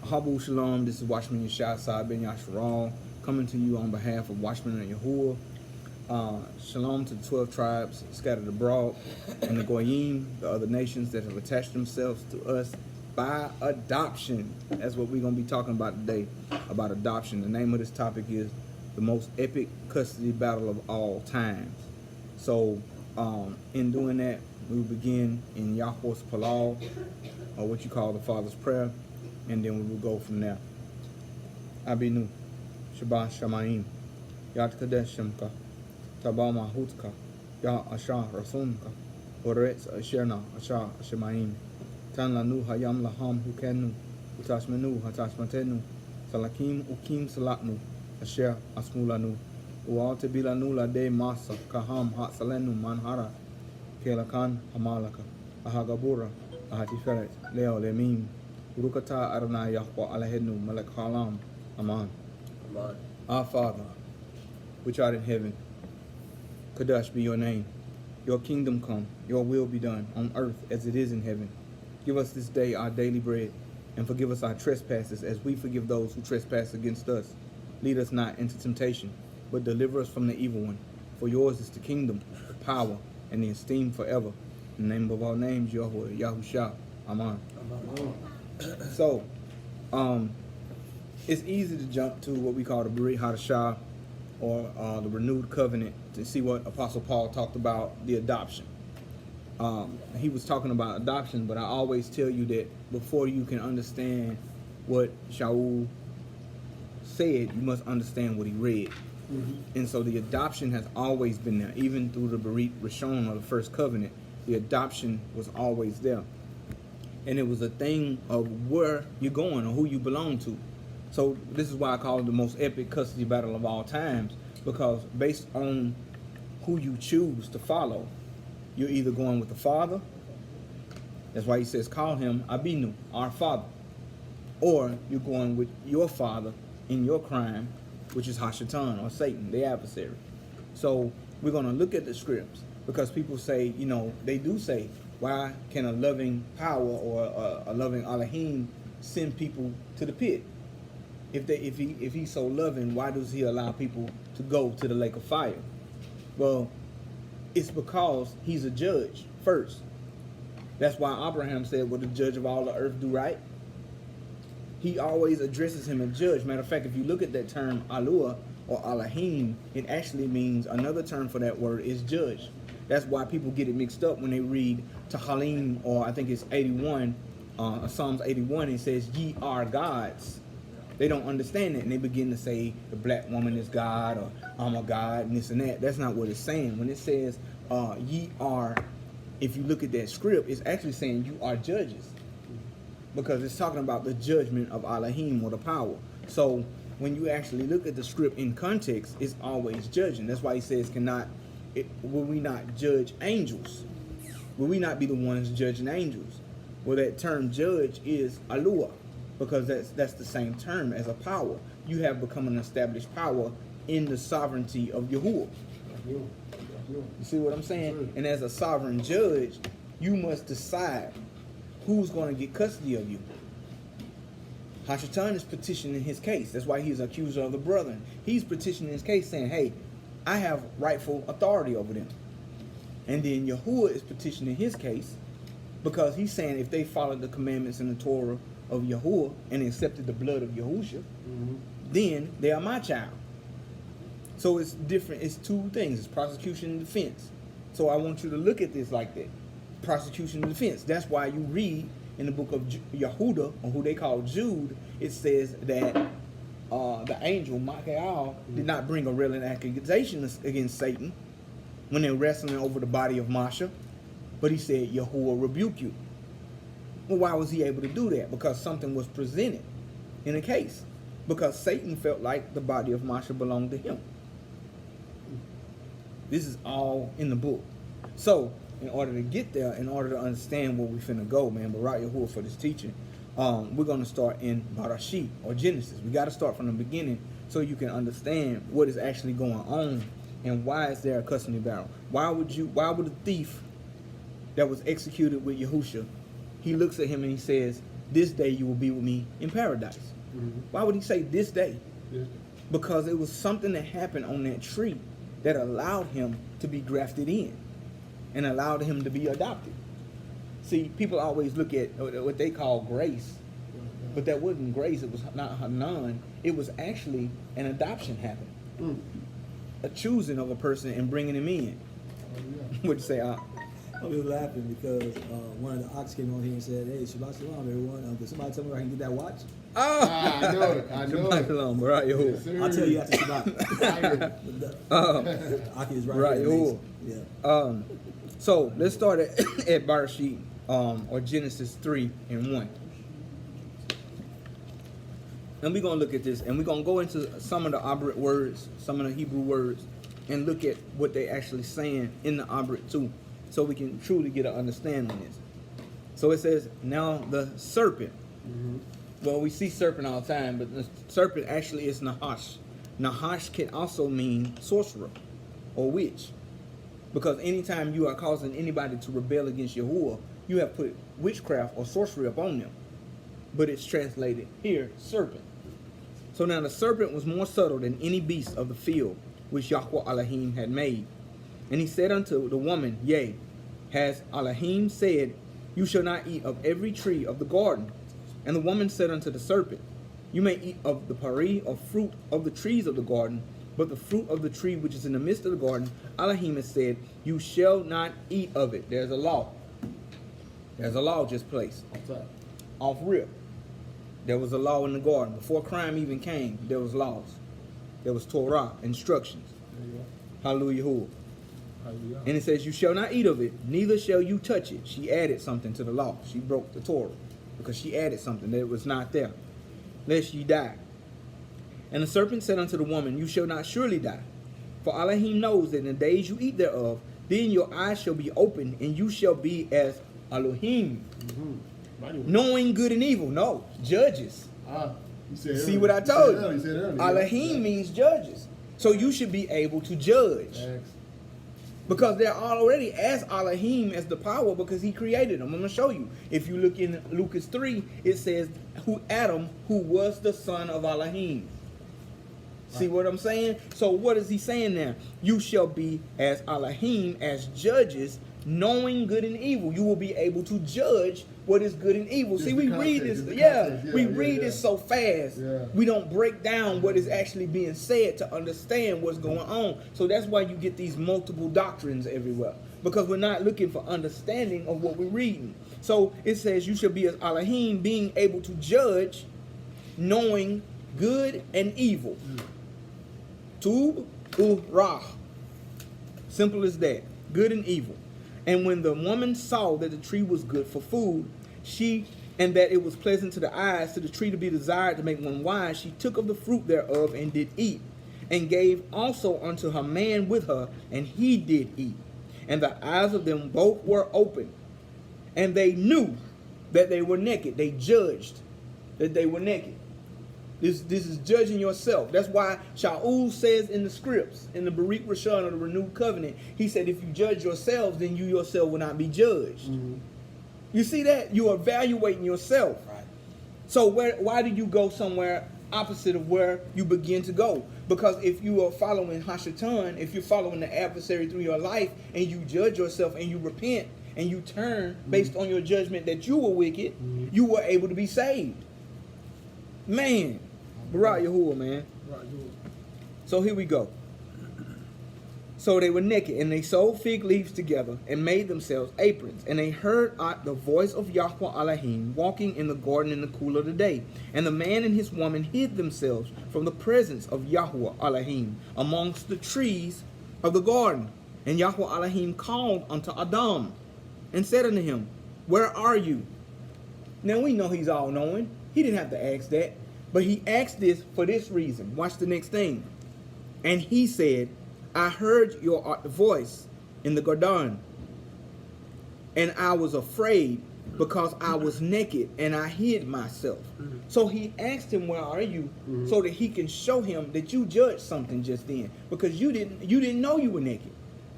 Habu Shalom, this is Watchman Yahshay coming to you on behalf of Watchman Yahuwah. Shalom to the 12 tribes scattered abroad and the Goyim, the other nations that have attached themselves to us by adoption. That's what we're going to be talking about today, about adoption. The name of this topic is the most epic custody battle of all times. So in doing that, we will begin in Yahweh's Palal, or what you call the Father's Prayer, and then we will go from there. Abinu, Shabbat Shamayim, Yad Kadesh Shemka, Tabal Mahutka, Ya Asha Rasunka, Oretz Asherna Asha Shamayim, Tan Lanu Hayam Laham Hukenu, Utashmenu Hatashmatenu, Salakim Ukim Salatnu, Asher Asmulanu, Ual Tebilanu Lade Masa, Kaham Hatsalenu Manhara, Kelakan Hamalaka, Ahagabura, Ahatiferet, Leo Lemim, Urukata Adonai Yahweh Alahednu Malek Halam, Aman. Amen. Our Father, which art in heaven, Kadosh be your name. Your kingdom come, your will be done, on earth as it is in heaven. Give us this day our daily bread, and forgive us our trespasses as we forgive those who trespass against us. Lead us not into temptation, but deliver us from the evil one. For yours is the kingdom, the power, and the esteem forever. In the name of all names, Yahweh, Yahusha, Amen. So, it's easy to jump to what we call the Brit Hadashah, or the renewed covenant, to see what Apostle Paul talked about, the adoption. He was talking about adoption, but I always tell you that before you can understand what Shaul said, you must understand what he read. And so the adoption has always been there, even through the Berit Rishon, or the first covenant. The adoption was always there, and it was a thing of where you're going or who you belong to. So this is why I call it the most epic custody battle of all times, because based on who you choose to follow, you're either going with the Father. That's why he says, call him Abinu, our Father. Or you're going with your father in your crime, which is Hashatan, or Satan, the adversary. So we're going to look at the scripts, because people say, they do say, why can a loving power or a loving Elohim send people to the pit? If he's so loving, why does he allow people to go to the lake of fire? Well, it's because he's a judge first. That's why Abraham said, "Will the judge of all the earth do right?" He always addresses him as judge. Matter of fact, if you look at that term Alua or Elohim, it actually means, another term for that word is judge. That's why people get it mixed up when they read Tehillim, or I think it's 81, Psalms 81. It says, "Ye are gods." They don't understand it, and they begin to say the black woman is God, or I'm a God, and this and that. That's not what it's saying. When it says ye are, if you look at that script, it's actually saying you are judges, because it's talking about the judgment of Elohim, or the power. So when you actually look at the script in context, it's always judging. That's why he says, will we not judge angels? Will we not be the ones judging angels? Well, that term judge is alua, because that's the same term as a power. You have become an established power in the sovereignty of Yahuwah. You see what I'm saying? And as a sovereign judge, you must decide who's going to get custody of you. Hashatan is petitioning his case. That's why he's accuser of the brethren. He's petitioning his case, saying, hey, I have rightful authority over them. And then Yahuwah is petitioning his case, because he's saying if they followed the commandments in the Torah of Yahuwah and accepted the blood of Yahusha, then they are my child. So it's different. It's two things. It's prosecution and defense. So I want you to look at this like that. Prosecution and defense. That's why you read in the book of Yehuda, or who they call Jude, it says that the angel Michael did not bring a railing accusation against Satan when they're wrestling over the body of Masha, but he said, Yahuwah rebuke you. Well, why was he able to do that? Because something was presented in a case. Because Satan felt like the body of Masha belonged to him. This is all in the book. So, in order to get there, in order to understand where we finna go, man, Barak Yahuwah for this teaching, we're going to start in Barashit, or Genesis. We got to start from the beginning so you can understand what is actually going on and why is there a custody battle. Why would a thief that was executed with Yahusha, he looks at him and he says, this day you will be with me in paradise. Why would he say this day? Because it was something that happened on that tree that allowed him to be grafted in and allowed him to be adopted. See, people always look at what they call grace, but that wasn't grace. It was not Hanan. It was actually an adoption happening, a choosing of a person and bringing him in. What'd you say? I was laughing because one of the ox came on here and said, "Hey, Shabbat Shalom, everyone. Can somebody tell me where I can get that watch?" Oh, I know it. Shabbat Shalom, right, Yes, I'll tell you after Shabbat. Aki is right here. Right, Yeah. So let's start at Bereshit, or Genesis 3:1. And we're going to look at this, and we're going to go into some of the Abrit words, some of the Hebrew words, and look at what they actually saying in the Abrit too, so we can truly get an understanding of this. So it says, now the serpent. Well, we see serpent all the time, but the serpent actually is Nahash. Nahash can also mean sorcerer or witch. Because anytime you are causing anybody to rebel against Yahuwah, you have put witchcraft or sorcery upon them. But it's translated here, serpent. So now the serpent was more subtle than any beast of the field which Yahweh Elohim had made. And he said unto the woman, Yea, has Elohim said, You shall not eat of every tree of the garden? And the woman said unto the serpent, You may eat of the pari, or fruit of the trees of the garden, but the fruit of the tree which is in the midst of the garden, Elohim has said, You shall not eat of it. There's a law. There's a law just placed. Off rip. There was a law in the garden. Before crime even came, there was laws. There was Torah, instructions. Hallelujah. Hallelujah. And it says, You shall not eat of it, neither shall you touch it. She added something to the law. She broke the Torah because she added something that was not there. Lest ye die. And the serpent said unto the woman, You shall not surely die. For Elohim knows that in the days you eat thereof, then your eyes shall be opened, and you shall be as Elohim, knowing good and evil. No, judges. See what I told you? Elohim means judges. So you should be able to judge. Because they're already as Elohim as the power, because he created them. I'm going to show you. If you look in Lucas 3, it says, Adam, who was the son of Elohim. See what I'm saying? So what is he saying there? You shall be as Elohim, as judges, knowing good and evil. You will be able to judge what is good and evil. See, we read this, we read this so fast. We don't break down what is actually being said to understand what's going on. So that's why you get these multiple doctrines everywhere, because we're not looking for understanding of what we're reading. So it says, You shall be as Elohim, being able to judge, knowing good and evil. Tub Urah. Simple as that. Good and evil. And when the woman saw that the tree was good for food, and that it was pleasant to the eyes, to the tree to be desired to make one wise, she took of the fruit thereof and did eat, and gave also unto her man with her, and he did eat. And the eyes of them both were open, and they knew that they were naked. They judged that they were naked. This is judging yourself. That's why Shaul says in the scripts, in the Barit Rashon of the Renewed Covenant, he said, if you judge yourselves, then you yourself will not be judged. You see that? You are evaluating yourself. Right. So why do you go somewhere opposite of where you begin to go? Because if you are following Hashatan, if you're following the adversary through your life, and you judge yourself and you repent and you turn based on your judgment that you were wicked, you were able to be saved. Man. Barak Yahuwah, man. So here we go. So they were naked, and they sewed fig leaves together and made themselves aprons. And they heard the voice of Yahweh Elohim walking in the garden in the cool of the day. And the man and his woman hid themselves from the presence of Yahweh Elohim amongst the trees of the garden. And Yahweh Elohim called unto Adam and said unto him, Where are you? Now we know he's all-knowing. He didn't have to ask that. But he asked this for this reason. Watch the next thing. And he said, I heard your voice in the garden, and I was afraid because I was naked and I hid myself. So he asked him, Where are you? So that he can show him that you judged something just then, because you didn't know you were naked.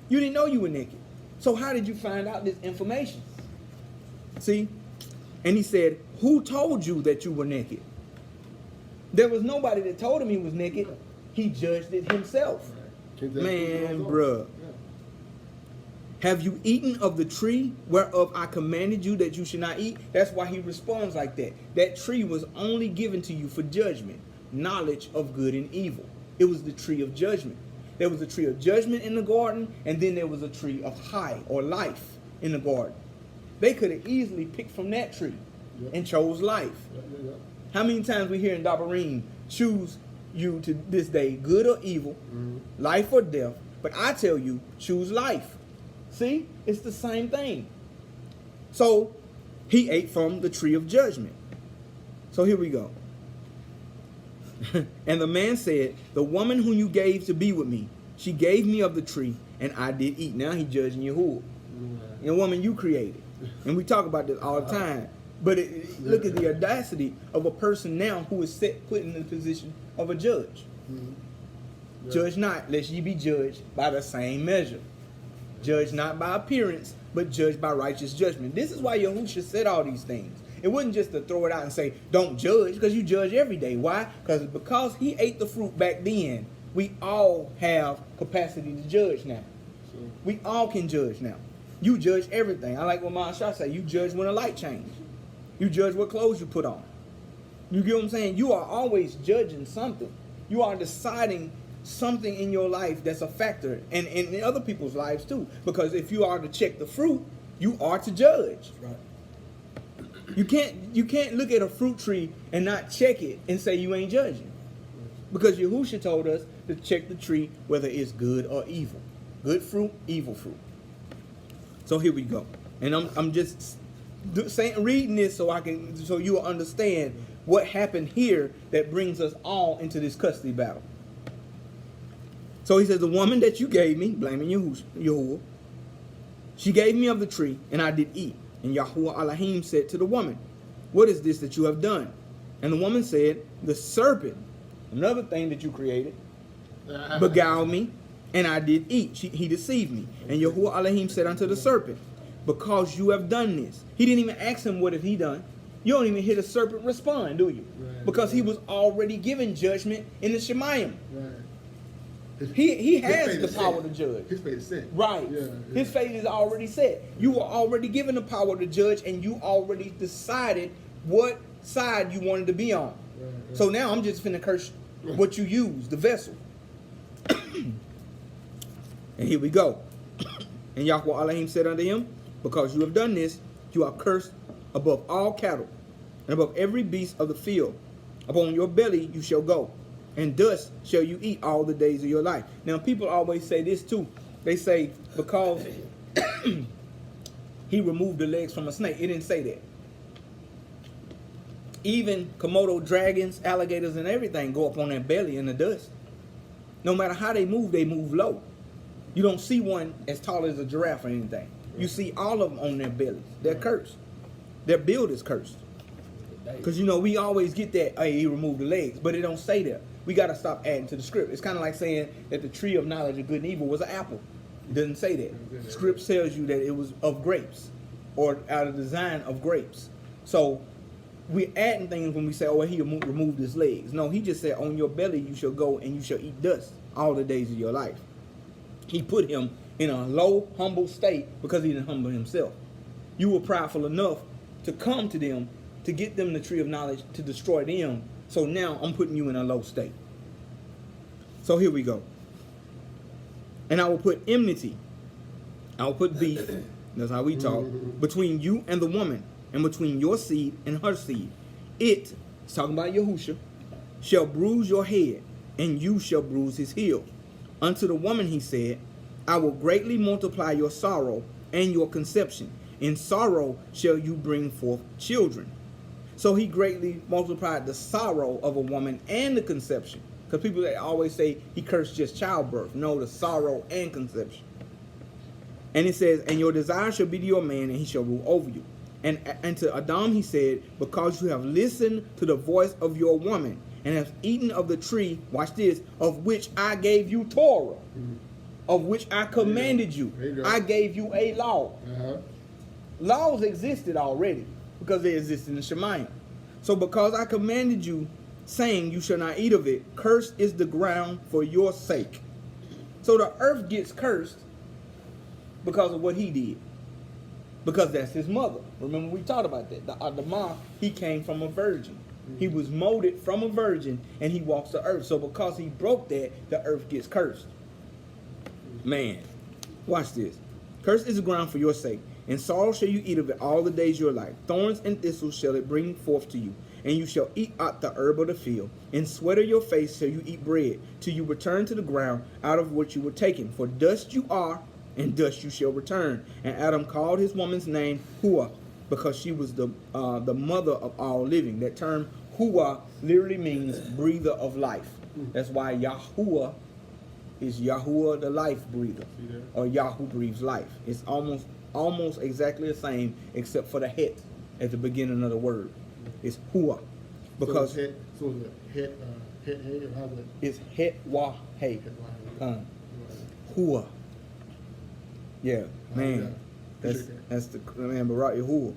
You didn't know you were naked. So how did you find out this information? See? And he said, who told you that you were naked? There was nobody that told him he was naked. He judged it himself. Man, bruh. Have you eaten of the tree whereof I commanded you that you should not eat? That's why he responds like that. That tree was only given to you for judgment, knowledge of good and evil. It was the tree of judgment. There was a tree of judgment in the garden, and then there was a tree of high or life in the garden. They could have easily picked from that tree and chose life. How many times we hear in Dabarim, choose you to this day, good or evil, life or death, but I tell you, choose life. See, it's the same thing. So he ate from the tree of judgment. So here we go. And the man said, the woman whom you gave to be with me, she gave me of the tree, and I did eat. Now he judging Yahuwah. The woman you created. And we talk about this all the time. But look at the audacity of a person now who is put in the position of a judge. Judge not, lest ye be judged by the same measure. Judge not by appearance, but judge by righteous judgment. This is why Yahushua said all these things. It wasn't just to throw it out and say, don't judge, because you judge every day. Why? Because he ate the fruit back then, we all have capacity to judge now. We all can judge now. You judge everything. I like what Yahshay say, you judge when a light changes. You judge what clothes you put on. You get what I'm saying? You are always judging something. You are deciding something in your life that's a factor, and in other people's lives too. Because if you are to check the fruit, you are to judge. Right. You can't look at a fruit tree and not check it and say you ain't judging. Because Yahushua told us to check the tree whether it's good or evil. Good fruit, evil fruit. So here we go. And I'm just reading this so you will understand what happened here that brings us all into this custody battle. So he says, the woman that you gave me, blaming Yahuwah, she gave me of the tree, and I did eat. And Yahuwah Elohim said to the woman, what is this that you have done? And the woman said, the serpent, another thing that you created, beguiled me, and I did eat. He deceived me. And Yahuwah Elohim said unto the serpent, because you have done this. He didn't even ask him what have he done. You don't even hear the serpent respond, do you? Right, because he was already given judgment in the Shemayim. Right. He has the power to judge. His fate is set. Right. Yeah. His fate is already set. You were already given the power to judge, and you already decided what side you wanted to be on. Right. So now I'm just finna curse what you use, the vessel. And here we go. And Yahuwah Elohim said unto him, because you have done this, you are cursed above all cattle, and above every beast of the field. Upon your belly you shall go, and dust shall you eat all the days of your life. Now people always say this too. They say because he removed the legs from a snake. It didn't say that. Even Komodo dragons, alligators, and everything go up on their belly in the dust. No matter how they move low. You don't see one as tall as a giraffe or anything. You see all of them on their bellies. They're cursed. Their build is cursed. Because, we always get that, hey, he removed the legs. But it don't say that. We got to stop adding to the script. It's kind of like saying that the tree of knowledge of good and evil was an apple. It doesn't say that. The script tells you that it was of grapes or out of the design of grapes. So we're adding things when we say, oh, he removed his legs. No, he just said, on your belly you shall go and you shall eat dust all the days of your life. He put him in a low, humble state because he didn't humble himself. You were prideful enough to come to them, to get them the tree of knowledge, to destroy them. So now I'm putting you in a low state. So here we go. And I will put enmity. I will put beef. That's how we talk. Between you and the woman, and between your seed and her seed. It, it's talking about Yahushua, shall bruise your head, and you shall bruise his heel. Unto the woman he said, I will greatly multiply your sorrow and your conception. In sorrow shall you bring forth children. So he greatly multiplied the sorrow of a woman and the conception. Because people that always say he cursed just childbirth. No, the sorrow and conception. And it says, and your desire shall be to your man, and he shall rule over you. And to Adam he said, because you have listened to the voice of your woman, and have eaten of the tree, watch this, of which I gave you Torah, of which I commanded you. I gave you a law. Laws existed already. because they exist in the Shemayim. So because I commanded you, saying you shall not eat of it, cursed is the ground for your sake. So the earth gets cursed because of what he did. Because that's his mother. Remember we talked about that. The Adamah, he came from a virgin. He was molded from a virgin and he walks the earth. So because he broke that, the earth gets cursed. Man, watch this. Cursed is the ground for your sake. In sorrow shall you eat of it all the days of your life. Thorns and thistles shall it bring forth to you. And you shall eat out the herb of the field. In sweat of your face shall you eat bread, till you return to the ground out of which you were taken. For dust you are, and dust you shall return. And Adam called his woman's name Hua, because she was the mother of all living. That term Hua literally means breather of life. That's why Yahuwah is Yahuwah the life breather, or Yahu breathes life. It's almost exactly the same, except for the het at the beginning of the word. It's Hua, because so the het hey, or how's it? it's het wah hey. Het wah hey. Hua. Yeah, man. Yeah. That's the man Barak Yahuwah.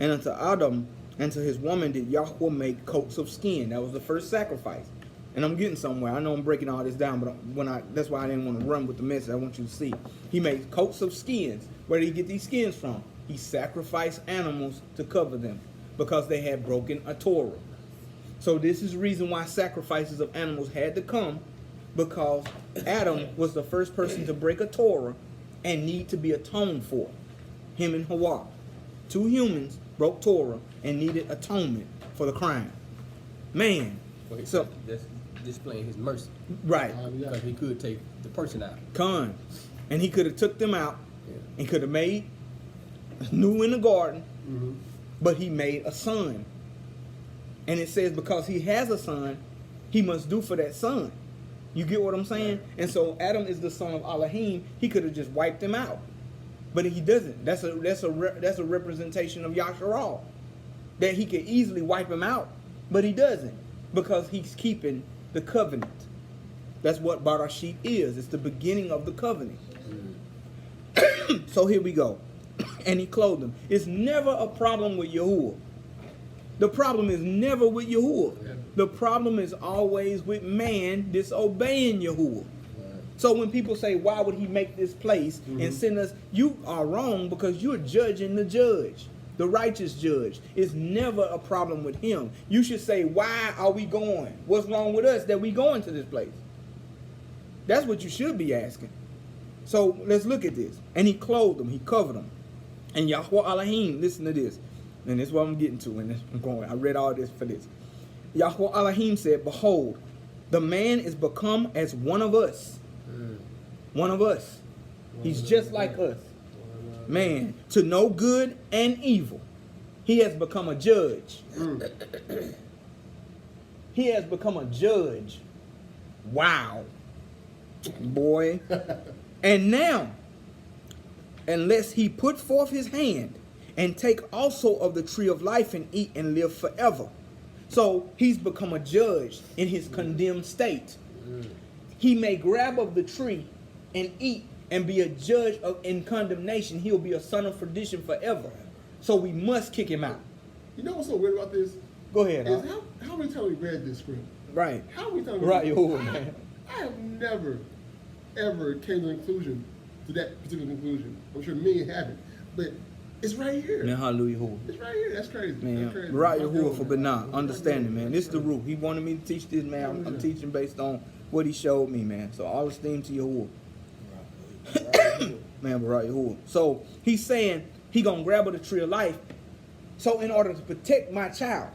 And unto Adam and to his woman did Yahweh make coats of skin. That was the first sacrifice. And I'm getting somewhere. I know I'm breaking all this down, but that's why I didn't want to run with the message. I want you to see. He made coats of skins. Where did he get these skins from? He sacrificed animals to cover them because they had broken a Torah. So this is the reason why sacrifices of animals had to come, because Adam was the first person to break a Torah and need to be atoned for. Him and Hawa. Two humans broke Torah and needed atonement for the crime. Man. So that's displaying his mercy. Right. Because he could take the person out. Con. And he could have took them out and could have made new in the garden, but he made a son. And it says because he has a son, he must do for that son. You get what I'm saying? Right. And so Adam is the son of Elohim. He could have just wiped him out, but he doesn't. That's a representation of Yasharal, that he could easily wipe him out, but he doesn't, because he's keeping the covenant. That's what Barashit is. It's the beginning of the covenant. So here we go. And he clothed him. It's never a problem with Yahuwah. The problem is never with Yahuwah. The problem is always with man disobeying Yahuwah. So when people say, why would he make this place and send us? You are wrong, because you're judging the judge, the righteous judge. It's never a problem with him. You should say, why are we going? What's wrong with us that we going to this place? That's what you should be asking. So let's look at this. And he clothed them, he covered them. And Yahweh Elohim, listen to this. And this is what I'm getting to. And I'm going. I read all this for this. Yahweh Elohim said, behold, the man is become as one of us. One of us. He's just like us. Man, to know good and evil. He has become a judge. He has become a judge. Wow. Boy. And now, unless he put forth his hand and take also of the tree of life and eat and live forever. So he's become a judge in his condemned state. He may grab of the tree and eat and be a judge in condemnation. He'll be a son of perdition forever. So we must kick him out. You know what's so weird about this? Go ahead. Is how many times we read this script? Right. How many times? Right, man. I have never, ever came to the conclusion, to that particular conclusion. I'm sure many haven't, but it's right here. Man, hallelujah. It's right here. That's crazy. Man, That's crazy. right Yahuwah for Benah. Understanding, man. This is the root. He wanted me to teach this, man. I'm teaching based on what he showed me, man. So all esteem to Yahuwah. Man, right Yahuwah. So he's saying he gonna grab of the tree of life. So in order to protect my child,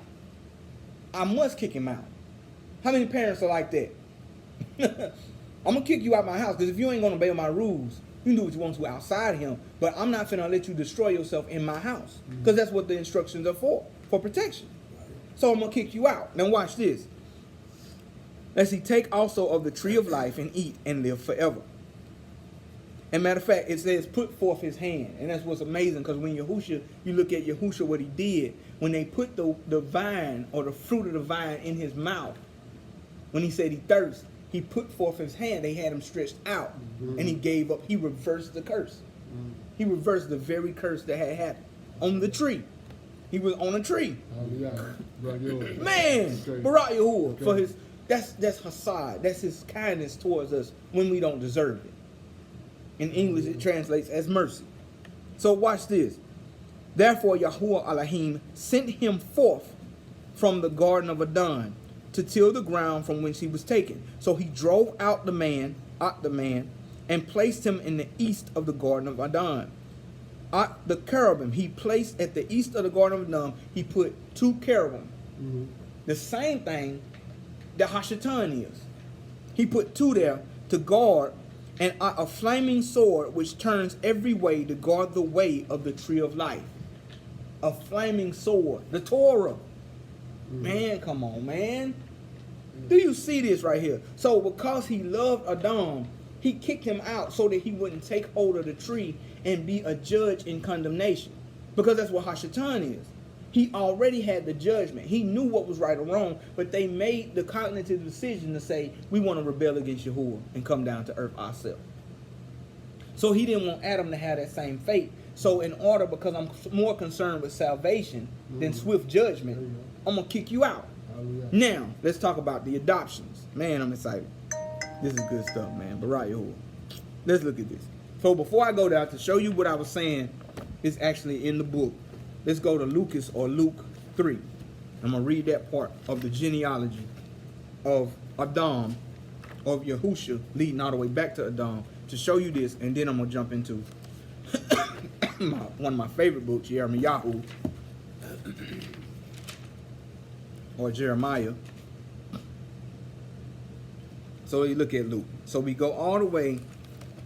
I must kick him out. How many parents are like that? I'm gonna kick you out my house, because if you ain't gonna obey my rules, you can do what you want to outside him, but I'm not finna let you destroy yourself in my house, because that's what the instructions are for protection. So I'm gonna kick you out. Now watch this. Lest he take also of the tree of life and eat and live forever. And matter of fact, it says put forth his hand. And that's what's amazing, because when Yahusha, you look at Yahusha, what he did, when they put the vine or the fruit of the vine in his mouth, when he said he thirst, he put forth his hand. They had him stretched out, and he gave up. He reversed the curse. He reversed the very curse that had happened on the tree. He was on a tree. Hallelujah. Barak Yahuwah. Man, Okay. Barak Yahuwah, for Okay. his, that's Hassad. That's his kindness towards us when we don't deserve it. In English, it translates as mercy. So watch this. Therefore, Yahuwah Elohim sent him forth from the garden of Adon to till the ground from whence he was taken. So he drove out the man, and placed him in the east of the garden of Adon. The cherubim he placed at the east of the garden of Adon, he put 2 cherubim. Mm-hmm. The same thing that Hashatan is. He put 2 there to guard, and a flaming sword which turns every way to guard the way of the tree of life. A flaming sword, the Torah. Man, come on, man. Do you see this right here? So because he loved Adam, he kicked him out so that he wouldn't take hold of the tree and be a judge in condemnation. Because that's what Hashatan is. He already had the judgment. He knew what was right or wrong, but they made the cognitive decision to say, we want to rebel against Yahuwah and come down to earth ourselves. So he didn't want Adam to have that same fate. So in order, because I'm more concerned with salvation than swift judgment, I'm going to kick you out. Hallelujah. Now, let's talk about the adoptions. Man, I'm excited. This is good stuff, man. Barak Yahuwah. Let's look at this. So before I go down to show you what I was saying is actually in the book, let's go to Lucas or Luke 3. I'm going to read that part of the genealogy of Adam, of Yahusha, leading all the way back to Adam, to show you this, and then I'm going to jump into one of my favorite books, Jeremiah, or Jeremiah. So you look at Luke. So we go all the way.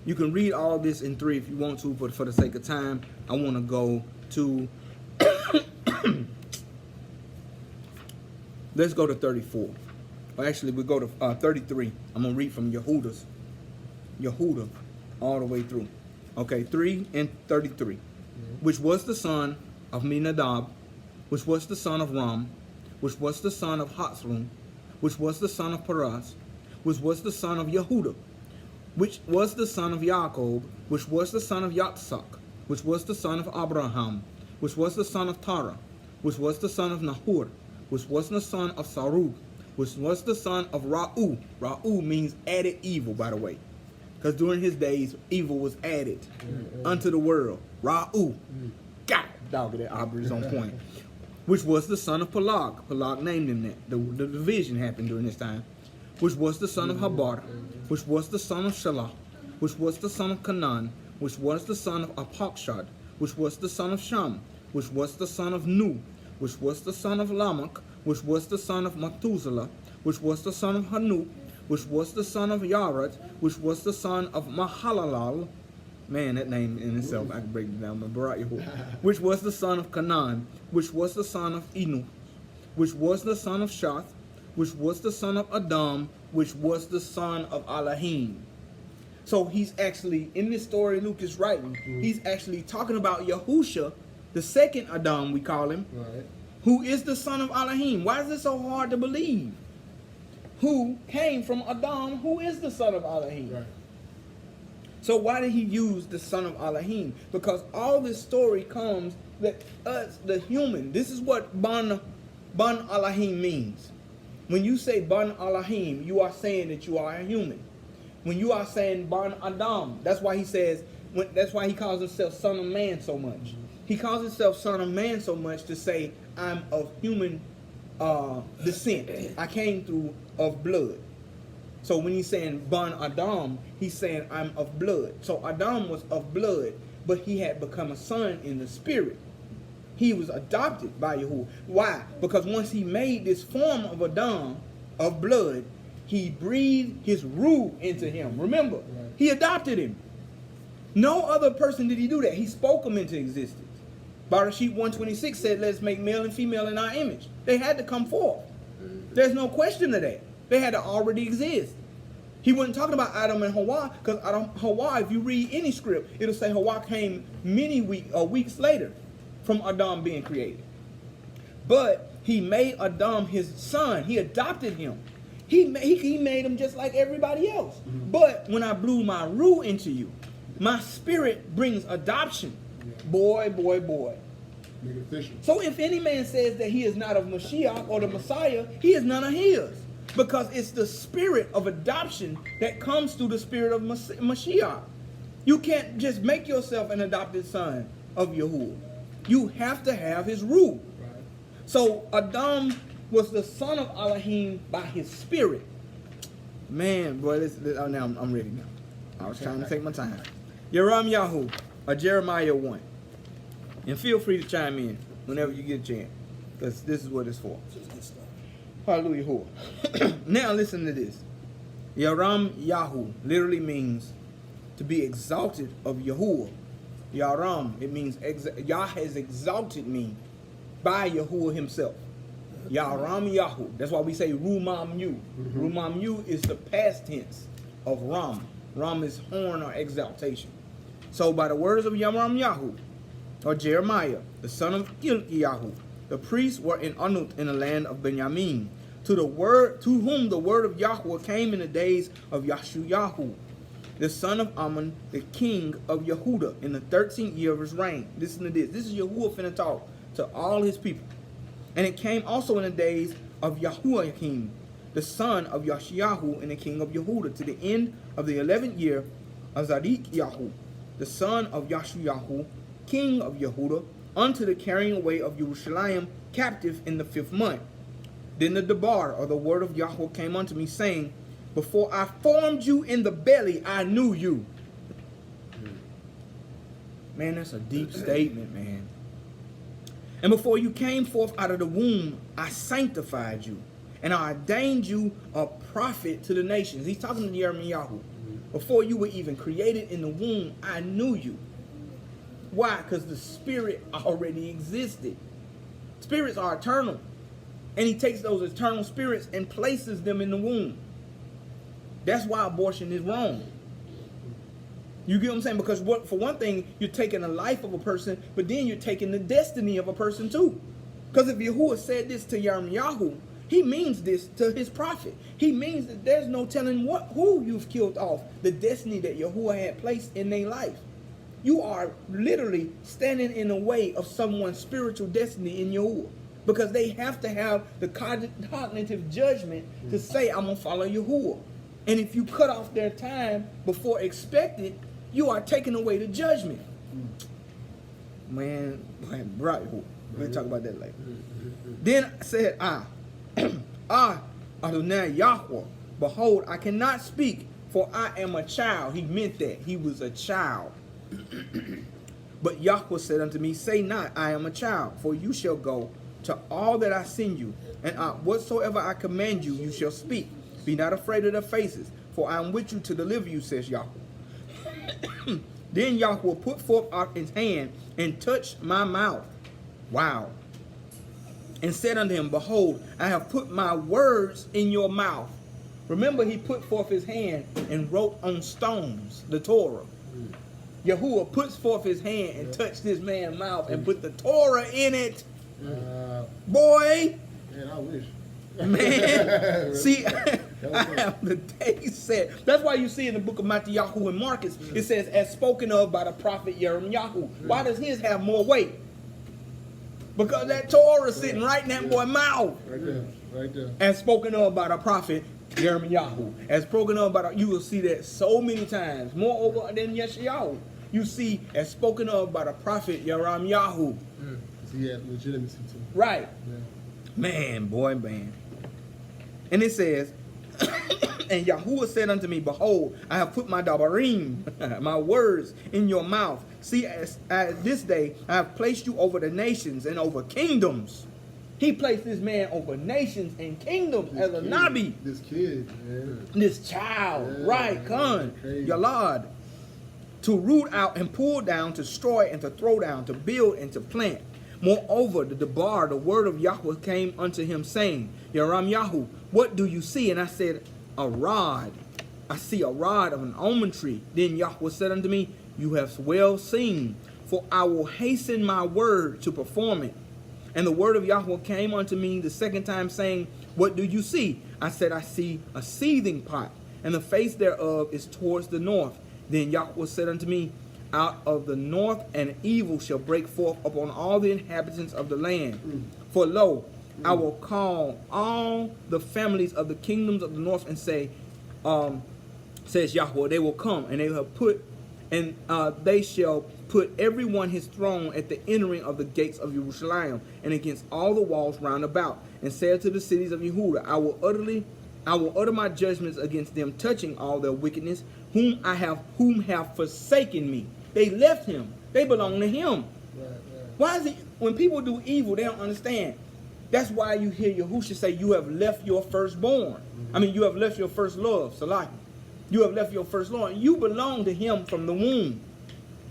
You can read all this in 3 if you want to, but for the sake of time, I want to go to let's go to 34. Or actually, we go to 33. I'm going to read from Yehuda all the way through. Okay, 3 and 33. Which was the son of Minadab, which was the son of Ram, which was the son of Hatzlum, which was the son of Perez, which was the son of Yehuda, which was the son of Yaakov, which was the son of Yatzak, which was the son of Abraham, which was the son of Terah, which was the son of Nahor, which was the son of Sarug, which was the son of Ra'u. Ra'u means added evil, by the way. Because during his days, evil was added unto the world. Ra'u. God, dog, that Aubrey is on point. Which was the son of Pelag. Pelag named him that. The division happened during this time. Which was the son of Habar. Which was the son of Shelah. Which was the son of Canaan. Which was the son of Apakshad. Which was the son of Sham. Which was the son of Nu. Which was the son of Lamech. Which was the son of Methuselah. Which was the son of Hanuk. Which was the son of Yared, which was the son of Mahalalel. Man, that name in itself, I can break it down. But Barak Yahuwah. Which was the son of Canaan, which was the son of Enu, which was the son of Shath, which was the son of Adam, which was the son of Elohim. So he's actually, in this story Luke is writing, he's actually talking about Yahusha, the second Adam we call him, Right. who is the son of Elohim. Why is it so hard to believe? Who came from Adam, who is the son of Elohim. Right. So why did he use the son of Elohim? Because all this story comes that us, the human, this is what Ban Elohim means. When you say Ban Elohim, you are saying that you are a human. When you are saying Ban Adam, that's why he says, that's why he calls himself son of man so much. He calls himself son of man so much to say, I'm of human descent. I came through of blood. So when he's saying Ban Adam, he's saying I'm of blood. So Adam was of blood, but he had become a son in the spirit. He was adopted by Yahuwah. Why? Because once he made this form of Adam, of blood, he breathed his ruh into him. Remember, he adopted him. No other person did he do that. He spoke him into existence. Barashit 126 said, let's make male and female in our image. They had to come forth. There's no question of that. They had to already exist. He wasn't talking about Adam and Hawa, because Hawa, if you read any script, it'll say Hawa came many weeks later from Adam being created. But he made Adam his son. He adopted him. He made him just like everybody else. But when I blew my ruh into you, my spirit brings adoption. Boy, boy, boy. Make it official. So if any man says that he is not of Mashiach or the Messiah, he is none of his. Because it's the spirit of adoption that comes through the spirit of Mashiach. You can't just make yourself an adopted son of Yahuwah. You have to have his rule. Right. So Adam was the son of Elohim by his spirit. Man, boy, now I'm ready now. I was trying to take my time. Yeram Yahu, or Jeremiah 1. And feel free to chime in whenever you get a chance, because this is what it's for. Hallelujah. Now listen to this. Yaram Yahu literally means to be exalted of Yahuwah. Yaram, it means Yah has exalted me by Yahuwah himself. Yaram Yahu. That's why we say Rumam Yu. Rumam Yu is the past tense of Ram. Ram is horn or exaltation. So by the words of Yaram Yahu, or Jeremiah, the son of Yahu, the priests were in Anut in the land of Benjamin, to whom the word of Yahweh came in the days of Yahshu, the son of Ammon, the king of Yehuda, in the 13th year of his reign. Listen to this. This is Yahuwah finna talk to all his people. And it came also in the days of Yahuakim, the son of Yashiyahu, and the king of Yehuda, to the end of the 11th year of Zadok Yahu, the son of Yashiyahu, king of Yehuda, unto the carrying away of Jerusalem captive in the 5th month. Then the Debar, or the word of Yahweh, came unto me, saying, before I formed you in the belly, I knew you. Man, that's a deep statement, man. And before you came forth out of the womb, I sanctified you, and I ordained you a prophet to the nations. He's talking to Jeremiah. Before you were even created in the womb, I knew you. Why? Because the spirit already existed. Spirits are eternal. And he takes those eternal spirits and places them in the womb. That's why abortion is wrong. You get what I'm saying? Because for one thing, you're taking the life of a person, but then you're taking the destiny of a person too. Because if Yahuwah said this to Yirmiyahu, he means this to his prophet. He means that there's no telling who you've killed off the destiny that Yahuwah had placed in their life. You are literally standing in the way of someone's spiritual destiny in Yahuwah. Because they have to have the cognitive judgment to say, I'm going to follow Yahuwah. And if you cut off their time before expected, you are taking away the judgment. Man, right. We'll talk about that later. Then said Adonai Yahweh, behold, I cannot speak, for I am a child. He meant that. He was a child. But Yahweh said unto me, say not, I am a child, for you shall go to all that I send you, and whatsoever I command you, you shall speak. Be not afraid of their faces, for I am with you to deliver you, says Yahweh. Then Yahweh put forth out his hand and touched my mouth. Wow. And said unto him, behold, I have put my words in your mouth. Remember, he put forth his hand and wrote on stones the Torah. Yahuwah puts forth his hand and touched this man's mouth and put the Torah in it. Boy. Man, I wish. Man, see, I have the day set. That's why you see in the book of Matthew and Marcus, it says, as spoken of by the prophet Jeremiah. Why does his have more weight? Because that Torah is sitting right in that boy's mouth. Right there. As spoken of by the prophet Jeremiah. As spoken of by you will see that so many times. Moreover than Yeshayahu. You see, as spoken of by the prophet Jeremiah. He had legitimacy too. Right. Yeah. Man, boy, man. And it says, and Yahuwah said unto me, behold, I have put my dabarim, my words, in your mouth. See, as this day I have placed you over the nations and over kingdoms. He placed this man over nations and kingdoms as a Nabi. This kid, man. This child, Yeah, right, Khan, crazy. Yalad. To root out and pull down, to destroy and to throw down, to build and to plant. Moreover, the Debar, the word of Yahweh, came unto him, saying, Yahu, what do you see? And I said, a rod. I see a rod of an almond tree. Then Yahweh said unto me, you have well seen, for I will hasten my word to perform it. And the word of Yahweh came unto me the second time, saying, what do you see? I said, I see a seething pot, and the face thereof is towards the north. Then Yahweh said unto me, out of the north, and evil shall break forth upon all the inhabitants of the land. For lo, I will call all the families of the kingdoms of the north and say, says Yahweh, they will come and they shall put everyone his throne at the entering of the gates of Jerusalem and against all the walls round about, and say to the cities of Yehuda, I will utter my judgments against them, touching all their wickedness, whom have forsaken me. They left him. They belong to him. Why is it when people do evil, they don't understand? That's why you hear Yahushua say, you have left your firstborn. I mean, you have left your first love, Salaki. You have left your first love. You belong to him from the womb.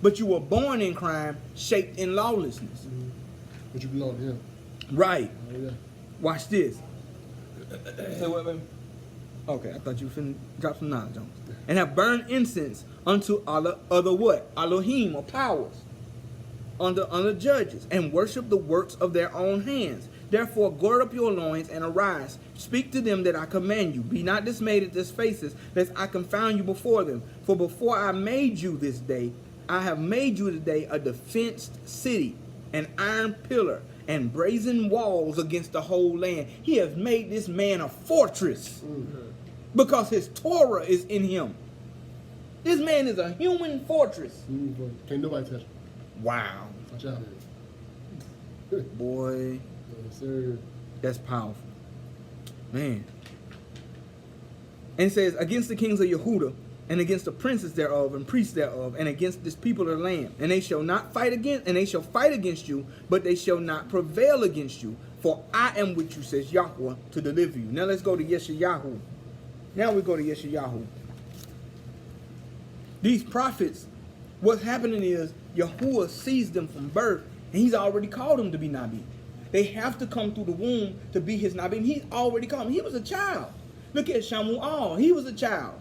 But you were born in crime, shaped in lawlessness. But you belong to him. Right. Oh, yeah. Watch this. Say what, baby? Okay, I thought you were finna drop some knowledge on us. And have burned incense unto other what? Elohim or powers. Under judges, and worship the works of their own hands. Therefore, gird up your loins and arise. Speak to them that I command you. Be not dismayed at their faces, lest I confound you before them. For before I made you this day, I have made you today a defenced city, an iron pillar, and brazen walls against the whole land. He has made this man a fortress because his Torah is in him. This man is a human fortress. Can't nobody touch him. Wow. Watch out. Boy, Yes, sir. that's powerful. Man. And it says, against the kings of Yehuda, and against the princes thereof, and priests thereof, and against this people of the land. And they shall not fight against, and they shall fight against you, but they shall not prevail against you. For I am with you, says Yahweh, to deliver you. Now let's go to Yeshayahu. Now we go to Yeshayahu. These prophets, what's happening is Yahuwah sees them from birth, and he's already called them to be Nabi. They have to come through the womb to be his Nabi. And he's already called them. He was a child. Look at Shamuel. He was a child.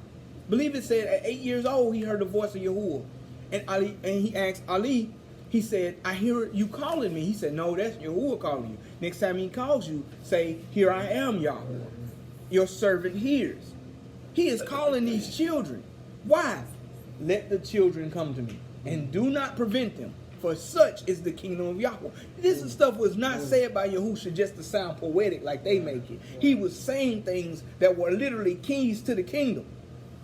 Believe it said at 8 years old, he heard the voice of Yahuwah. And he asked Ali, he said, I hear you calling me. He said, no, that's Yahuwah calling you. Next time he calls you, say, here I am, Yahweh. Your servant hears. He is calling these children. Why? Let the children come to me, and do not prevent them, for such is the kingdom of Yahweh. This stuff was not said by Yahushua just to sound poetic like they make it. He was saying things that were literally keys to the kingdom.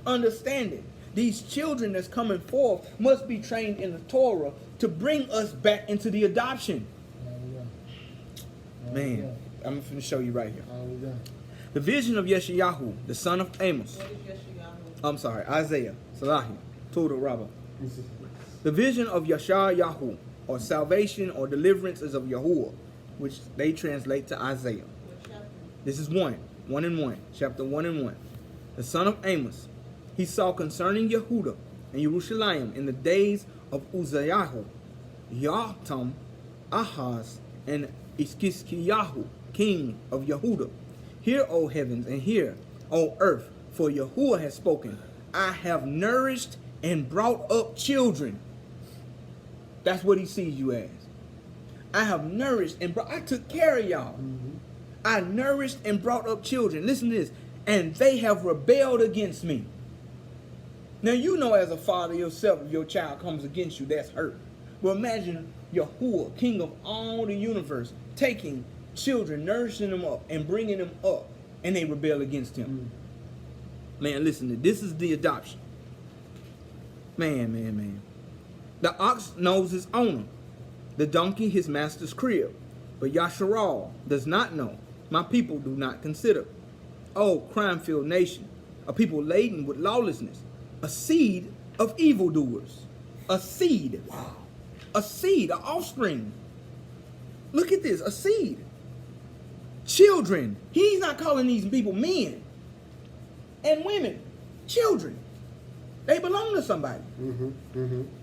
Understanding. These children that's coming forth must be trained in the Torah to bring us back into the adoption. Man, I'm going to show you right here. The vision of Yeshayahu, the son of Amos. I'm sorry, Isaiah, Salahi, Torah Rabbah. The vision of Yeshayahu, or salvation or deliverance, is of Yahuwah, which they translate to Isaiah. This is 1 and 1, chapter 1 and 1. The son of Amos, he saw concerning Yehuda and Jerusalem in the days of Uzziah, Yotam, Ahaz, and Iskiskiyahu, king of Yehuda. Hear, O heavens, and hear, O earth, for Yahuwah has spoken. I have nourished and brought up children. That's what he sees you as. I have nourished and I took care of y'all. I nourished and brought up children. Listen to this. And they have rebelled against me. Now you know as a father yourself, if your child comes against you, that's hurt. But imagine Yahuwah, king of all the universe, taking children, nourishing them up, and bringing them up, and they rebel against him. Man, listen to this. This is the adoption. Man. The ox knows his owner, the donkey his master's crib. But Yasharal does not know. My people do not consider. Oh, crime-filled nation, a people laden with lawlessness, a seed of evildoers. A seed. Wow. A seed, an offspring. Look at this, a seed. Children. He's not calling these people men and women. Children. They belong to somebody.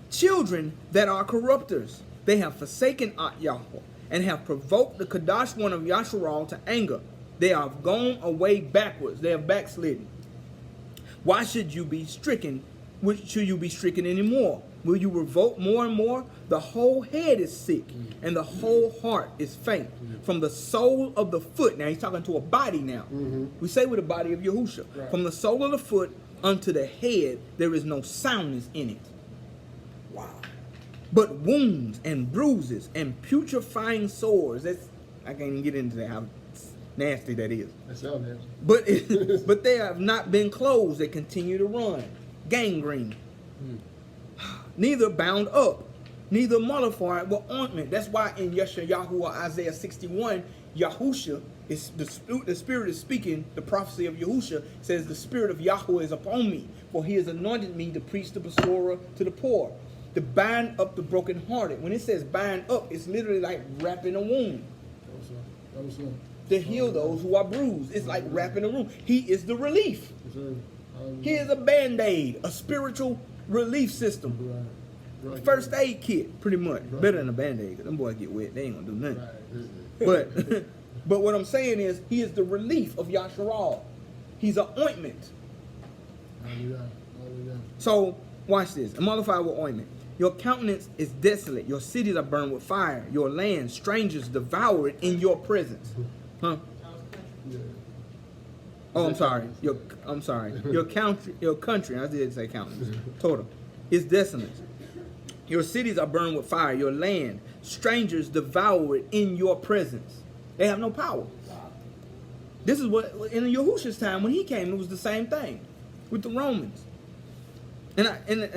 Children that are corrupters. They have forsaken Yahweh and have provoked the Kadash one of Yasharal to anger. They have gone away backwards. They have backslidden. Why should you be stricken? Should you be stricken anymore? Will you revolt more and more? The whole head is sick, and the whole heart is faint. From the sole of the foot, now he's talking to a body now. We say with the body of Yahushua. Right. From the sole of the foot unto the head, there is no soundness in it. Wow. But wounds and bruises and putrefying sores. I can't even get into that, how nasty that is. That sounds nasty. But but they have not been closed. They continue to run. Gangrene. Neither bound up, neither mollified with ointment. That's why in Yeshayahu or Isaiah 61, Yahusha is the Spirit is speaking. The prophecy of Yahusha says, "The Spirit of Yahweh is upon me, for He has anointed me to preach the Besorah to the poor, to bind up the brokenhearted." When it says bind up, it's literally like wrapping a wound. That was so. To heal those who are bruised. It's like wrapping a wound. He is the relief. He is a band-aid, a spiritual relief system. Right. First aid kit, pretty much. Right. Better than a band-aid, because them boys get wet. They ain't gonna do nothing. Right. But what I'm saying is, he is the relief of Yasharal. He's an ointment. Hallelujah. So, watch this. Mollified with ointment. Your countenance is desolate. Your cities are burned with fire. Your land, strangers devour it in your presence. Huh? Yeah. Oh, I'm sorry. I'm sorry. Your country. I did say countenance. Torah. Is desolate. Your cities are burned with fire. Your land, strangers devour it in your presence. They have no power. This is what in Yahusha's time when he came, it was the same thing with the Romans. And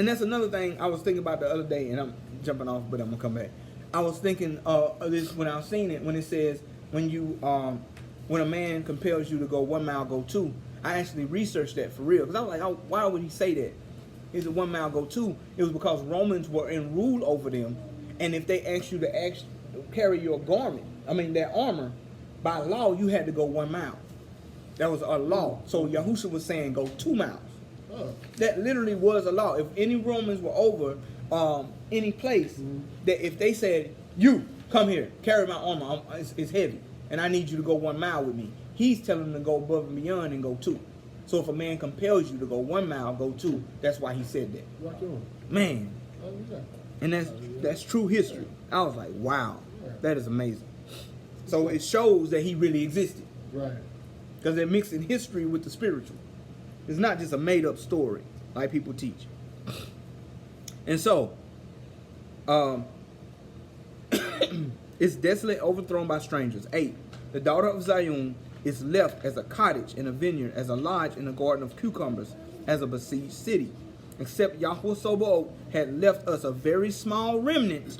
that's another thing I was thinking about the other day, and I'm jumping off, but I'm gonna come back. I was thinking of this when I was seeing it, when it says when a man compels you to go 1 mile, go 2. I actually researched that for real, because I was like, oh, why would he say that? Is it 1 mile, go 2? It was because Romans were in rule over them, and if they asked you to carry your garment, their armor, by law you had to go 1 mile. That was a law. So Yahusha was saying go 2 miles. Oh. That literally was a law. If any Romans were over any place, that if they said, you come here, carry my armor, it's heavy, and I need you to go 1 mile with me, he's telling them to go above and beyond and go 2. So if a man compels you to go 1 mile, go 2. That's why he said that. Rock on. Man, Hallelujah. and that's true history. I was like, wow, that is amazing. So it shows that he really existed, Right. because they're mixing history with the spiritual. It's not just a made-up story like people teach. And so, it's desolate, overthrown by strangers. 8. The daughter of Zion is left as a cottage in a vineyard, as a lodge in a garden of cucumbers, as a besieged city. Except Yahweh Sabaoth had left us a very small remnant.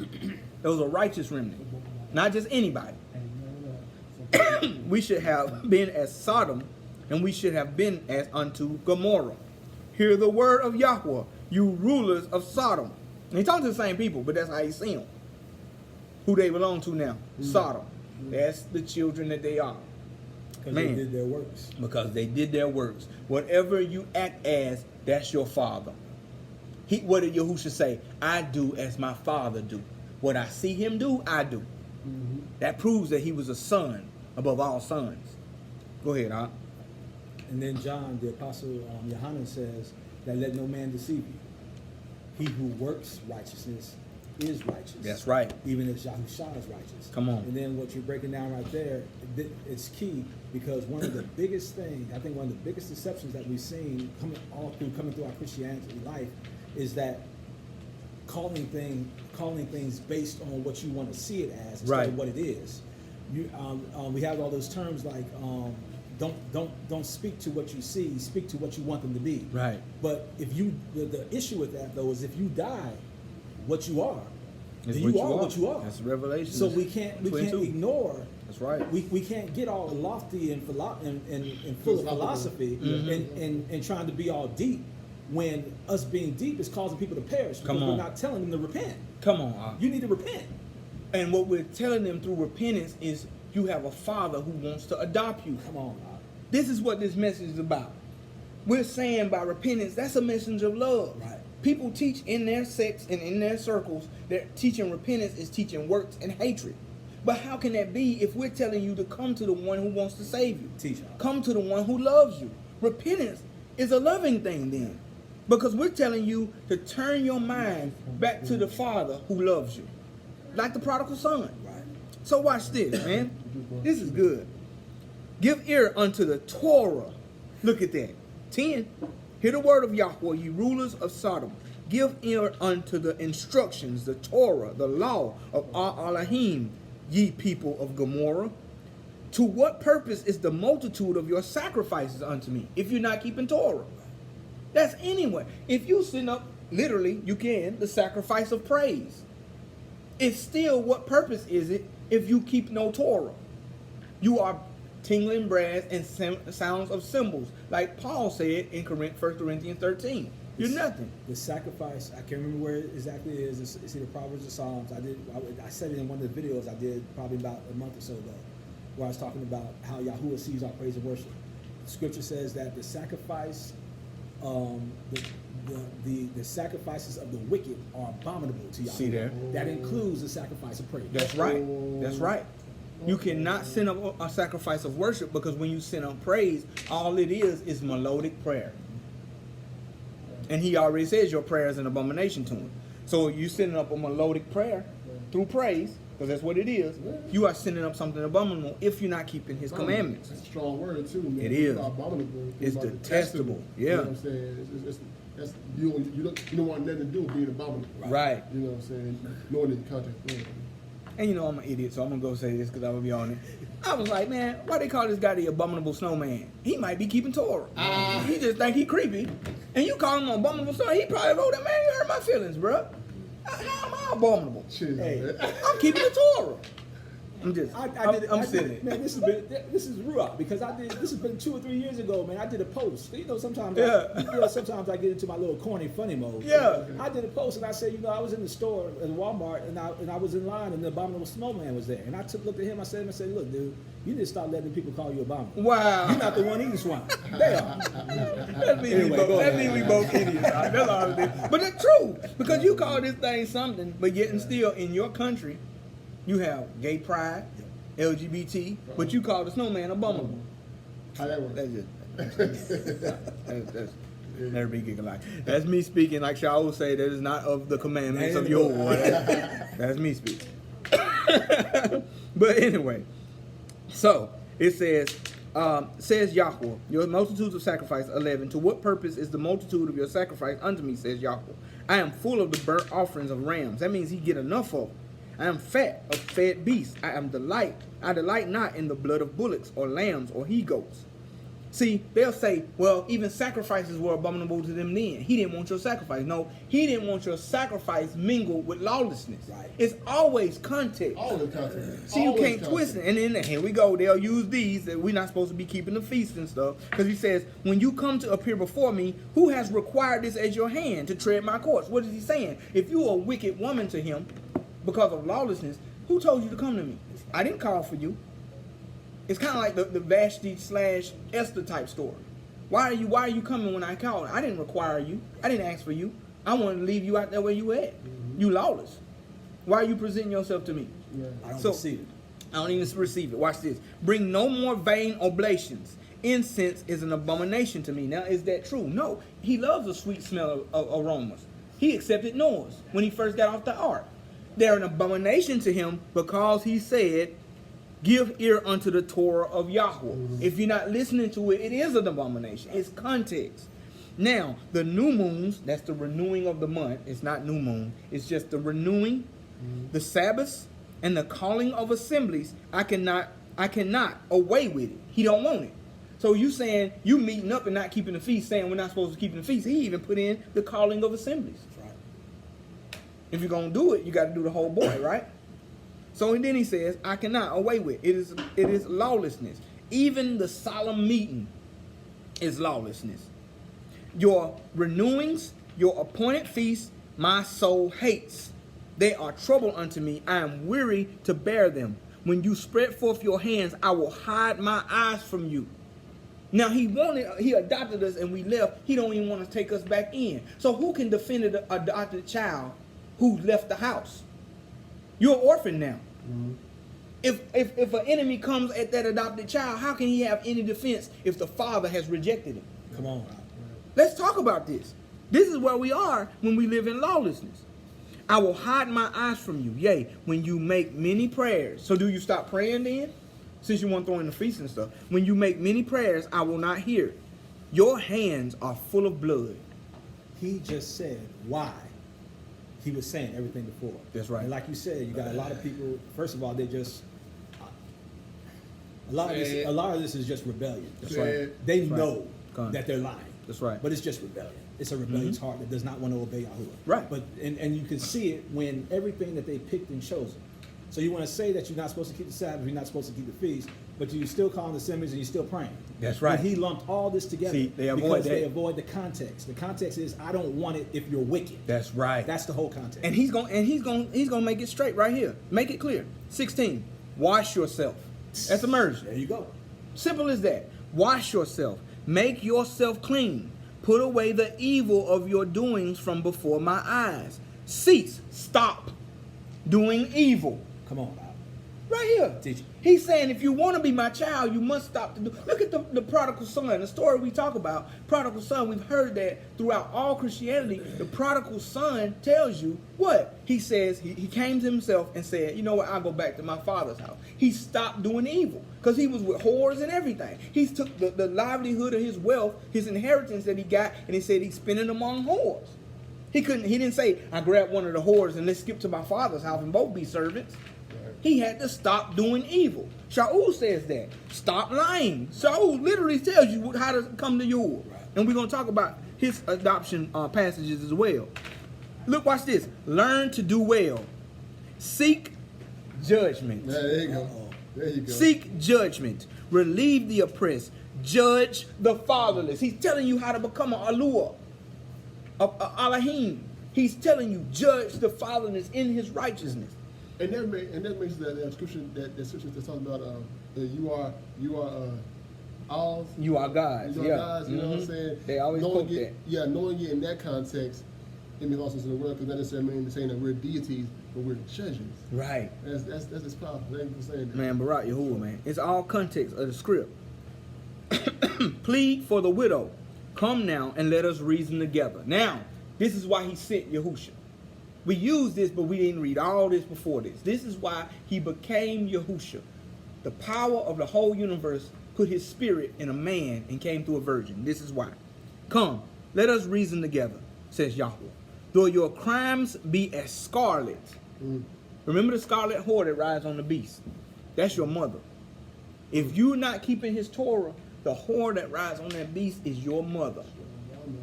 It was a righteous remnant, not just anybody. We should have been as Sodom, and we should have been as unto Gomorrah. Hear the word of Yahweh, you rulers of Sodom. And he talking to the same people, but that's how he see them. Who they belong to now? Sodom. That's the children that they are. Because they did their works. Because they did their works. Whatever you act as, that's your father. What did Yahusha say? I do as my father do. What I see him do, I do. That proves that he was a son above all sons. Go ahead, Huh? And then John, the apostle Gehenna, says that let no man deceive you. He who works righteousness is righteous. That's right. Even as Yahushua is righteous. Come on. And then what you're breaking down right there, it's key, because one of the biggest things, I think one of the biggest deceptions that we've seen coming through our Christianity life is that calling things based on what you want to see it as instead of what it is. We have all those terms like don't speak to what you see, speak to what you want them to be. Right. But if the issue with that though is if you die, what you are, It's then what you you are are. what you are. That's Revelation. So we can't 22. ignore. That's right. We can't get all lofty and full of philosophy and trying to be all deep when us being deep is causing people to perish because we're not telling them to repent. Come on. You need to repent. And what we're telling them through repentance is you have a father who wants to adopt you. Come on. This is what this message is about. We're saying by repentance, that's a message of love. Right. People teach in their sects and in their circles that teaching repentance is teaching works and hatred. But how can that be if we're telling you to come to the one who wants to save you? Teach. Come to the one who loves you. Repentance is a loving thing then. Because we're telling you to turn your mind back to the Father who loves you. Like the prodigal son. Right. So watch this, man. This is good. Give ear unto the Torah. Look at that. 10. Hear the word of Yahweh, ye rulers of Sodom. give ear unto the instructions, the Torah, the law of Elohim, ye people of Gomorrah. To what purpose is the multitude of your sacrifices unto me, if you're not keeping Torah? That's anyway. If you send up, literally, you can, the sacrifice of praise. It's still, what purpose is it if you keep no Torah? You are tingling brass and sounds of cymbals, like Paul said in 1 Corinthians 13. You're nothing. The sacrifice, I can't remember where it exactly is. It's either Proverbs or Psalms. I said it in one of the videos I did probably about a month or so ago, where I was talking about how Yahuwah sees our praise and worship. The scripture says that the sacrifice, the sacrifices of the wicked are abominable to Yahuwah. See there? That includes the sacrifice of praise. That's right. That's right. You cannot send up a sacrifice of worship, because when you send up praise, all it is melodic prayer. And he already says your prayer is an abomination to him. So you sending up a melodic prayer through praise, because that's what it is. You are sending up something abominable if you're not keeping his commandments. That's a strong word too, man. It is. Abominable. It's detestable. Yeah. You know what I'm saying? You don't want nothing to do with being abominable. Right. You know what I'm saying? Knowing the context. And you know I'm an idiot, so I'm going to go say this because I will be on it. I was like, man, why they call this guy the abominable snowman? He might be keeping Torah. He just think he creepy. And you call him an abominable snowman, he probably wrote that, man, you hurt my feelings, bro. How am I abominable? Shit, Hey, man. I'm keeping the Torah. I'm silly. Man, this is Ruach, because this has been 2 or 3 years ago, man. I did a post. You know, sometimes sometimes I get into my little corny, funny mode. Yeah. I did a post and I said, you know, I was in the store in Walmart and I was in line and the abominable snowman was there. And I looked at him, I said, look, dude, you need to stop letting people call you abominable. Wow. You're not the one eating swine. They are. That means we both idiots. That's all it is. But it's true, because you call this thing something, but yet and still in your country, you have gay pride, LGBT, but you call the snowman abominable. How that works? That's never be giggling like. That's me speaking, like Shaul would say, that is not of the commandments of your Lord. That's me speaking. But anyway, so it says Yahweh, your multitudes of sacrifice, 11, to what purpose is the multitude of your sacrifice unto me, says Yahweh? I am full of the burnt offerings of rams. That means he get enough of them. I am fat of fed beasts. I delight not in the blood of bullocks or lambs or he-goats. See, they'll say, well, even sacrifices were abominable to them then. He didn't want your sacrifice. No, he didn't want your sacrifice mingled with lawlessness. Right. It's always context. All the content. See, you can't twist it. And then here we go. They'll use these that we're not supposed to be keeping the feast and stuff. Because he says, when you come to appear before me, who has required this as your hand to tread my courts? What is he saying? If you're a wicked woman to him because of lawlessness, who told you to come to me? I didn't call for you. It's kind of like the Vashti / Esther type story. Why are you coming when I called? I didn't require you. I didn't ask for you. I wanted to leave you out there where you at. Mm-hmm. You lawless. Why are you presenting yourself to me? Yeah. I don't receive it. I don't even receive it. Watch this. Bring no more vain oblations. Incense is an abomination to me. Now, is that true? No. He loves a sweet smell of aromas. He accepted Noah's when he first got off the ark. They're an abomination to him because he said, give ear unto the Torah of Yahweh. Mm-hmm. If you're not listening to it, it is an abomination. It's context. Now, the new moons, that's the renewing of the month. It's not new moon. It's just the renewing, the Sabbaths, and the calling of assemblies. I cannot away with it. He don't want it. So you saying you meeting up and not keeping the feast, saying we're not supposed to keep the feast. He even put in the calling of assemblies. Right. If you're going to do it, you got to do the whole boy, right? So and then he says, I cannot away with it. It is lawlessness. Even the solemn meeting is lawlessness. Your renewings, your appointed feasts, my soul hates. They are trouble unto me. I am weary to bear them. When you spread forth your hands, I will hide my eyes from you. Now he adopted us and we left. He don't even want to take us back in. So who can defend an adopted child who left the house? You're an orphan now. Mm-hmm. If an enemy comes at that adopted child, how can he have any defense if the father has rejected him? Come on. Let's talk about this. This is where we are when we live in lawlessness. I will hide my eyes from you. Yea, when you make many prayers. So do you stop praying then? Since you want to throw in the feast and stuff. When you make many prayers, I will not hear. Your hands are full of blood. He just said why he was saying everything before. That's right. And like you said, you got a lot of people. First of all, they just a lot of this is just rebellion. That's right. They That's right. know Come on. that they're lying. That's right. But it's just rebellion. It's a rebellious heart that does not want to obey Yahuwah. Right. But and you can see it when everything that they picked and chosen. So you want to say that you're not supposed to keep the Sabbath, you're not supposed to keep the feast, but you still calling the assemblies and you're still praying. That's right. And he lumped all this together. See, they avoid because that. they avoid the context. The context is I don't want it if you're wicked. That's right. That's the whole context. And he's gonna make it straight right here. Make it clear. 16. Wash yourself. That's immersion. There you go. Simple as that. Wash yourself. Make yourself clean. Put away the evil of your doings from before my eyes. Cease. Stop doing evil. Come on, Bob. Right here. Teach it. He's saying if you want to be my child, you must stop to do. Look at the prodigal son, the story we talk about. Prodigal son, we've heard that throughout all Christianity. The prodigal son tells you what? He says he came to himself and said, you know what, I'll go back to my father's house. He stopped doing evil because he was with whores and everything. He took the livelihood of his wealth, his inheritance that he got, and he said he's spending among whores. He didn't say, I grabbed one of the whores and let's skip to my father's house and both be servants. He had to stop doing evil. Shaul says that. Stop lying. Shaul literally tells you how to come to Yahuwah. And we're going to talk about his adoption passages as well. Look, watch this. Learn to do well. Seek judgment. There you go. There you go. Seek judgment. Relieve the oppressed. Judge the fatherless. He's telling you how to become an alua, a Elohim. He's telling you, judge the fatherless in his righteousness. And that makes that scripture that's talking about you are all You are gods. you are Yeah. gods, you know what I'm saying? They always knowing quote it, that. Yeah, knowing it in that context, it means also to the world, because not necessarily mean saying that we're deities, but we're judges. Right. That's just powerful. Thank you for saying that. Man, Barak Yahuwah, man. It's all context of the script. Plead for the widow. Come now and let us reason together. Now, this is why he sent Yahusha. We used this, but we didn't read all this before this. This is why he became Yahusha. The power of the whole universe put his spirit in a man and came through a virgin. This is why. Come, let us reason together, says Yahweh. Though your crimes be as scarlet. Remember the scarlet whore that rides on the beast? That's your mother. If you're not keeping his Torah, the whore that rides on that beast is your mother.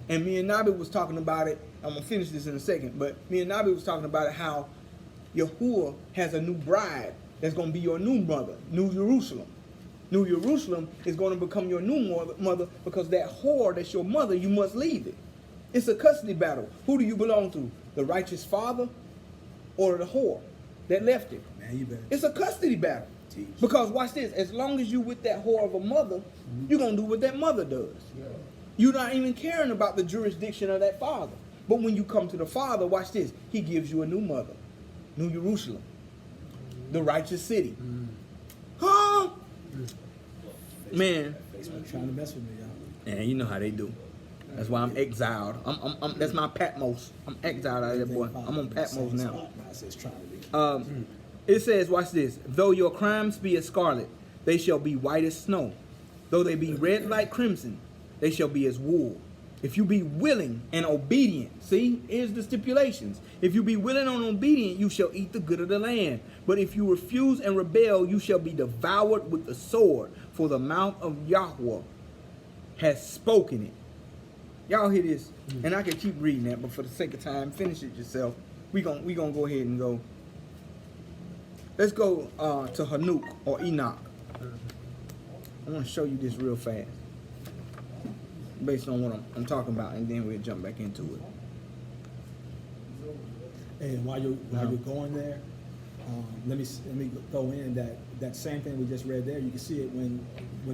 And me and Nabi was talking about it. I'm going to finish this in a second. But me and Nabi was talking about it, how Yahuwah has a new bride that's going to be your new mother, New Jerusalem. New Jerusalem is going to become your new mother because that whore that's your mother, you must leave it. It's a custody battle. Who do you belong to? The righteous father or the whore that left it? Man, you better. It's a custody battle. Teach. Because watch this, as long as you with that whore of a mother, you're going to do what that mother does. Yeah. You're not even caring about the jurisdiction of that father. But when you come to the father, watch this, he gives you a new mother, New Jerusalem, the righteous city. Huh? Man, Facebook trying to mess with me, y'all. and you know how they do. That's why I'm exiled. That's my Patmos. I'm exiled out of there, boy. I'm on Patmos now. It says, watch this. Though your crimes be as scarlet, they shall be white as snow. Though they be red like crimson, they shall be as wool. If you be willing and obedient, see, here's the stipulations. If you be willing and obedient, you shall eat the good of the land. But if you refuse and rebel, you shall be devoured with the sword. For the mouth of Yahweh has spoken it. Y'all hear this? And I can keep reading that, but for the sake of time, finish it yourself. We gonna go ahead and go. Let's go to Hanuk or Enoch. I want to show you this real fast, based on what I'm talking about, and then we'll jump back into it. And while you're going there, let me throw in that same thing we just read there. You can see it when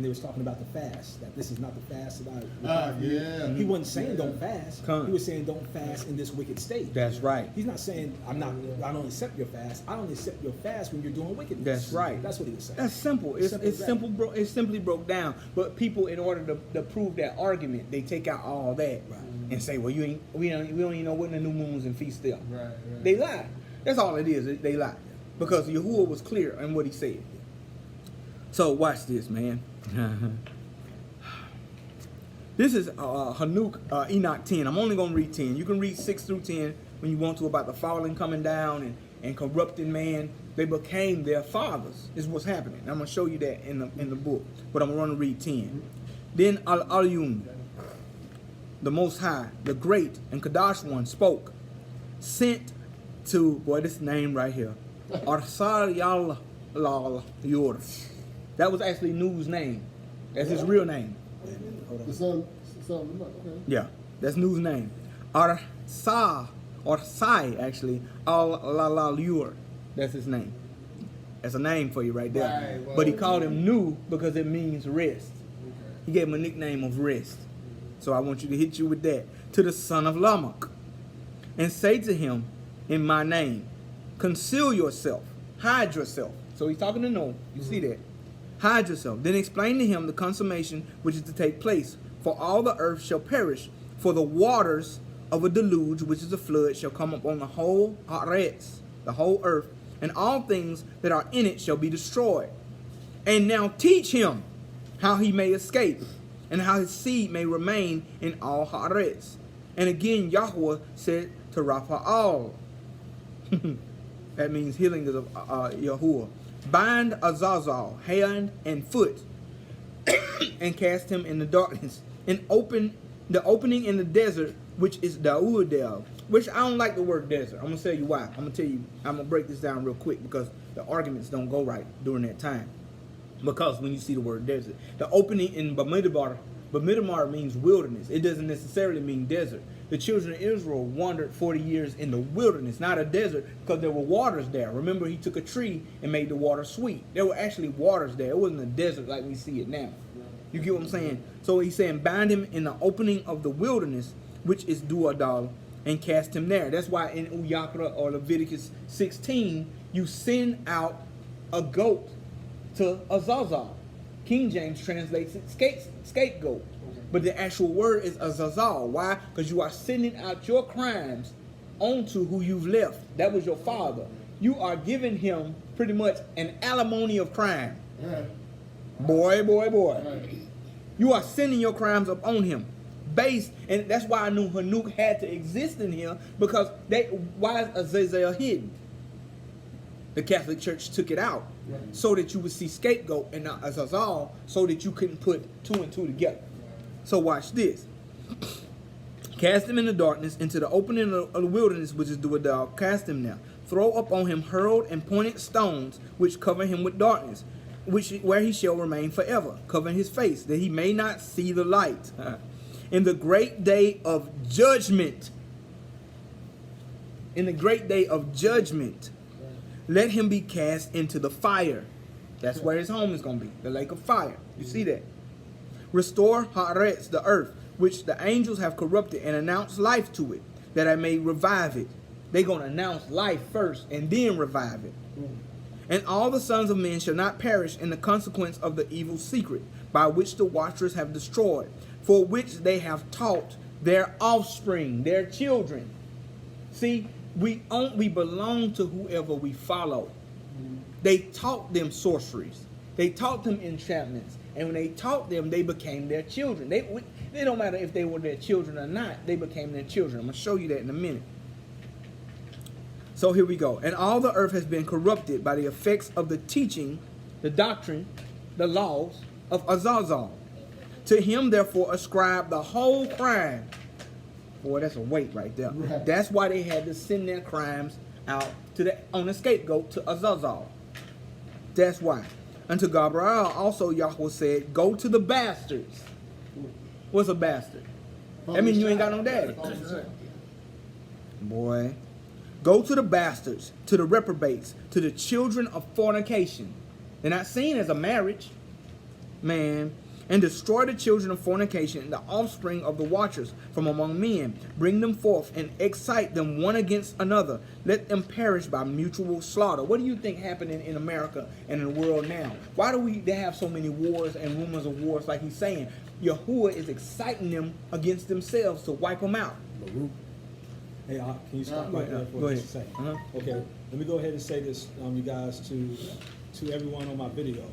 they was talking about the fast. That this is not the fast that I. Yeah. He wasn't saying don't fast. Come. He was saying don't fast in this wicked state. That's right. He's not saying I don't accept your fast. I only accept your fast when you're doing wickedness. That's right. That's what he was saying. That's simple. It's simple. It's simply broke down. But people, in order to prove that argument, they take out all that and say, "Well, we don't even know when the new moons and feasts are." Right. They lie. That's all it is. They lie because Yahuwah was clear in what he said. So watch this, man. This is Enoch 10. I'm only going to read 10. You can read 6 through 10 when you want to about the falling coming down and corrupting man. They became their fathers is what's happening. I'm going to show you that in the book. But I'm going to read 10. Then Al-Alyun, the Most High, the Great and Kadash One, spoke, sent to, boy, this name right here, Arsal Yur. That was actually Nu's name. That's his real name. The son, okay. Yeah, that's Nu's name. Arsai, actually, Al-Lalur. That's his name. That's a name for you right there. Right, well, but he called him Nu because it means rest. He gave him a nickname of rest. So I want you to hit you with that. To the son of Lamech. And say to him, in my name, conceal yourself, hide yourself. So he's talking to Noah. You see that? Hide yourself. Then explain to him the consummation which is to take place. For all the earth shall perish. For the waters of a deluge, which is a flood, shall come upon the whole haaretz, the whole earth, and all things that are in it shall be destroyed. And now teach him how he may escape, and how his seed may remain in all haaretz. And again Yahweh said to Raphael, that means healing of Yahuwah, bind Azazel hand and foot, and cast him in the darkness, and open the opening in the desert, which is Daudel. Which I don't like the word desert. I'm gonna tell you why. I'm gonna break this down real quick because the arguments don't go right during that time. Because when you see the word desert, the opening in Bamidbar means wilderness. It doesn't necessarily mean desert. The children of Israel wandered 40 years in the wilderness, not a desert, because there were waters there. Remember, he took a tree and made the water sweet. There were actually waters there. It wasn't a desert like we see it now. You get what I'm saying? So he's saying, bind him in the opening of the wilderness, which is Duadal, and cast him there. That's why in Uyakra or Leviticus 16, you send out a goat to Azazel. King James translates it scapegoat. But the actual word is Azazel. Why? Because you are sending out your crimes onto who you've left. That was your father. You are giving him pretty much an alimony of crime. Yeah. Boy. Right. You are sending your crimes up on him. And that's why I knew Hanuk had to exist in here, because why is Azazel hidden? The Catholic Church took it out so that you would see scapegoat and not Azazel, so that you couldn't put 2 and 2 together. So watch this. Cast him in the darkness into the opening of the wilderness, which is Duadal. Cast him there. Throw upon him hurled and pointed stones, which cover him with darkness, where he shall remain forever, covering his face, that he may not see the light. In the great day of judgment, let him be cast into the fire. That's where his home is going to be, the lake of fire. You see that? Restore Haaretz, the earth, which the angels have corrupted, and announce life to it, that I may revive it. They're going to announce life first and then revive it. And all the sons of men shall not perish in the consequence of the evil secret, by which the watchers have destroyed, for which they have taught their offspring, their children. See, we belong to whoever we follow. They taught them sorceries. They taught them enchantments. And when they taught them, they became their children. They don't matter if they were their children or not. They became their children. I'm going to show you that in a minute. So here we go. And all the earth has been corrupted by the effects of the teaching, the doctrine, the laws of Azazel. To him, therefore, ascribe the whole crime. Boy, that's a weight right there. Right. That's why they had to send their crimes out on the scapegoat to Azazel. That's why. Unto Gabriel also Yahweh said, go to the bastards. What's a bastard? That means you ain't got no daddy. Boy. Go to the bastards, to the reprobates, to the children of fornication. They're not seen as a marriage. Man. And destroy the children of fornication, the offspring of the watchers from among men. Bring them forth and excite them one against another. Let them perish by mutual slaughter. What do you think happening in America and in the world now? Why do they have so many wars and rumors of wars like he's saying? Yahuwah is exciting them against themselves to wipe them out. Hey, can you stop right there for just a second? Okay, let me go ahead and say this, you guys, to everyone on my video.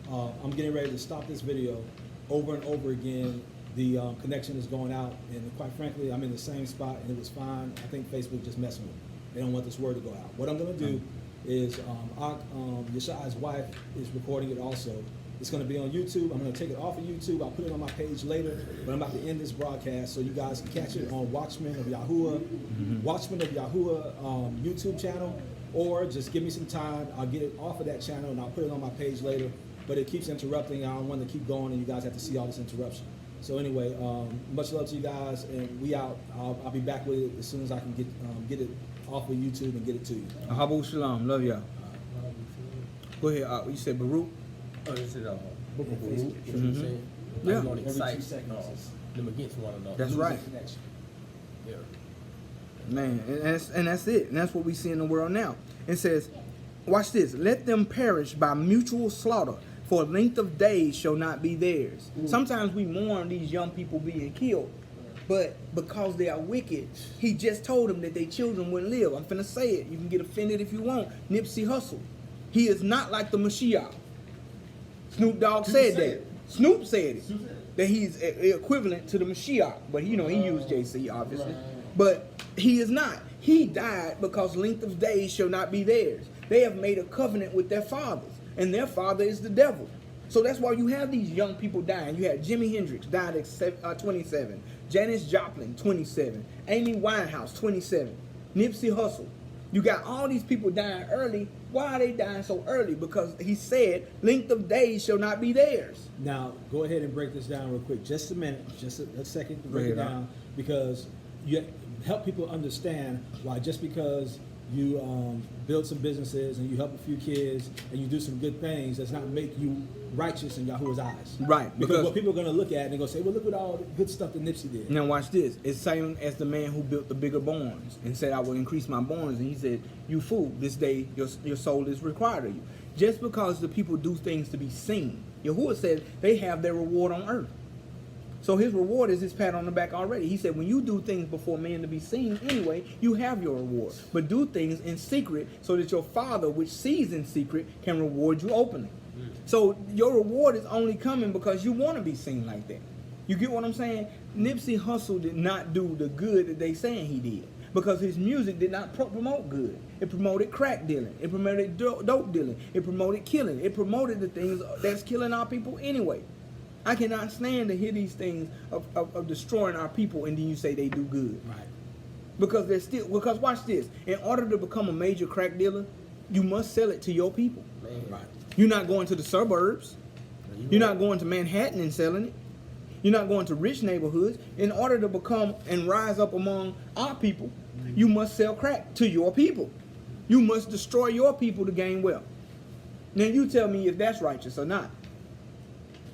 I'm getting ready to stop this video over and over again the connection is going out, and quite frankly, I'm in the same spot, and it was fine. I think Facebook just messing with me. They don't want this word to go out. What I'm going to do is, Yahshai's wife is recording it also. It's going to be on YouTube. I'm going to take it off of YouTube. I'll put it on my page later, but I'm about to end this broadcast so you guys can catch it on Watchman of Yahuwah, Watchman of Yahuwah YouTube channel, or just give me some time. I'll get it off of that channel and I'll put it on my page later. But it keeps interrupting. I don't want to keep going, and you guys have to see all this interruption. So anyway, much love to you guys, and we out. I'll be back with it as soon as I can get it off of YouTube and get it to you. Ahabu Shalom. Love y'all. Go ahead. You said Baruch? Oh, this is Book of Baruch. Mhm. Yeah. I'm going to Every 2 excite seconds. them against one another. That's Losing right. connection. Yeah. Man, and that's it. And that's what we see in the world now. It says, watch this. Let them perish by mutual slaughter, for length of days shall not be theirs. Sometimes we mourn these young people being killed, but because they are wicked, he just told them that their children wouldn't live. I'm finna say it. You can get offended if you want. Nipsey Hussle. He is not like the Mashiach. Snoop Dogg said that. Snoop said it. That he's equivalent to the Mashiach. But he used JC, obviously. But he is not. He died because length of days shall not be theirs. They have made a covenant with their fathers, and their father is the devil. So that's why you have these young people dying. You had Jimi Hendrix died at 27, Janis Joplin 27, Amy Winehouse 27, Nipsey Hussle. You got all these people dying early. Why are they dying so early? Because he said length of days shall not be theirs. Now, go ahead and break this down real quick. Just a minute, just a second to Go break it ahead, down, because you help people understand why just because you build some businesses and you help a few kids and you do some good things does not make you righteous in Yahuwah's eyes. Right, Because because- what people are going to look at and they're going to say, well, look at all the good stuff that Nipsey did. Now watch this. It's same as the man who built the bigger barns and said, I will increase my barns. And he said, you fool, this day your soul is required of you. Just because the people do things to be seen, Yahuwah said they have their reward on earth. So his reward is his pat on the back already. He said, when you do things before men to be seen anyway, you have your reward. But do things in secret so that your Father, which sees in secret, can reward you openly. So your reward is only coming because you want to be seen like that. You get what I'm saying? Nipsey Hussle did not do the good that they saying he did, because his music did not promote good. It promoted crack dealing. It promoted dope dealing. It promoted killing. It promoted the things that's killing our people anyway. I cannot stand to hear these things of destroying our people, and then you say they do good. Right. Because watch this. In order to become a major crack dealer, you must sell it to your people. Man. Right. You're not going to the suburbs. You're not going to Manhattan and selling it. You're not going to rich neighborhoods. In order to become and rise up among our people, you must sell crack to your people. You must destroy your people to gain wealth. Now you tell me if that's righteous or not.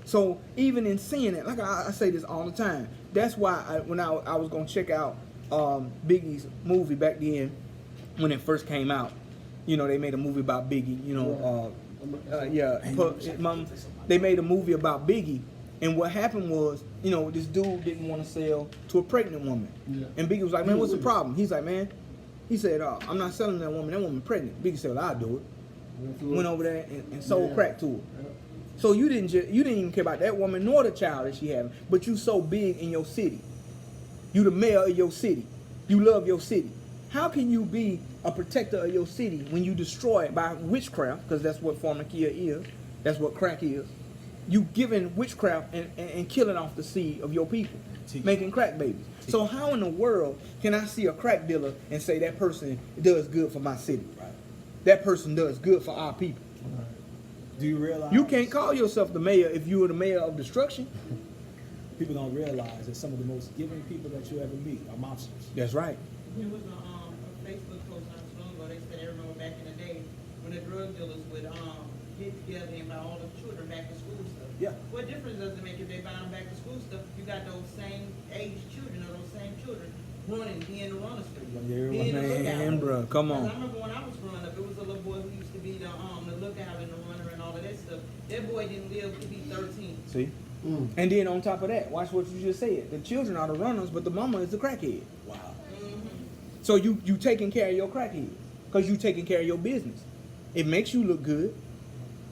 So even in seeing it, like I say this all the time, that's why when I was going to check out Biggie's movie back then, when it first came out, they made a movie about Biggie, they made a movie about Biggie, and what happened was, this dude didn't want to sell to a pregnant woman. Yeah. And Biggie was like, man, what's the problem? He's like, man, he said, I'm not selling that woman pregnant. Biggie said, well, I'll do it. Went over there and sold crack to her. So you didn't even care about that woman nor the child that she had, but you so big in your city. You the mayor of your city. You love your city. How can you be a protector of your city when you destroy it by witchcraft? Because that's what pharmakia is. That's what crack is. You giving witchcraft and killing off the seed of your people, making crack babies. So how in the world can I see a crack dealer and say that person does good for my city? Right. That person does good for our people. Do you realize? You can't call yourself the mayor if you were the mayor of destruction. People don't realize that some of the most giving people that you ever meet are monsters. That's right. There was a Facebook post not so long ago. They said they remember back in the day when the drug dealers would get together and buy all the children back to school stuff. Yeah. What difference does it make if they buy them back to school stuff? You got those same age children or those same children running, being the runners for you. Yeah, being the man, lookout. bro, come on. 'Cause I remember when I was growing up, it was a little boy who used to be the lookout and the runner and all of that stuff. That boy didn't live to be 13. See? And then on top of that, watch what you just said. The children are the runners, but the mama is the crackhead. Wow. So you taking care of your crackhead because you taking care of your business. It makes you look good.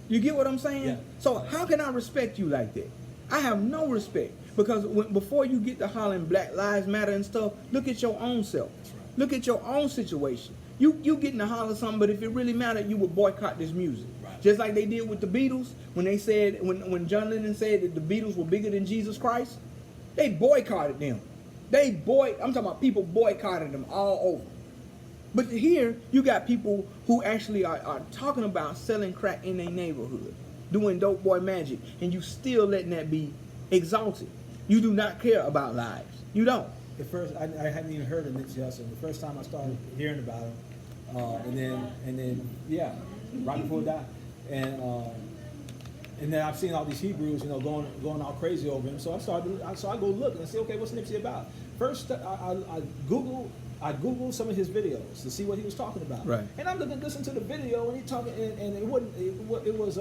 You get what I'm saying? Yeah. So how can I respect you like that? I have no respect because before you get to hollering Black Lives Matter and stuff, look at your own self. Look at your own situation. You getting to holler something, but if it really mattered, you would boycott this music. Right. Just like they did with the Beatles when they said when John Lennon said that the Beatles were bigger than Jesus Christ, they boycotted them. I'm talking about people boycotted them all over. But here you got people who actually are talking about selling crack in their neighborhood, doing dope boy magic, and you still letting that be exalted. You do not care about lives. You don't. The first, I hadn't even heard of Nipsey Hussle. The first time I started hearing about him, and then yeah, right before that, and then I've seen all these Hebrews, going all crazy over him. So I go look and I say, okay, what's Nipsey about? First, I Googled some of his videos to see what he was talking about. Right. And I'm listening to the video, and he talking, and it was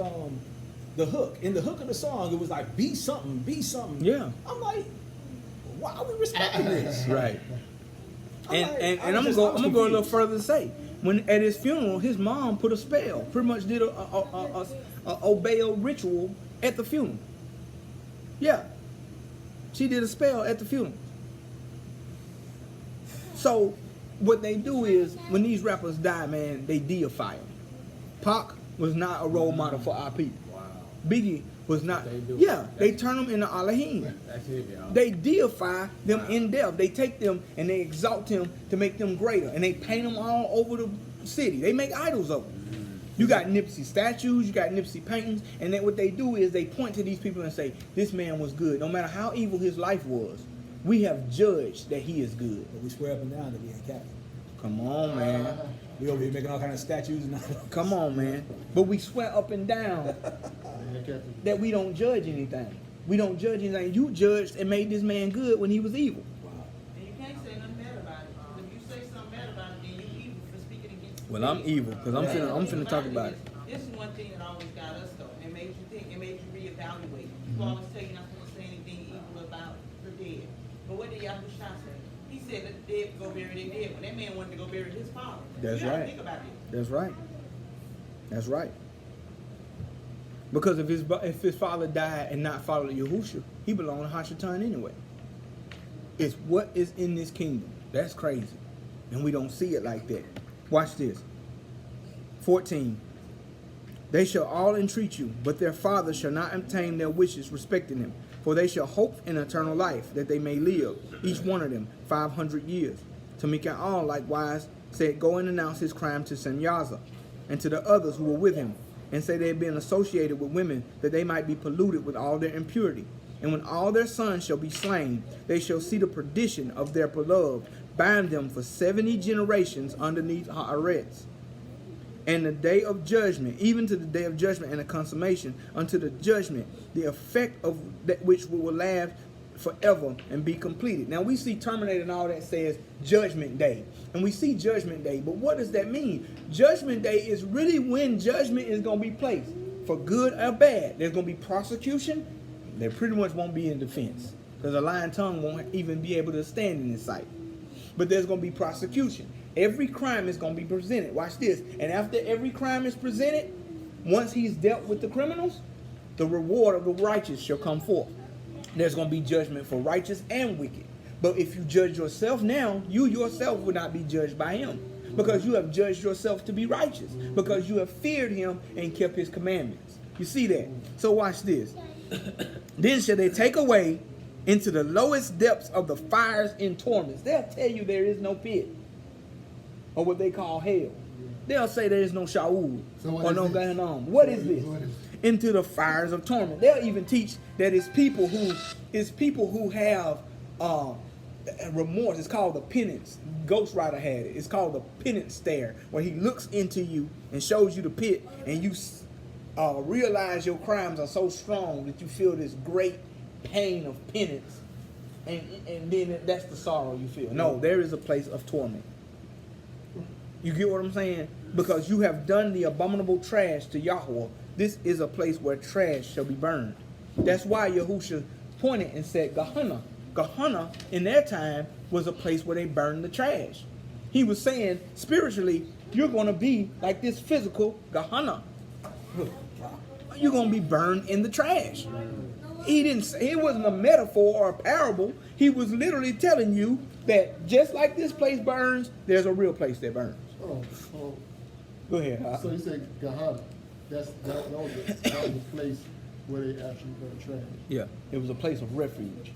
the hook. In the hook of the song, it was like be something. Yeah. I'm like, why are we respecting this? Right. And I'm gonna go a little confused. further to say, when at his funeral, his mom put a spell, pretty much did a obey ritual at the funeral. Yeah, she did a spell at the funeral. So what they do is when these rappers die, man, they deify them. Pac was not a role model for our people. Wow. Biggie was not. They do. Yeah, they turn them into Elohim. That's it, y'all. They deify them in death. They take them and they exalt them to make them greater. And they paint them all over the city. They make idols of them. You got Nipsey statues, you got Nipsey paintings, and then what they do is they point to these people and say, this man was good. No matter how evil his life was, we have judged that he is good. But we swear up and down that we ain't Catholic. Come on, man. We over here making all kind of statues and all. Come on, man. But we swear up and down that we don't judge anything. We don't judge anything. You judged and made this man good when he was evil. Wow. And you can't say nothing bad about it. Because if you say something bad about it, then you evil for speaking against it. Well, I'm evil because I'm finna talk about it. This is one thing that always got us though. It made you think. It made you reevaluate. People always tell you not to say anything evil about the dead. But what did Yahshay say? He said that the dead go bury their dead. When that man wanted to go bury his father. That's you gotta right. Think about it. That's right. That's right. Because if his father died and not followed Yahushua, he belonged to Hashatan anyway. It's what is in this kingdom. That's crazy. And we don't see it like that. Watch this. 14. They shall all entreat you, but their fathers shall not obtain their wishes respecting them. For they shall hope in eternal life, that they may live, each one of them, 500 years. Tamikah likewise said, go and announce his crime to Semyaza, and to the others who were with him, and say they had been associated with women, that they might be polluted with all their impurity. And when all their sons shall be slain, they shall see the perdition of their beloved, bind them for 70 generations underneath Haaretz. And the day of judgment, even to the day of judgment and the consummation, unto the judgment, the effect of that which will last forever and be completed. Now we see terminated and all that says judgment day. And we see judgment day, but what does that mean? Judgment day is really when judgment is going to be placed, for good or bad. There's going to be prosecution. There pretty much won't be in defense, because a lying tongue won't even be able to stand in this sight. But there's going to be prosecution. Every crime is going to be presented. Watch this. And after every crime is presented, once he's dealt with the criminals, the reward of the righteous shall come forth. There's going to be judgment for righteous and wicked. But if you judge yourself now, you yourself will not be judged by him, because you have judged yourself to be righteous, because you have feared him and kept his commandments. You see that? So watch this. Then shall they take away into the lowest depths of the fires in torments. They'll tell you there is no pit, or what they call hell. They'll say there is no Shaul or no Gehenna. What is this? Into the fires of torment. They'll even teach that it's people who have remorse. It's called the penance. Ghost Rider had it. It's called the penance stare, where he looks into you and shows you the pit, and you realize your crimes are so strong that you feel this great pain of penance, and then that's the sorrow you feel. No, there is a place of torment. You get what I'm saying? Because you have done the abominable trash to Yahweh. This is a place where trash shall be burned. That's why Yahushua pointed and said Gehenna. Gehenna in their time was a place where they burned the trash. He was saying spiritually, you're going to be like this physical Gehenna. You're going to be burned in the trash. He didn't say, it wasn't a metaphor or a parable. He was literally telling you that just like this place burns, there's a real place that burns. Oh, Go ahead. so you said Gehenna. That was the place where they actually burn trash. Yeah, it was a place of refuge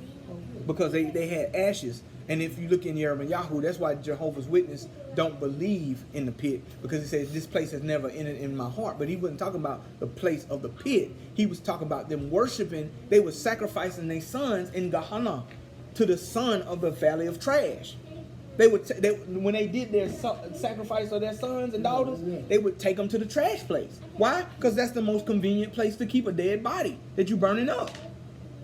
because they had ashes. And if you look in Yahoo, that's why Jehovah's Witness don't believe in the pit, because he says this place has never entered in my heart. But he wasn't talking about the place of the pit. He was talking about them worshiping. They were sacrificing their sons in Gehenna to the son of the valley of trash. They would when they did their sacrifice of their sons and daughters, they would take them to the trash place. Why? Because that's the most convenient place to keep a dead body that you burning up.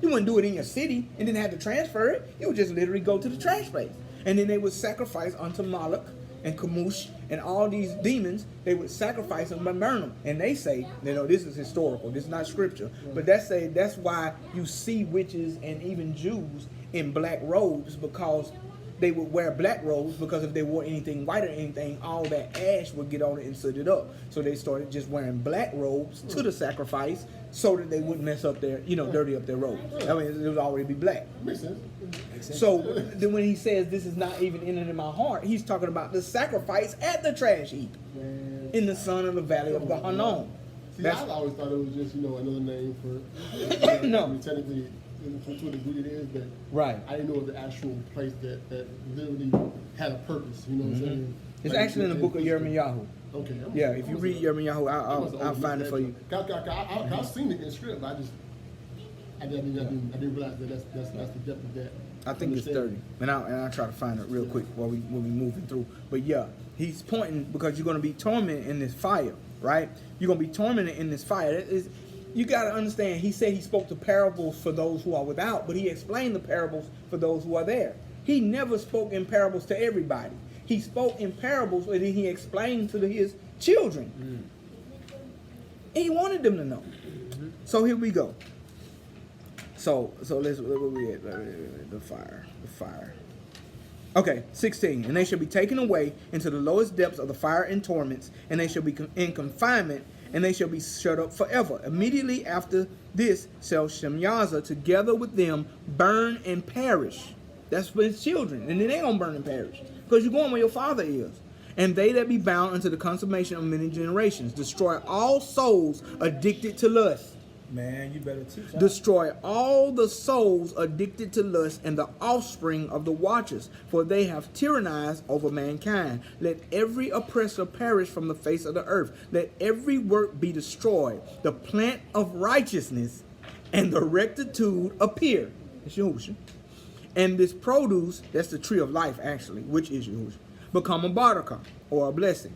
You wouldn't do it in your city and didn't have to transfer it. You would just literally go to the trash place. And then they would sacrifice unto Moloch and Kamush and all these demons. They would sacrifice them and burn them. And they say, this is historical. This is not scripture. But that's why you see witches and even Jews in black robes, because they would wear black robes, because if they wore anything white or anything, all that ash would get on it and soot it up. So they started just wearing black robes to the sacrifice so that they wouldn't mess up their, dirty up their robes. I mean, it would already be black. Makes sense. So then when he says this is not even in my heart, he's talking about the sacrifice at the trash heap in the son of the valley of Gehenna. See, I always thought it was just, another name for No. I mean, technically, to a degree it is, but Right. I didn't know it was the actual place that literally had a purpose. You know what I'm saying? It's Like, actually in the book of Yahoo. Okay. Yeah, if you read Yahoo, I'll find it for you. I've seen it in script, but I didn't realize that that's the depth of that. I think it's 30, and I'll try to find it real quick while we moving through. But yeah, he's pointing because you're going to be tormented in this fire, right? You're going to be tormented in this fire. You got to understand. He said he spoke the parables for those who are without, but he explained the parables for those who are there. He never spoke in parables to everybody. He spoke in parables, and then he explained to his children. He wanted them to know. So here we go. So let's where we at? The fire. Okay, 16. And they shall be taken away into the lowest depths of the fire and torments, and they shall be in confinement, and they shall be shut up forever. Immediately after this shall Shemyaza together with them burn and perish. That's for his children. And then they're going to burn and perish, because you're going where your father is. And they that be bound unto the consummation of many generations. Destroy all souls addicted to lust. Man, you better teach. Destroy all the souls addicted to lust and the offspring of the watchers, for they have tyrannized over mankind. Let every oppressor perish from the face of the earth. Let every work be destroyed. The plant of righteousness and the rectitude appear. It's Yahushua. And this produce, that's the tree of life actually, which is Yahushua, become a barakah, or a blessing.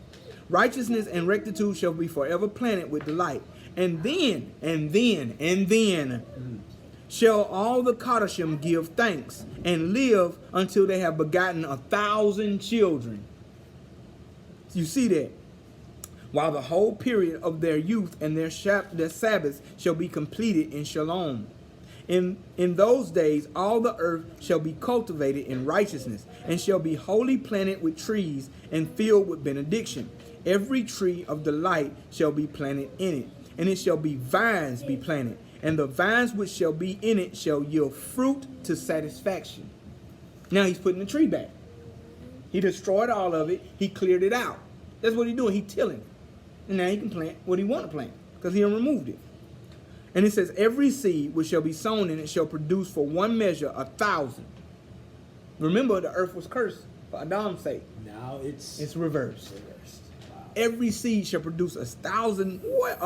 Righteousness and rectitude shall be forever planted with delight. And then shall all the Kadashim give thanks and live until they have begotten 1,000 children. You see that? While the whole period of their youth and their Sabbaths shall be completed in shalom. In those days all the earth shall be cultivated in righteousness, and shall be wholly planted with trees and filled with benediction. Every tree of delight shall be planted in it, and it shall be vines be planted, and the vines which shall be in it shall yield fruit to satisfaction. Now he's putting the tree back. He destroyed all of it. He cleared it out. That's what he's doing. He's tilling. And now he can plant what he want to plant, because he removed it. And it says, every seed which shall be sown in it shall produce for one measure 1,000. Remember, the earth was cursed for Adam's sake. Now It's reversed. Wow. Every seed shall produce 1,000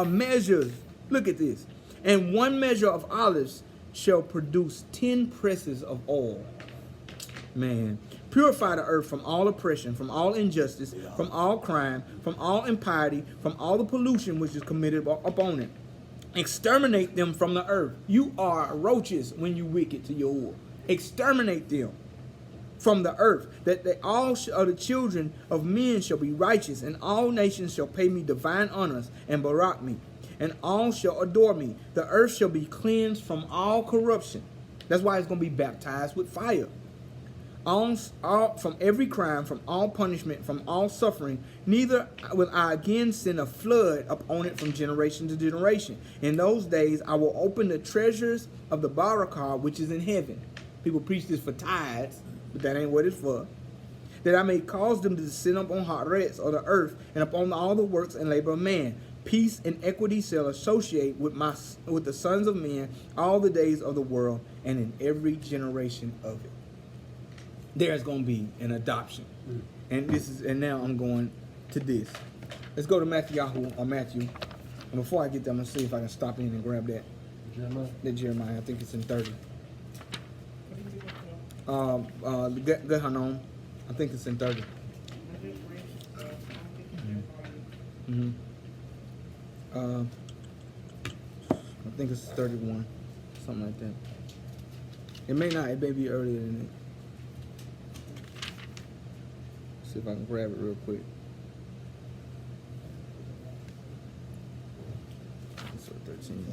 measures. Look at this. And one measure of olives shall produce 10 presses of oil. Man. Purify the earth from all oppression, from all injustice, from all crime, from all impiety, from all the pollution which is committed upon it. Exterminate them from the earth. You are roaches when you wicked to your war. Exterminate them from the earth, that they all of the children of men shall be righteous, and all nations shall pay me divine honors and barak me, and all shall adore me. The earth shall be cleansed from all corruption. That's why it's going to be baptized with fire. from every crime, from all punishment, from all suffering. Neither will I again send a flood upon it from generation to generation. In those days I will open the treasures of the Barakah which is in heaven. People preach this for tithes, but that ain't what it's for. That I may cause them to descend upon Haaretz, or the earth, and upon all the works and labor of man. Peace and equity shall associate with the sons of men all the days of the world, and in every generation of it. There's going to be an adoption. And now I'm going to this. Let's go to Matthew. And before I get there, I'm going to see if I can stop in and grab that. Jeremiah. I think it's in 30. Gehenna. I think it's in 30. I think it's 31. Something like that. It may not. It may be earlier than it. See if I can grab it real quick. So 13.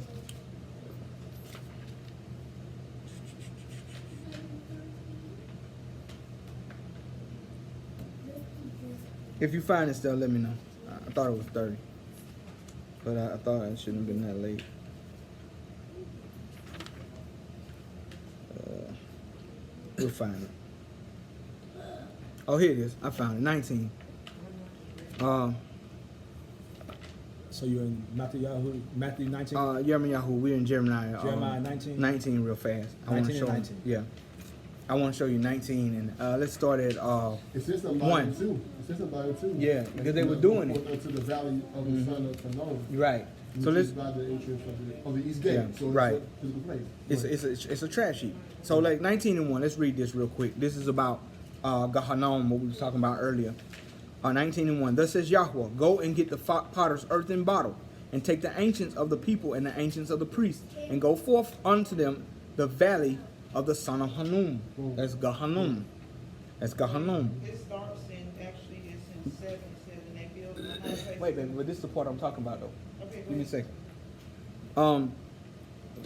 If you find it still, let me know. I thought it was 30. But I thought it shouldn't have been that late. We'll find it. Oh, here it is. I found it. 19. So you're in Matthew 19? Jeremiah. We're in Jeremiah. Jeremiah 19? 19 real fast. I want to 19 show and you. 19. Yeah. I want to show you 19. And let's start at It says something about 1. it too. It says something about it too. Yeah, because they were doing it. To the valley of the son of Hannon. Right. So Which let's. is by the entrance of the east gate. Yeah, So right. It's a physical place. It's a trash heap. So like 19 and 1. Let's read this real quick. This is about Gehenna, what we were talking about earlier. 19 and 1. Thus says Yahweh, go and get the potter's earthen bottle, and take the ancients of the people and the ancients of the priests, and go forth unto them the valley of the son of Hanun. That's Gehenna. That's Gehenna. It starts in, actually, it's in 7, it says, and they build a high place. Wait, baby, but this is the part I'm talking about though. Okay, Give me a go ahead. second.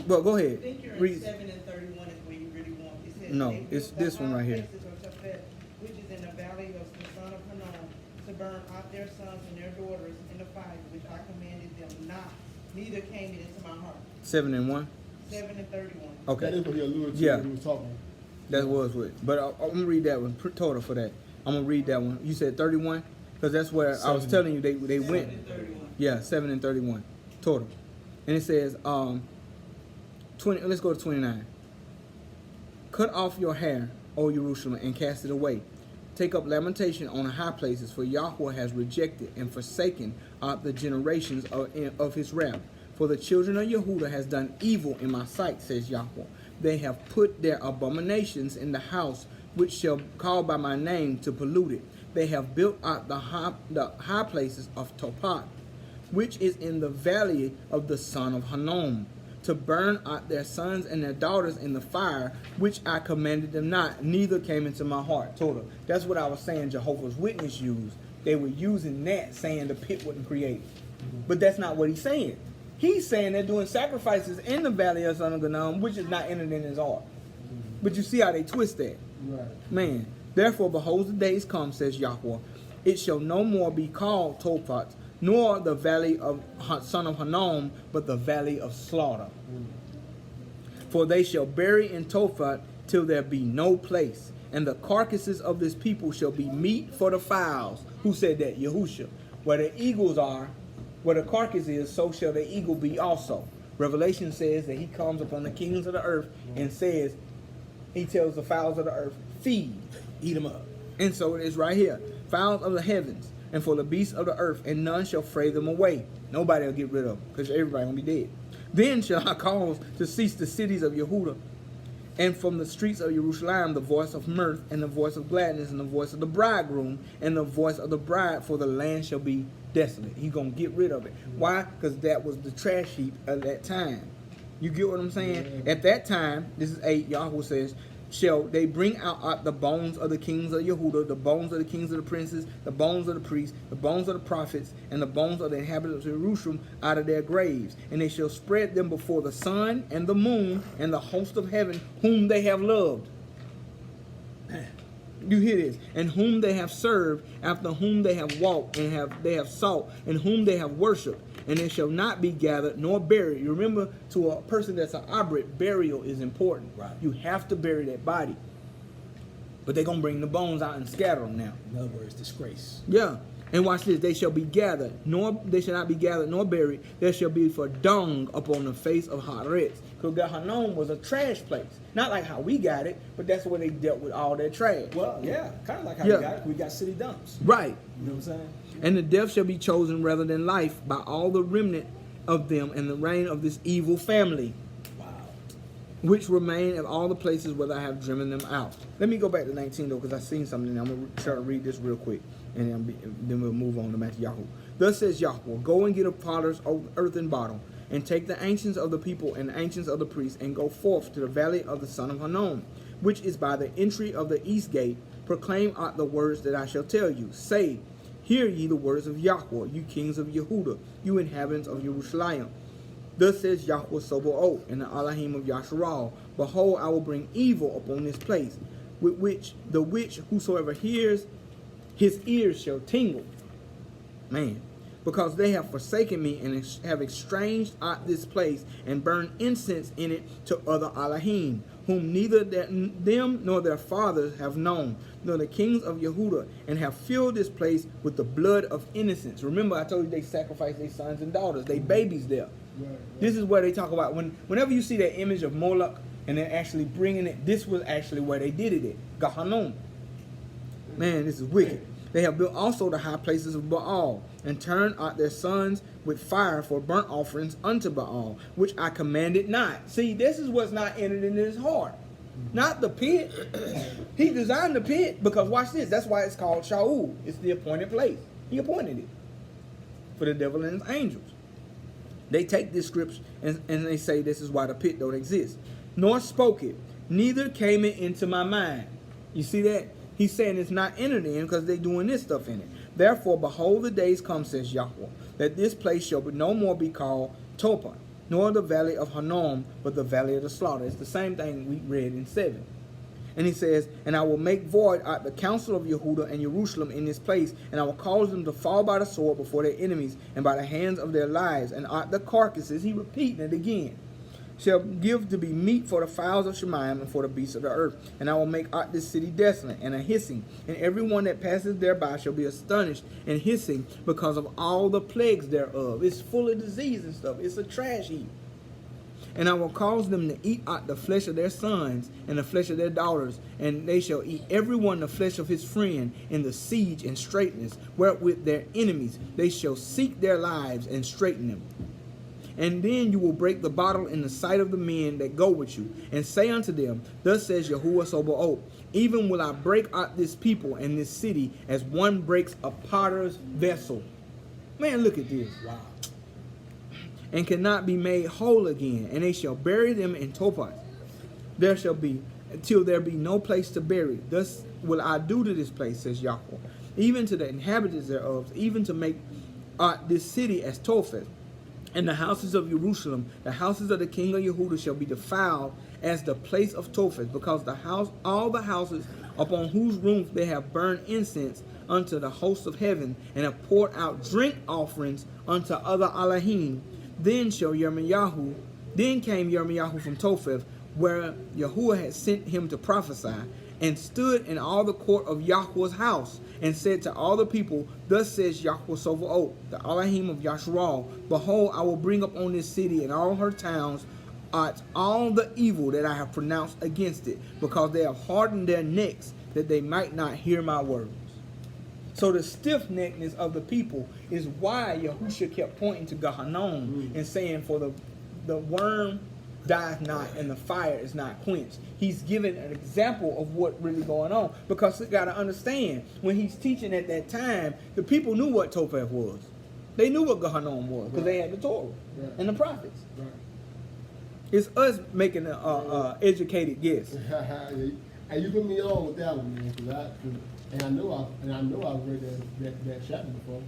Well, go I ahead. think you're in Read. 7 and 31 is where you really want. It says, No, they built it's the this one high right here. places of Tophet, which is in the valley of the son of Hanun, to burn out their sons and their daughters in the fire, which I commanded them not. Neither came it into my heart. 7 and 1. 7 and 31. That Okay. is what he alluded to Yeah. when he was talking. That was what. But I'm gonna read that one. Torah for that. I'm gonna read that one. You said 31, because that's where I was 7. telling you they 7 went. and 31. Yeah, 7 and 31 total. And it says 20. Let's go to 29. Cut off your hair, O Jerusalem, and cast it away. Take up lamentation on the high places, for Yahweh has rejected and forsaken the generations of his wrath. For the children of Yehudah has done evil in my sight, says Yahweh. They have put their abominations in the house which shall call by my name to pollute it. They have built out the high places of Topat, which is in the valley of the son of Hanun, to burn out their sons and their daughters in the fire, which I commanded them not, neither came into my heart. Total. That's what I was saying Jehovah's Witness used. They were using that, saying the pit wasn't created. But that's not what he's saying. He's saying they're doing sacrifices in the valley of son of Hanun, which is not entered in his heart. But you see how they twist that. Right. Man, therefore, behold, the days come, says Yahweh. It shall no more be called Tophat, nor the valley of son of Hanun, but the valley of slaughter. For they shall bury in Tophat till there be no place, and the carcasses of this people shall be meat for the fowls. Who said that? Yahusha. Where the eagles are, where the carcass is, so shall the eagle be also. Revelation says that he comes upon the kings of the earth and says, he tells the fowls of the earth, feed, eat them up. And so it is right here. Fowls of the heavens, and for the beasts of the earth, and none shall fray them away. Nobody will get rid of them, because everybody will be dead. Then shall I cause to cease the cities of Yehudah, and from the streets of Jerusalem the voice of mirth, and the voice of gladness, and the voice of the bridegroom, and the voice of the bride, for the land shall be desolate. He's going to get rid of it. Why? Because that was the trash heap of that time. You get what I'm saying? At that time, this is 8, Yahweh says, shall they bring out the bones of the kings of Yehudah, the bones of the kings of the princes, the bones of the priests, the bones of the prophets, and the bones of the inhabitants of Jerusalem out of their graves. And they shall spread them before the sun and the moon and the host of heaven whom they have loved. You hear this? And whom they have served, after whom they have walked, and they have sought, and whom they have worshipped, and they shall not be gathered nor buried. You remember, to a person that's an obrit, burial is important. Right. You have to bury that body. But they're gonna bring the bones out and scatter them now. In other words, disgrace. Yeah. And watch this, they shall be gathered, they shall not be gathered nor buried. There shall be for dung upon the face of Haaretz. Because Gehenna was a trash place. Not like how we got it, but that's where they dealt with all their trash. Well, yeah, kind of like how Yeah. we got it. We got city dumps. Right. You know what I'm saying? And the death shall be chosen rather than life by all the remnant of them and the reign of this evil family, Wow. which remain at all the places where I have driven them out. Let me go back to 19 though, because I've seen something. I'm going to try to read this real quick, and then we'll move on to Matthew. Thus says Yahweh, go and get a potter's earthen bottle, and take the ancients of the people and the ancients of the priests, and go forth to the valley of the son of Hinnom, which is by the entry of the east gate. Proclaim out the words that I shall tell you. Say, hear ye the words of Yahweh, you kings of Yehuda, you inhabitants of Jerusalem. Thus says Yahweh Sabaoth, and the Elohim of Yasharal, behold, I will bring evil upon this place, with which whosoever hears, his ears shall tingle. Man, because they have forsaken me and have exchanged out this place and burned incense in it to other Elohim, whom neither them nor their fathers have known, nor the kings of Yehuda, and have filled this place with the blood of innocents. Remember, I told you they sacrificed their sons and daughters, they babies there. This is where they talk about, whenever you see that image of Moloch and they're actually bringing it, this was actually where they did it at, Gehenna. Man, this is wicked. They have built also the high places of Baal, and turned out their sons with fire for burnt offerings unto Baal, which I commanded not. See, this is what's not entered into his heart. Not the pit. He designed the pit, because watch this, that's why it's called Shaul. It's the appointed place. He appointed it for the devil and his angels. They take this scripture and they say this is why the pit don't exist. Nor spoke it, neither came it into my mind. You see that? He's saying it's not entered in because they're doing this stuff in it. Therefore, behold, the days come, says Yahweh, that this place shall no more be called Topah, nor the valley of Hinnom, but the valley of the slaughter. It's the same thing we read in 7. And he says, and I will make void out the counsel of Yehuda and Jerusalem in this place, and I will cause them to fall by the sword before their enemies, and by the hands of their lives, and out the carcasses, he repeating it again, shall give to be meat for the fowls of Shemayim and for the beasts of the earth. And I will make out this city desolate and a hissing, and every one that passes thereby shall be astonished and hissing because of all the plagues thereof. It's full of disease and stuff. It's a trash heap. And I will cause them to eat out the flesh of their sons and the flesh of their daughters, and they shall eat every one the flesh of his friend in the siege and straitness, wherewith their enemies they shall seek their lives and straiten them. And then you will break the bottle in the sight of the men that go with you, and say unto them, thus says Yahuwah Sabaoth, even will I break out this people and this city as one breaks a potter's vessel. Man, look at this. Wow. And cannot be made whole again, and they shall bury them in Topaz. There shall be, till there be no place to bury. Thus will I do to this place, says Yahweh, even to the inhabitants thereof, even to make this city as Topheth. And the houses of Jerusalem, the houses of the king of Yehuda, shall be defiled as the place of Topheth, because all the houses upon whose roof they have burned incense unto the host of heaven, and have poured out drink offerings unto other Elohim. Then came Yirmiyahu from Topheth, where Yahuwah had sent him to prophesy, and stood in all the court of Yahweh's house, and said to all the people, thus says Yahweh Sabaoth, the Elohim of Yasharal, behold, I will bring upon this city and all her towns all the evil that I have pronounced against it, because they have hardened their necks, that they might not hear my words. So the stiff-neckedness of the people is why Yahusha kept pointing to Gehenna and saying, for the worm dieth not and the fire is not quenched. He's giving an example of what really going on, because you got to understand, when he's teaching at that time, the people knew what Topheth was. They knew what Gehenna was, because they had the Torah and the prophets. Right. It's us making an educated guess. And you put me on with that one, man, and I know I've read that chapter before.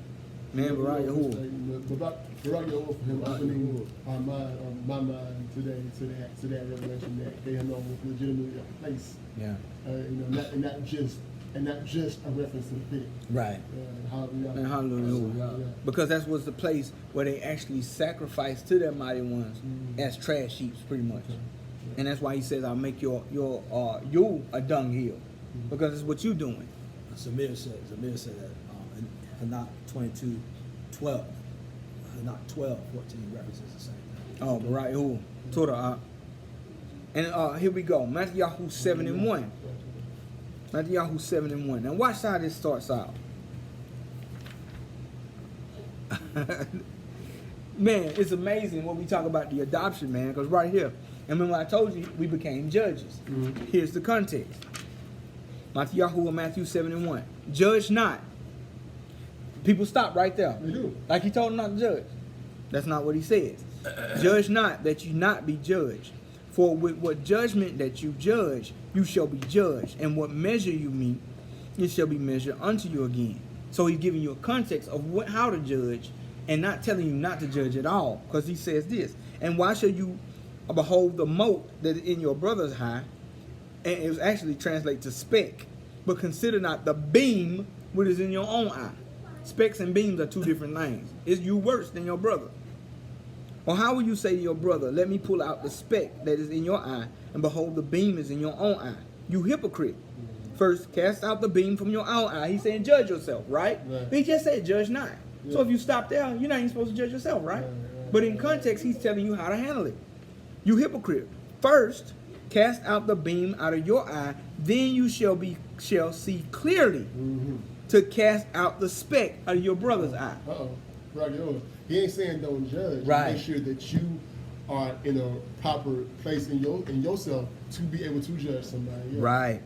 Man, Barak Yahuwah. Barak Yahuwah for him opening my mind to that revelation that Gehenna was legitimately a place. Yeah. Not just and not just a reference to the pit. Right. Hallelujah. And hallelujah. Hallelujah. Because that was the place where they actually sacrificed to their mighty ones as trash heaps, pretty much. And that's why he says, "I'll make you a dunghill," because it's what you're doing. Zamir said that in Hanok 22:12, Hanok 12:14 references the same thing. Oh, right. Who? Torah. And here we go. Matthew 7:1. Matthew 7:1. Now watch how this starts out. Man, it's amazing when we talk about the adoption, man, because right here, and remember I told you we became judges. Here's the context. Matthew 7:1. Judge not. People stop right there. They do. Like he told them not to judge. That's not what he says. Judge not, that you not be judged. For with what judgment that you judge, you shall be judged. And what measure you meet, it shall be measured unto you again. So he's giving you a context of how to judge and not telling you not to judge at all. Because he says this, and why shall you behold the mote that is in your brother's eye? And it was actually translated to speck. But consider not the beam which is in your own eye. Specks and beams are two different things. Is you worse than your brother? Or how will you say to your brother, let me pull out the speck that is in your eye, and behold, the beam is in your own eye? You hypocrite. First, cast out the beam from your own eye. He's saying, judge yourself, right? He just said, judge not. So if you stop there, you're not even supposed to judge yourself, right? But in context, he's telling you how to handle it. You hypocrite. First, cast out the beam out of your eye, then you shall see clearly to cast out the speck out of your brother's eye. Right. He ain't saying don't judge. Right. Make sure that you are in a proper place in yourself to be able to judge somebody. Yeah. Right.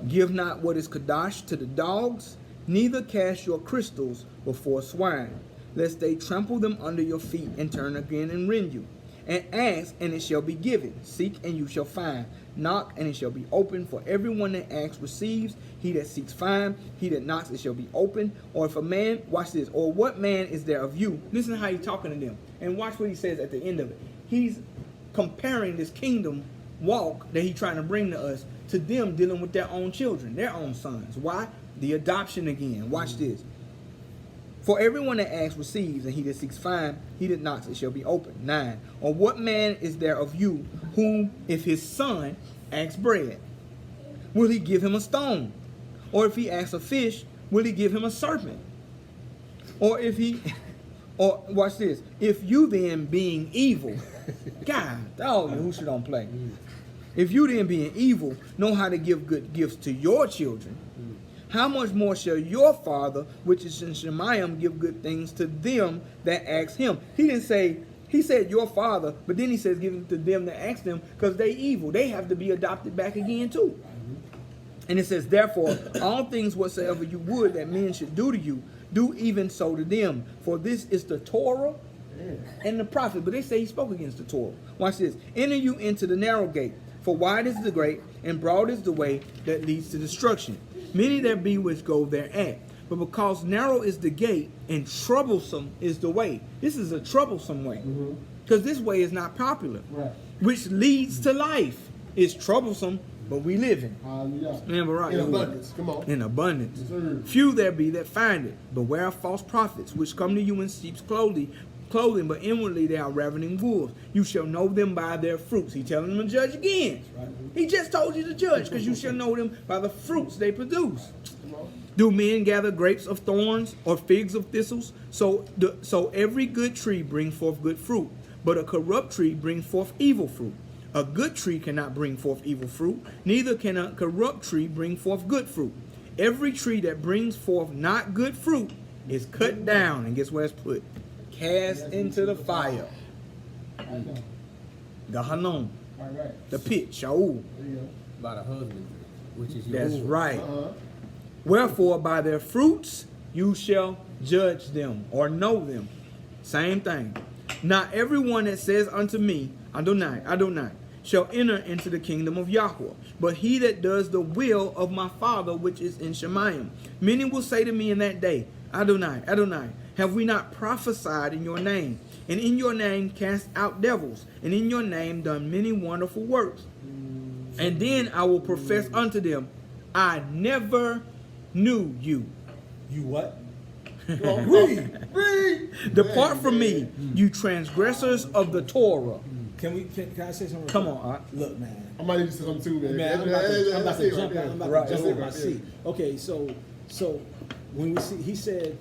Give not what is kadosh to the dogs, neither cast your crystals before swine, lest they trample them under your feet and turn again and rend you. And ask, and it shall be given. Seek, and you shall find. Knock, and it shall be opened. For everyone that asks receives. He that seeks finds. He that knocks, it shall be opened. Or if a man, watch this, or what man is there of you? Listen to how he's talking to them. And watch what he says at the end of it. He's comparing this kingdom walk that he's trying to bring to us to them dealing with their own children, their own sons. Why? The adoption again. Watch this. For everyone that asks receives, and he that seeks finds, he that knocks, it shall be opened. 9. Or what man is there of you, whom if his son asks bread, will he give him a stone? Or if he asks a fish, will he give him a serpent? Or watch this, if you then being evil, God, Yahushua don't play. If you then being evil know how to give good gifts to your children, how much more shall your Father, which is in Shemayim, give good things to them that ask him? He didn't say, he said your Father, but then he says give it to them that ask them, because they evil. They have to be adopted back again too. And it says, therefore, all things whatsoever you would that men should do to you, do even so to them. For this is the Torah and the prophet. But they say he spoke against the Torah. Watch this. Enter you into the narrow gate, for wide is the gate, and broad is the way that leads to destruction. Many there be which go thereat. But because narrow is the gate, and troublesome is the way. This is a troublesome way. Because this way is not popular. Right. Which leads to life. It's troublesome, but we live in. In abundance. Come on. In abundance. Yes, sir. Few there be that find it. Beware of false prophets, which come to you in sheep's clothing, but inwardly they are ravening wolves. You shall know them by their fruits. He telling them to judge again. Right. He just told you to judge, because you shall know them by the fruits they produce. Do men gather grapes of thorns or figs of thistles? So every good tree bring forth good fruit, but a corrupt tree bring forth evil fruit. A good tree cannot bring forth evil fruit, neither can a corrupt tree bring forth good fruit. Every tree that brings forth not good fruit is cut down, and guess where it's put? Cast into the fire. The Hanom, the pit, Shaul. By the husband, which is your That's right. Wherefore, by their fruits you shall judge them, or know them. Same thing. Not everyone that says unto me, Adonai, Adonai, shall enter into the kingdom of Yahweh, but he that does the will of my Father which is in Shemayim. Many will say to me in that day, Adonai, Adonai, have we not prophesied in your name, and in your name cast out devils, and in your name done many wonderful works? And then I will profess unto them, I never knew you. You what? Well, read. Depart from me, you transgressors of the Torah. Can I say something? Come on, Look, man. I might need to say something too, man. Man, I'm about to jump out. I'm about Right. to jump Right. out my seat. Okay, so when we see, he said,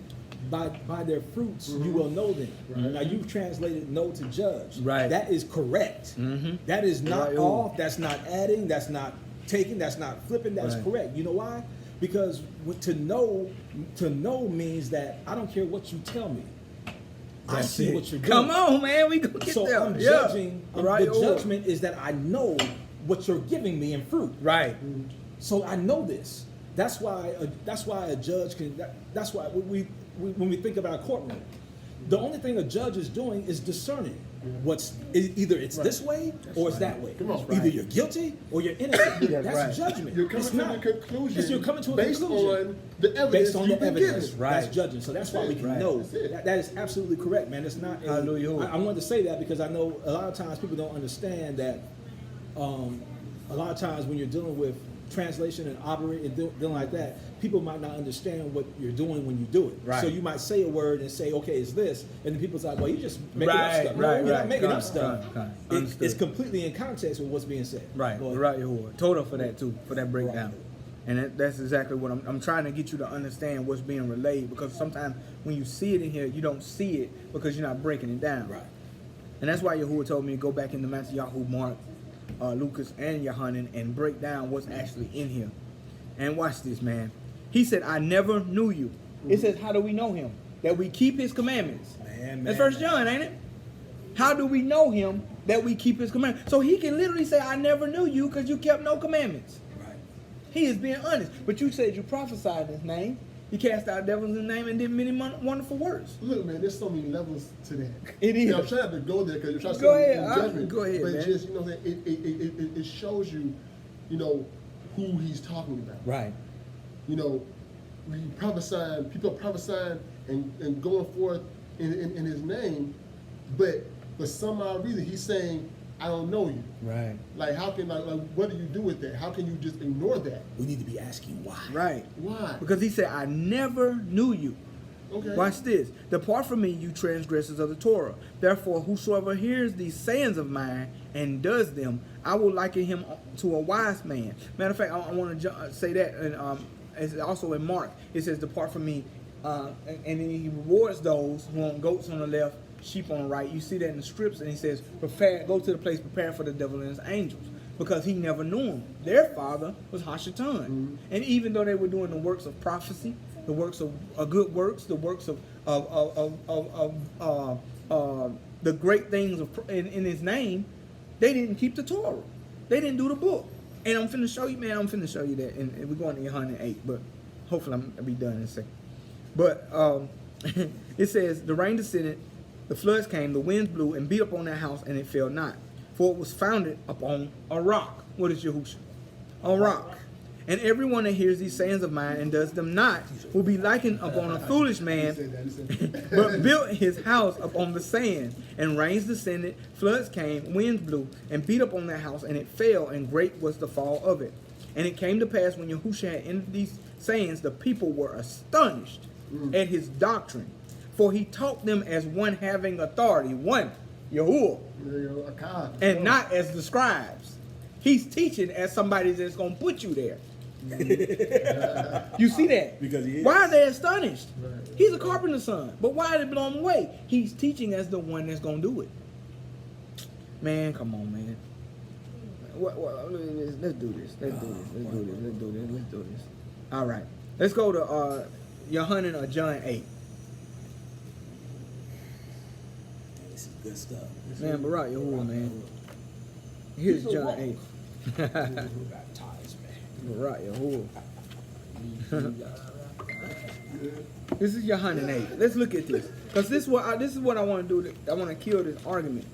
by their fruits you will know them. Right. Now you've translated know to judge. Right. That is correct. Mm-hmm. That is not Right. off. That's not adding. That's not taking. That's not flipping. That's Right. correct. You know why? Because to know means that I don't care what you tell me. I That's see it. what you're doing. Come on, man. We gonna get So there. I'm Yeah. judging. Right. The judgment is that I know what you're giving me in fruit. Right. So I know this. That's why a judge can. That's why we when we think about a courtroom, the only thing a judge is doing is discerning what's either it's this way or it's that way. Come on. Either Right. you're guilty or you're innocent. That's That's right. judgment. You're coming It's to not. the conclusion. It's you're coming to a based conclusion on the evidence based on you've the been evidence. given. Right. That's judging. So that's why we can Right. know. That's it. That is absolutely correct, man. It's not. Hallelujah. I wanted to say that because I know a lot of times people don't understand that. A lot of times when you're dealing with translation and operating dealing like that, people might not understand what you're doing when you do it. Right. So you might say a word and say, "Okay, it's this," and then people's like, "Well, you just making up Right, stuff." right, No, you're right. not making Come, up stuff. come. It's Understood. completely in context with what's being said. Right, Go ahead. right, Yahuwah. Torah for that too, for that breakdown. Right. And that's exactly what I'm trying to get you to understand what's being relayed, because sometimes when you see it in here, you don't see it because you're not breaking it down. Right. And that's why Yahuwah told me to go back into Matthew, Yahoo, Mark, Lucas, and Yohanan and break down what's actually in here. And watch this, man. He said, I never knew you. It says, how do we know him? That we keep his commandments. Man, That's First John, ain't it? How do we know him? That we keep his commandments. So he can literally say, I never knew you because you kept no commandments. Right. He is being honest. But you said you prophesied in his name. You cast out devils in his name and did many wonderful works. Look, man, there's so many levels to that. It is. And I'm trying to go there because you're trying to Go say ahead. in judgment. Go ahead, but man. just, you know, it shows you, you know, who he's talking about. Right. You know, people prophesying and going forth in his name, but for some odd reason he's saying, I don't know you. Right. Like, how can, like, what do you do with that? How can you just ignore that? We need to be asking why. Right. Why? Because he said, I never knew you. Okay. Watch this. Depart from me, you transgressors of the Torah. Therefore, whosoever hears these sayings of mine and does them, I will liken him to a wise man. Matter of fact, I want to say that, and it's also in Mark. It says, depart from me, and then he rewards those who own goats on the left, sheep on the right. You see that in the scripts, and he says, prepare, go to the place prepared for the devil and his angels. Because he never knew them. Their father was Hashatan. Mm-hmm. And even though they were doing the works of prophecy, the works of good works, the works of the great things in his name, they didn't keep the Torah. They didn't do the book. And I'm finna show you, man, that. And we're going to 108, but hopefully I'll be done in a second. But it says, the rain descended, the floods came, the winds blew and beat upon that house, and it fell not. For it was founded upon a rock. What is Yahusha? A rock. And everyone that hears these sayings of mine and does them not will be likened upon a foolish man, but built his house upon the sand. And rains descended, floods came, winds blew, and beat upon that house, and it fell, and great was the fall of it. And it came to pass when Yahusha had ended these sayings, the people were astonished at his doctrine. For he taught them as one having authority, one, Yahuwah, and not as the scribes. He's teaching as somebody that's going to put you there. You see that? Because he is. Why are they astonished? Right. He's a carpenter's son. But why are they blown away? He's teaching as the one that's going to do it. Man, come on, man. Let's do this. All right. Let's go to Yohanan or John 8. This is good stuff. Man, Barak Yahuwah, man. Here's John 8. Baptized, man. Barak Yahuwah. This is Yohanan 8. Let's look at this. Because this is what I want to do. I want to kill this argument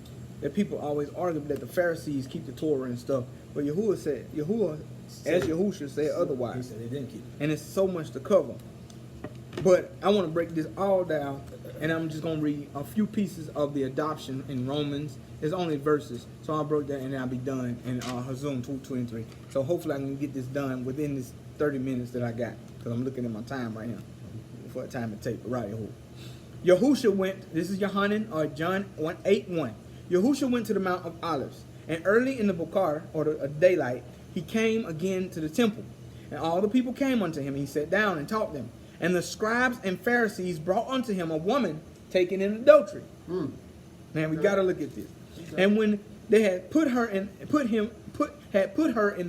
that people always argue that the Pharisees keep the Torah and stuff. But Yahuwah, as Yahusha said otherwise. He said they didn't keep it. And it's so much to cover. But I want to break this all down, and I'm just going to read a few pieces of the adoption in Romans. It's only verses, so I'll break that and then I'll be done in Hazum 2:23. So hopefully I can get this done within this 30 minutes that I got, because I'm looking at my time right now. For a time to take, right here. Yahusha went, this is Yohanan, or John 8:1. Yahusha went to the Mount of Olives, and early in the Bukar, or the daylight, he came again to the temple. And all the people came unto him, and he sat down and taught them. And the scribes and Pharisees brought unto him a woman taken in adultery. Now we got to look at this. And when they had put her in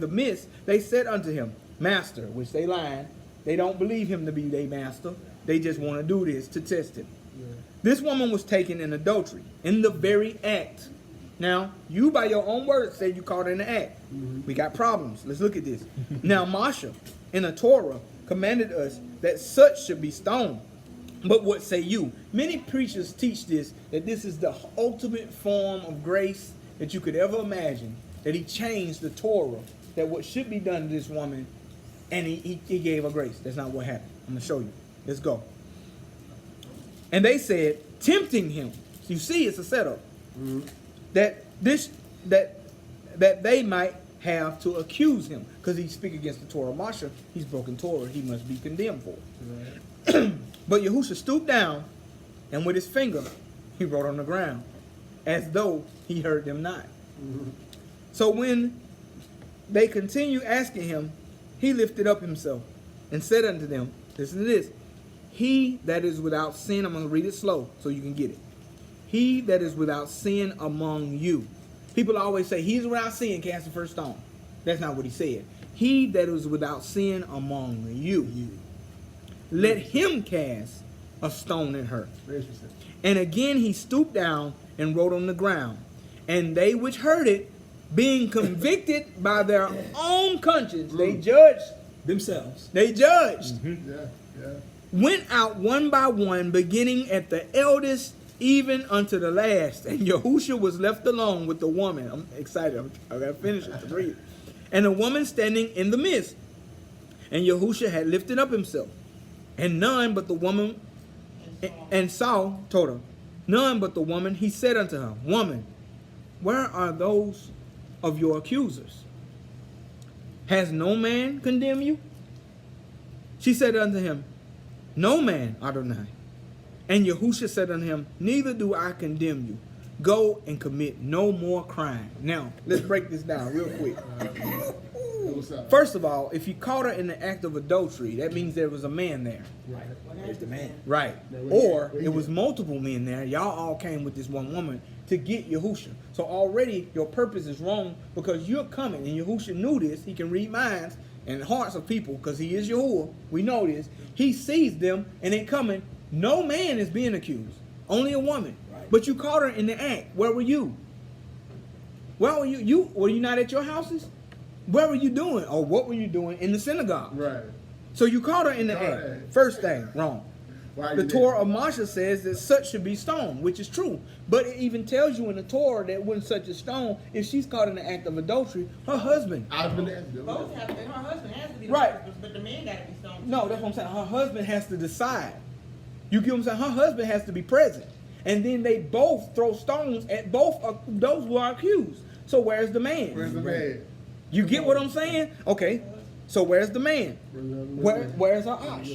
the midst, they said unto him, Master, which they lying. They don't believe him to be their master. They just want to do this to test him. This woman was taken in adultery, in the very act. Now, you by your own words say you caught her in the act. We got problems. Let's look at this. Now, Moshe, in the Torah, commanded us that such should be stoned. But what say you? Many preachers teach this, that this is the ultimate form of grace that you could ever imagine, that he changed the Torah, that what should be done to this woman, and he gave her grace. That's not what happened. I'm going to show you. Let's go. And they said, tempting him. You see, it's a setup. That they might have to accuse him, because he speak against the Torah. Moshe, he's broken Torah. He must be condemned for it. But Yahusha stooped down, and with his finger, he wrote on the ground, as though he heard them not. So when they continued asking him, he lifted up himself and said unto them, listen to this, he that is without sin, I'm going to read it slow so you can get it. He that is without sin among you. People always say, he's without sin, cast the first stone. That's not what he said. He that is without sin among you. Let him cast a stone at her. And again he stooped down and wrote on the ground. And they which heard it, being convicted by their own conscience, they judged themselves. They judged. Yeah. Went out one by one, beginning at the eldest, even unto the last. And Yahusha was left alone with the woman. I'm excited. I got to finish it to read it. And the woman standing in the midst. And Yahusha had lifted up himself. And none but the woman, and Saul told her, none but the woman, he said unto her, Woman, where are those of your accusers? Has no man condemned you? She said unto him, No man, Adonai. And Yahusha said unto him, Neither do I condemn you. Go and commit no more crime. Now, let's break this down real quick. First of all, if you caught her in the act of adultery, that means there was a man there. Right. There's the man. Right. Or it was multiple men there. Y'all all came with this one woman to get Yahusha. So already your purpose is wrong, because you're coming, and Yahusha knew this. He can read minds and hearts of people, because he is Yahuwah. We know this. He sees them and they coming. No man is being accused. Only a woman. Right. But you caught her in the act. Where were you? Where were you? Were you not at your houses? Where were you doing? Or what were you doing in the synagogue? Right. So you caught her in the act. First thing, wrong. The Torah of Moshe says that such should be stoned, which is true. But it even tells you in the Torah that when such a stone, if she's caught in the act of adultery, her husband. Both have to, her husband has to be the right. husband, but the man got to be stoned. No, that's what I'm saying. Her husband has to decide. You get what I'm saying? Her husband has to be present. And then they both throw stones at both of those who are accused. So where's the man? Where's the man? You get what I'm saying? Okay. So where's the man? Where's her Ash?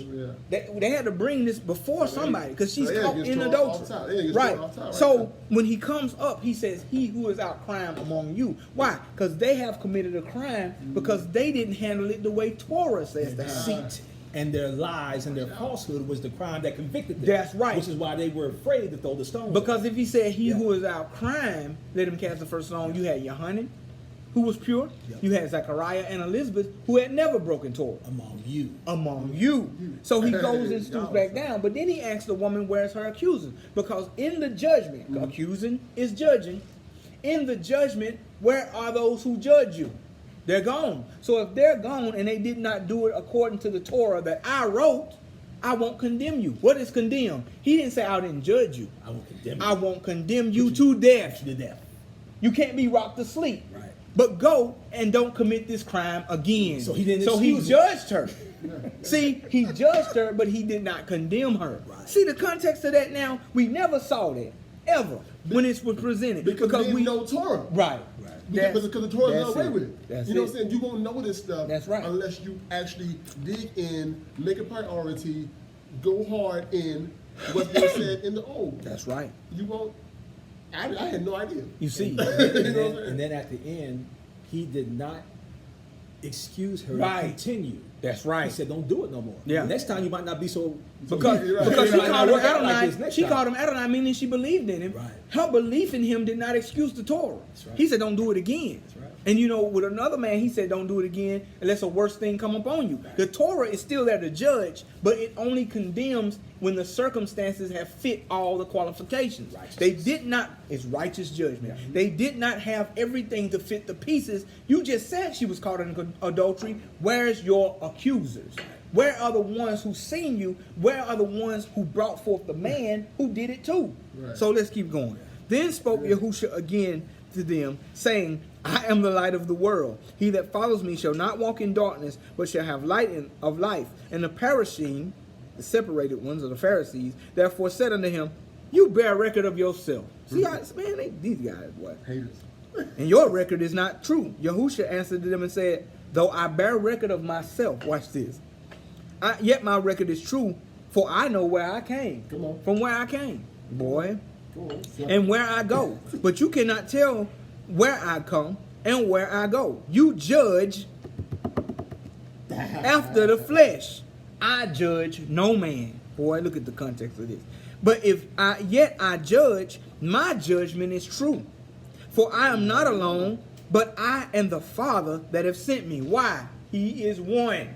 They had to bring this before somebody, because she's caught in adultery. Right. So when he comes up, he says, He who is out crime among you. Why? Because they have committed a crime because they didn't handle it the way Torah says to handle it. Deceit and their lies and their falsehood was the crime that convicted them. That's right. Which is why they were afraid to throw the stone. Because if he said, He who is out crime, let him cast the first stone, you had Yohanan, who was pure. Yep. You had Zechariah and Elizabeth, who had never broken Torah. Among you. So he goes and stoops back down. But then he asks the woman, where's her accuser? Because in the judgment, accusing is judging. In the judgment, where are those who judge you? They're gone. So if they're gone and they did not do it according to the Torah that I wrote, I won't condemn you. What is condemn? He didn't say I didn't judge you. I won't condemn you. I won't condemn you to death. You can't be rocked to sleep. Right. But go and don't commit this crime again. So he didn't. So he judged her. See, he judged her, but he did not condemn her. Right. See the context of that now? We never saw that. ever when it was presented. Because we know Torah. Right. Because the Torah is that's not away it. with it. That's You know it. what I'm saying? You won't know this stuff That's right. unless you actually dig in, make a priority, go hard in what's being said in the old. That's right. You won't. I had no idea. You see. You know what I'm saying? And then at the end, he did not excuse her Right. to continue. That's right. He said, "Don't do it no more. Yeah. Next time you might not be so." Because, You're right. because she It might called not him work out like Adonai. this next She time. called him Adonai, meaning she believed in him. Right. Her belief in him did not excuse the Torah. That's right. He said, "Don't do it again." That's right. And you know, with another man, he said, "Don't do it again unless a worse thing come upon you." Right. The Torah is still there to judge, but it only condemns when the circumstances have fit all the qualifications. Righteousness. They did not. It's righteous judgment. Yeah. They did not have everything to fit the pieces. You just said she was caught in adultery. Where's your accusers? Where are the ones who seen you? Where are the ones who brought forth the man who did it too? Right. So let's keep going. Then spoke Yahusha again to them, saying, I am the light of the world. He that follows me shall not walk in darkness, but shall have light of life. And the Parashim, the separated ones of the Pharisees, therefore said unto him, You bear record of yourself. See, these guys, what? Haters. And your record is not true. Yahusha answered to them and said, Though I bear record of myself, watch this, yet my record is true, for I know where I came. Come on. From where I came, boy, Go on. and where I go. But you cannot tell where I come and where I go. You judge after the flesh. I judge no man. Boy, look at the context of this. But yet I judge, my judgment is true. For I am not alone, but I and the Father that have sent me. Why? He is one.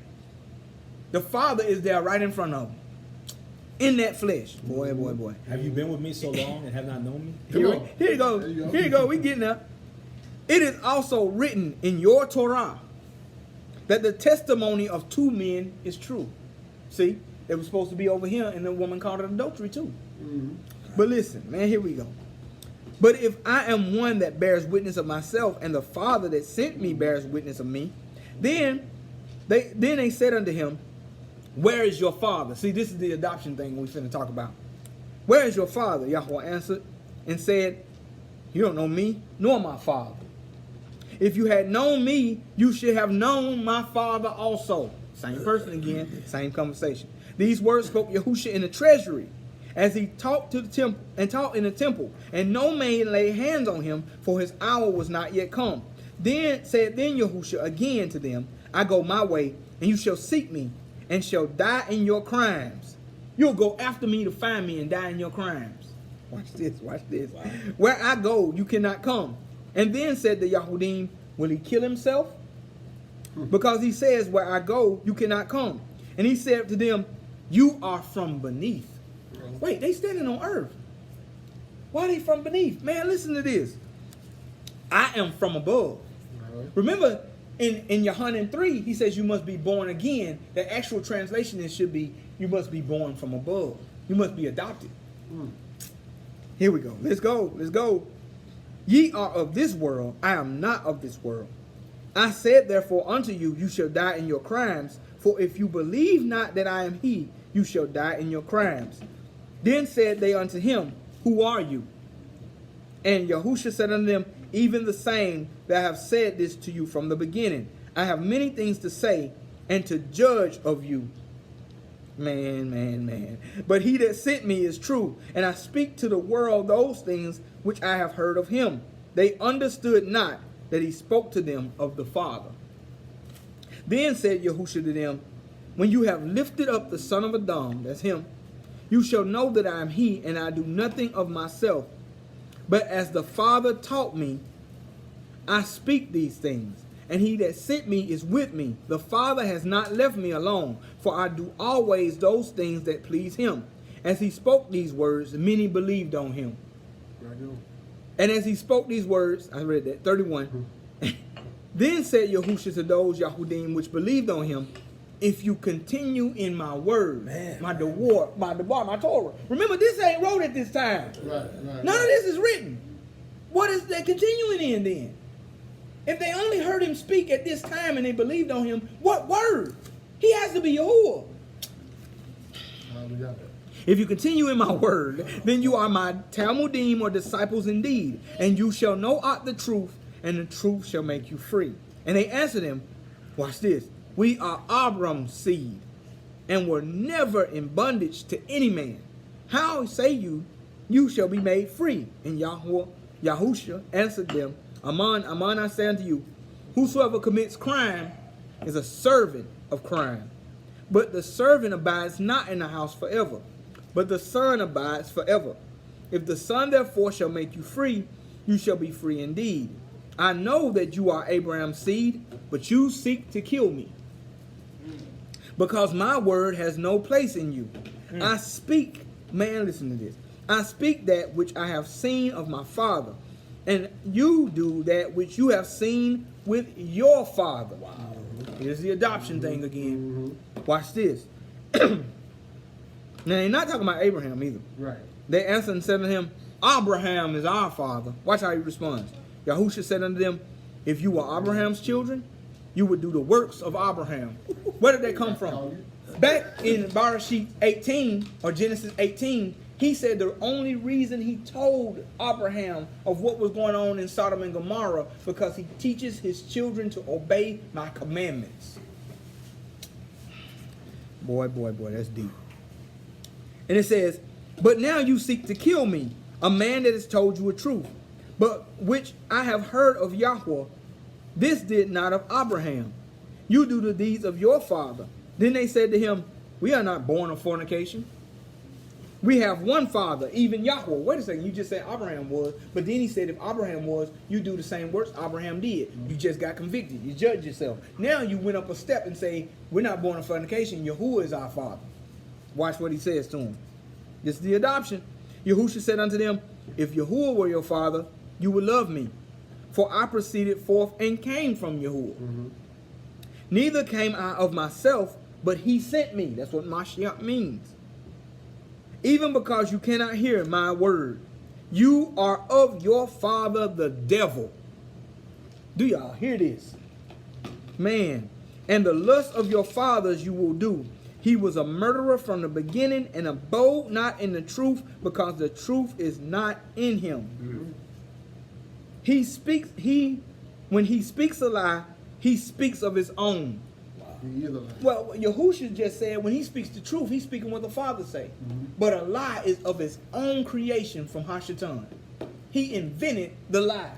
The Father is there right in front of him. In that flesh. Boy. Have you been with me so long and have not known me? Here on. you go. There you go. Here you go. We getting there. It is also written in your Torah that the testimony of two men is true. See, they were supposed to be over here, and the woman called it adultery too. Mm-hmm. But listen, man, here we go. But if I am one that bears witness of myself, and the Father that sent me bears witness of me, then they said unto him, Where is your father? See, this is the adoption thing we're finna talk about. Where is your father? Yahweh answered and said, You don't know me, nor my father. If you had known me, you should have known my father also. Same person again, same conversation. These words spoke Yahusha in the treasury, as he taught to the temple and taught in the temple, and no man laid hands on him, for his hour was not yet come. Then said Yahusha again to them, I go my way, and you shall seek me, and shall die in your crimes. You'll go after me to find me and die in your crimes. Watch this. Wow. Where I go, you cannot come. And then said the Yahudim, will he kill himself? Because he says, where I go, you cannot come. And he said to them, you are from beneath. Wait, they standing on earth. Why are they from beneath? Man, listen to this. I am from above. Remember, in Yohanan 3, he says you must be born again. The actual translation should be, you must be born from above. You must be adopted. Here we go. Let's go. Ye are of this world. I am not of this world. I said therefore unto you, you shall die in your crimes. For if you believe not that I am he, you shall die in your crimes. Then said they unto him, who are you? And Yahusha said unto them, even the same that I have said this to you from the beginning. I have many things to say and to judge of you. Man. But he that sent me is true, and I speak to the world those things which I have heard of him. They understood not that he spoke to them of the Father. Then said Yahusha to them, when you have lifted up the son of Adam, that's him, you shall know that I am he, and I do nothing of myself. But as the Father taught me, I speak these things. And he that sent me is with me. The Father has not left me alone, for I do always those things that please him. As he spoke these words, many believed on him. And as he spoke these words, I read that, 31. Then said Yahusha to those Yahudim which believed on him, if you continue in my word, my Torah. Remember, this ain't wrote at this time. Right. None of this is written. What is they continuing in then? If they only heard him speak at this time and they believed on him, what word? He has to be Yahuwah. If you continue in my word, then you are my Talmudim or disciples indeed, and you shall know out the truth, and the truth shall make you free. And they answered him, watch this, we are Abram's seed, and were never in bondage to any man. How say you, you shall be made free? And Yahusha answered them, Aman, aman, I say unto you, whosoever commits crime is a servant of crime. But the servant abides not in the house forever, but the Son abides forever. If the Son therefore shall make you free, you shall be free indeed. I know that you are Abraham's seed, but you seek to kill me, because my word has no place in you. I speak, man, listen to this. I speak that which I have seen of my Father, and you do that which you have seen with your father. Wow. Here's the adoption thing again. Watch this. Now, they're not talking about Abraham either. Right. They answered and said to him, Abraham is our father. Watch how he responds. Yahusha said unto them, if you were Abraham's children, you would do the works of Abraham. Where did they come from? Back in Bereshit 18, or Genesis 18, he said the only reason he told Abraham of what was going on in Sodom and Gomorrah, because he teaches his children to obey my commandments. Boy, that's deep. And it says, but now you seek to kill me, a man that has told you a truth, but which I have heard of Yahweh. This did not of Abraham. You do the deeds of your father. Then they said to him, we are not born of fornication. We have one father, even Yahweh. Wait a second, you just said Abraham was, but then he said if Abraham was, you do the same works Abraham did. You just got convicted. You judged yourself. Now you went up a step and say, we're not born of fornication. Yahuwah is our father. Watch what he says to him. This is the adoption. Yahusha said unto them, if Yahuwah were your father, you would love me. For I proceeded forth and came from Yahuwah. Neither came I of myself, but he sent me. That's what Mashiach means. Even because you cannot hear my word, you are of your father the devil. Do y'all hear this? Man, and the lust of your fathers you will do. He was a murderer from the beginning and abode not in the truth, because the truth is not in him. When he speaks a lie, he speaks of his own. Well, Yahushua just said when he speaks the truth, he's speaking what the Father say. But a lie is of his own creation from Hashatan. He invented the lie.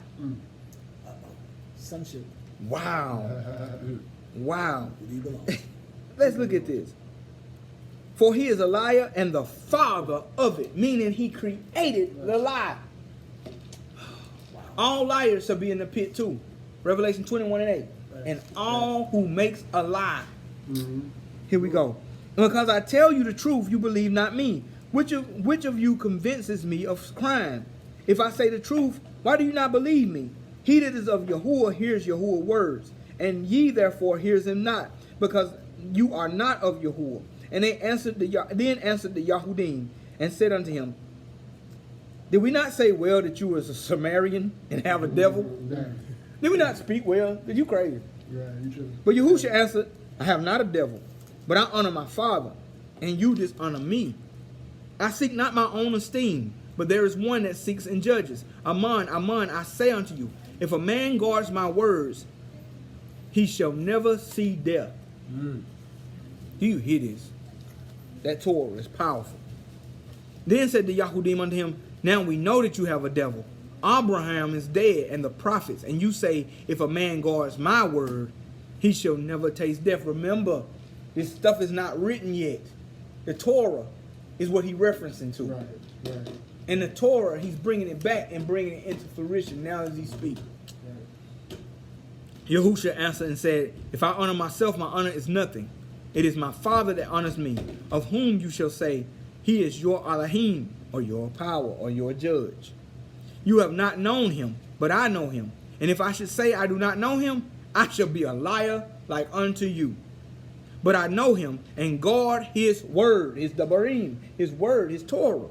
Sonship. Wow. Wow. Let's look at this. For he is a liar and the father of it, meaning he created the lie. All liars shall be in the pit too. Revelation 21:8. And all who makes a lie. Here we go. Because I tell you the truth, you believe not me. Which of you convinces me of crime? If I say the truth, why do you not believe me? He that is of Yahuwah hears Yahuwah's words, and ye therefore hears him not, because you are not of Yahuwah. And they answered the Yahudim and said unto him, did we not say well that you was a Samaritan and have a devil? Did we not speak well? Did you crazy? But Yahushua answered, I have not a devil, but I honor my Father, and you dishonor me. I seek not my own esteem, but there is one that seeks and judges. Aman, I say unto you, if a man guards my words, he shall never see death. Do you hear this? That Torah is powerful. Then said the Yahudim unto him, now we know that you have a devil. Abraham is dead and the prophets, and you say, if a man guards my word, he shall never taste death. Remember, this stuff is not written yet. The Torah is what he's referencing to. Right. And the Torah, he's bringing it back and bringing it into fruition now as he speaks. Yahusha answered and said, if I honor myself, my honor is nothing. It is my Father that honors me, of whom you shall say, he is your Elohim, or your power, or your judge. You have not known him, but I know him. And if I should say I do not know him, I shall be a liar like unto you. But I know him and guard his word, his Dabarim, his word, his Torah.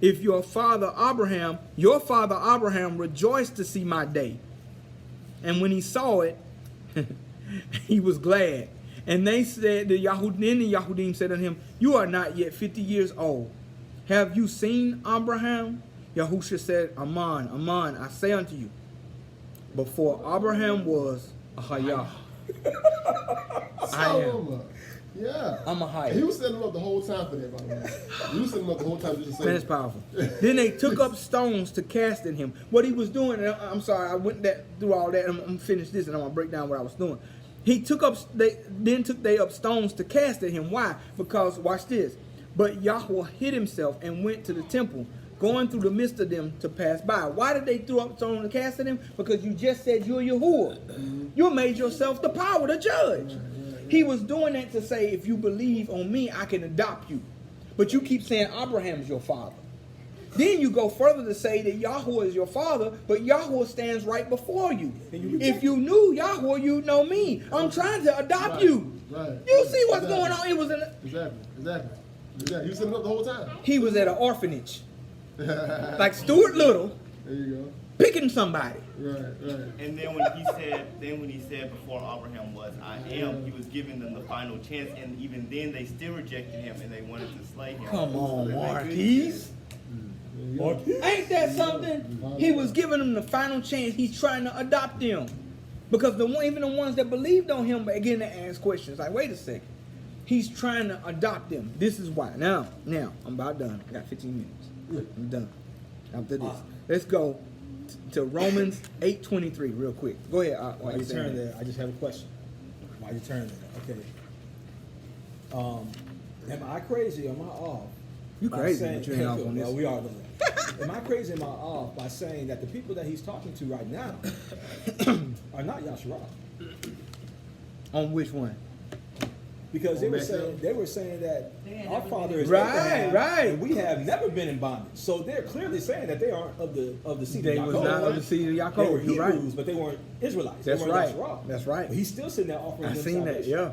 If your father Abraham rejoiced to see my day. And when he saw it, he was glad. And they said, then the Yahudim said unto him, you are not yet 50 years old. Have you seen Abraham? Yahusha said, Aman, Aman, I say unto you, before Abraham was a Hayah. I am. Yeah. I'm a Hayah. He was setting him up the whole time for that, by the way. He was setting him up the whole time just to say Man, that's powerful. Then they took up stones to cast at him. What he was doing, and I'm sorry, I went through all that. I'm gonna finish this, and I'm gonna break down what I was doing. He took up stones to cast at him. Why? Because watch this. But Yahweh hid himself and went to the temple, going through the midst of them to pass by. Why did they throw up stones to cast at him? Because you just said you're Yahuwah. You made yourself the power to judge. He was doing that to say, if you believe on me, I can adopt you. But you keep saying Abraham's your father. Then you go further to say that Yahweh is your father, but Yahweh stands right before you. If you knew Yahweh, you'd know me. I'm trying to adopt you. Right. You see what's going on? It was Exactly. He was setting him up the whole time. He was at an orphanage, like Stuart Little, There you go. picking somebody. Right. And then when he said before Abraham was I am, he was giving them the final chance, and even then they still rejected him and they wanted to slay him. Come on, So they Marquise. Ain't that something? He was giving them the final chance. He's trying to adopt them. Because even the ones that believed on him began to ask questions. Like, wait a second. He's trying to adopt them. This is why. Now, I'm about done. I got 15 minutes. I'm done. After this. Let's go to Romans 8:23 real quick. Go ahead. While you turn there, I just have a question. While you turn there, okay. Am I crazy or am I off? You by crazy, saying- but you ain't off on Well, this. we are doing that. Am I crazy or am I off by saying that the people that he's talking to right now are not Yahshua? On which one? Because they were saying that They had our never father been is in- Abraham, Right. and we have never been in bondage. So they're clearly saying that they aren't of the seed They of was Yaakov. not of the seed of They were Yaakov. You're right. Hebrews, but they weren't Israelites. That's they weren't right. Yahshua. That's right. But he's still sitting there offering I them seen that. salvation. Yeah.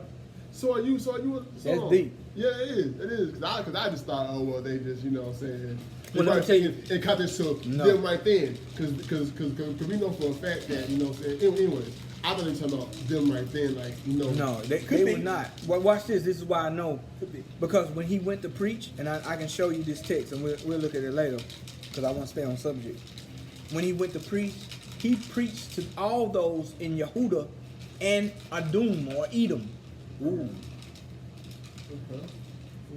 So are you? That's deep. Yeah, it is. Cause I just thought, oh well, they just, you know what I'm saying. Well, let me tell you- in context to No. them right then, cause we know for a fact that, you know what I'm saying. Anyway, I thought they were talking about them right then, like, you know. No, they Could be. were not. Well, watch this. This is why I know. Because when he went to preach, and I can show you this text, and we'll look at it later, because I want to stay on subject. When he went to preach, he preached to all those in Yehuda and Adum or Edom. Ooh.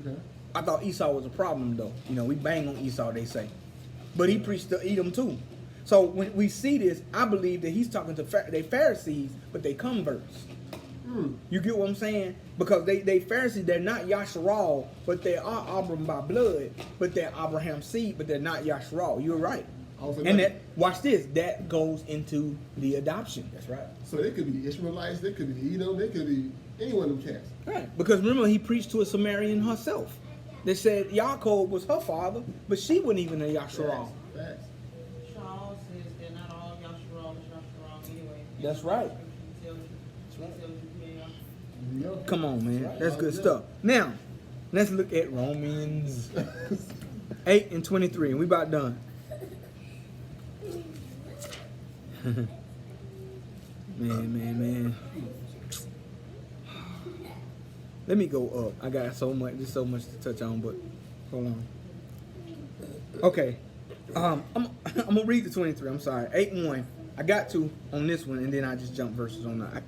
Okay. I thought Esau was a problem, though. You know, we bang on Esau, they say. But he preached to Edom, too. So when we see this, I believe that he's talking to they Pharisees, but they converts. You get what I'm saying? Because they Pharisees, they're not Yasharal, but they are Abram by blood, but they're Abraham's seed, but they're not Yasharal. You're right. And that, watch this, that goes into the adoption. That's right. So they could be Ishmaelites, they could be Edom, they could be any one of them cats. Right. Because remember, he preached to a Samaritan herself. They said Yaakov was her father, but she wasn't even a Yasharal. Facts. Charles says they're not all Yahshua, anyway. That's right. He tells you who they are. There you go. Come on, man. Right. That's good stuff. Now, let's look at Romans 8:23, and we about done. Man. Let me go up. I got just so much to touch on, but hold on. Okay. I'm gonna read the 23. I'm sorry. 8:1. I got to on this one, and then I just jump verses on that. I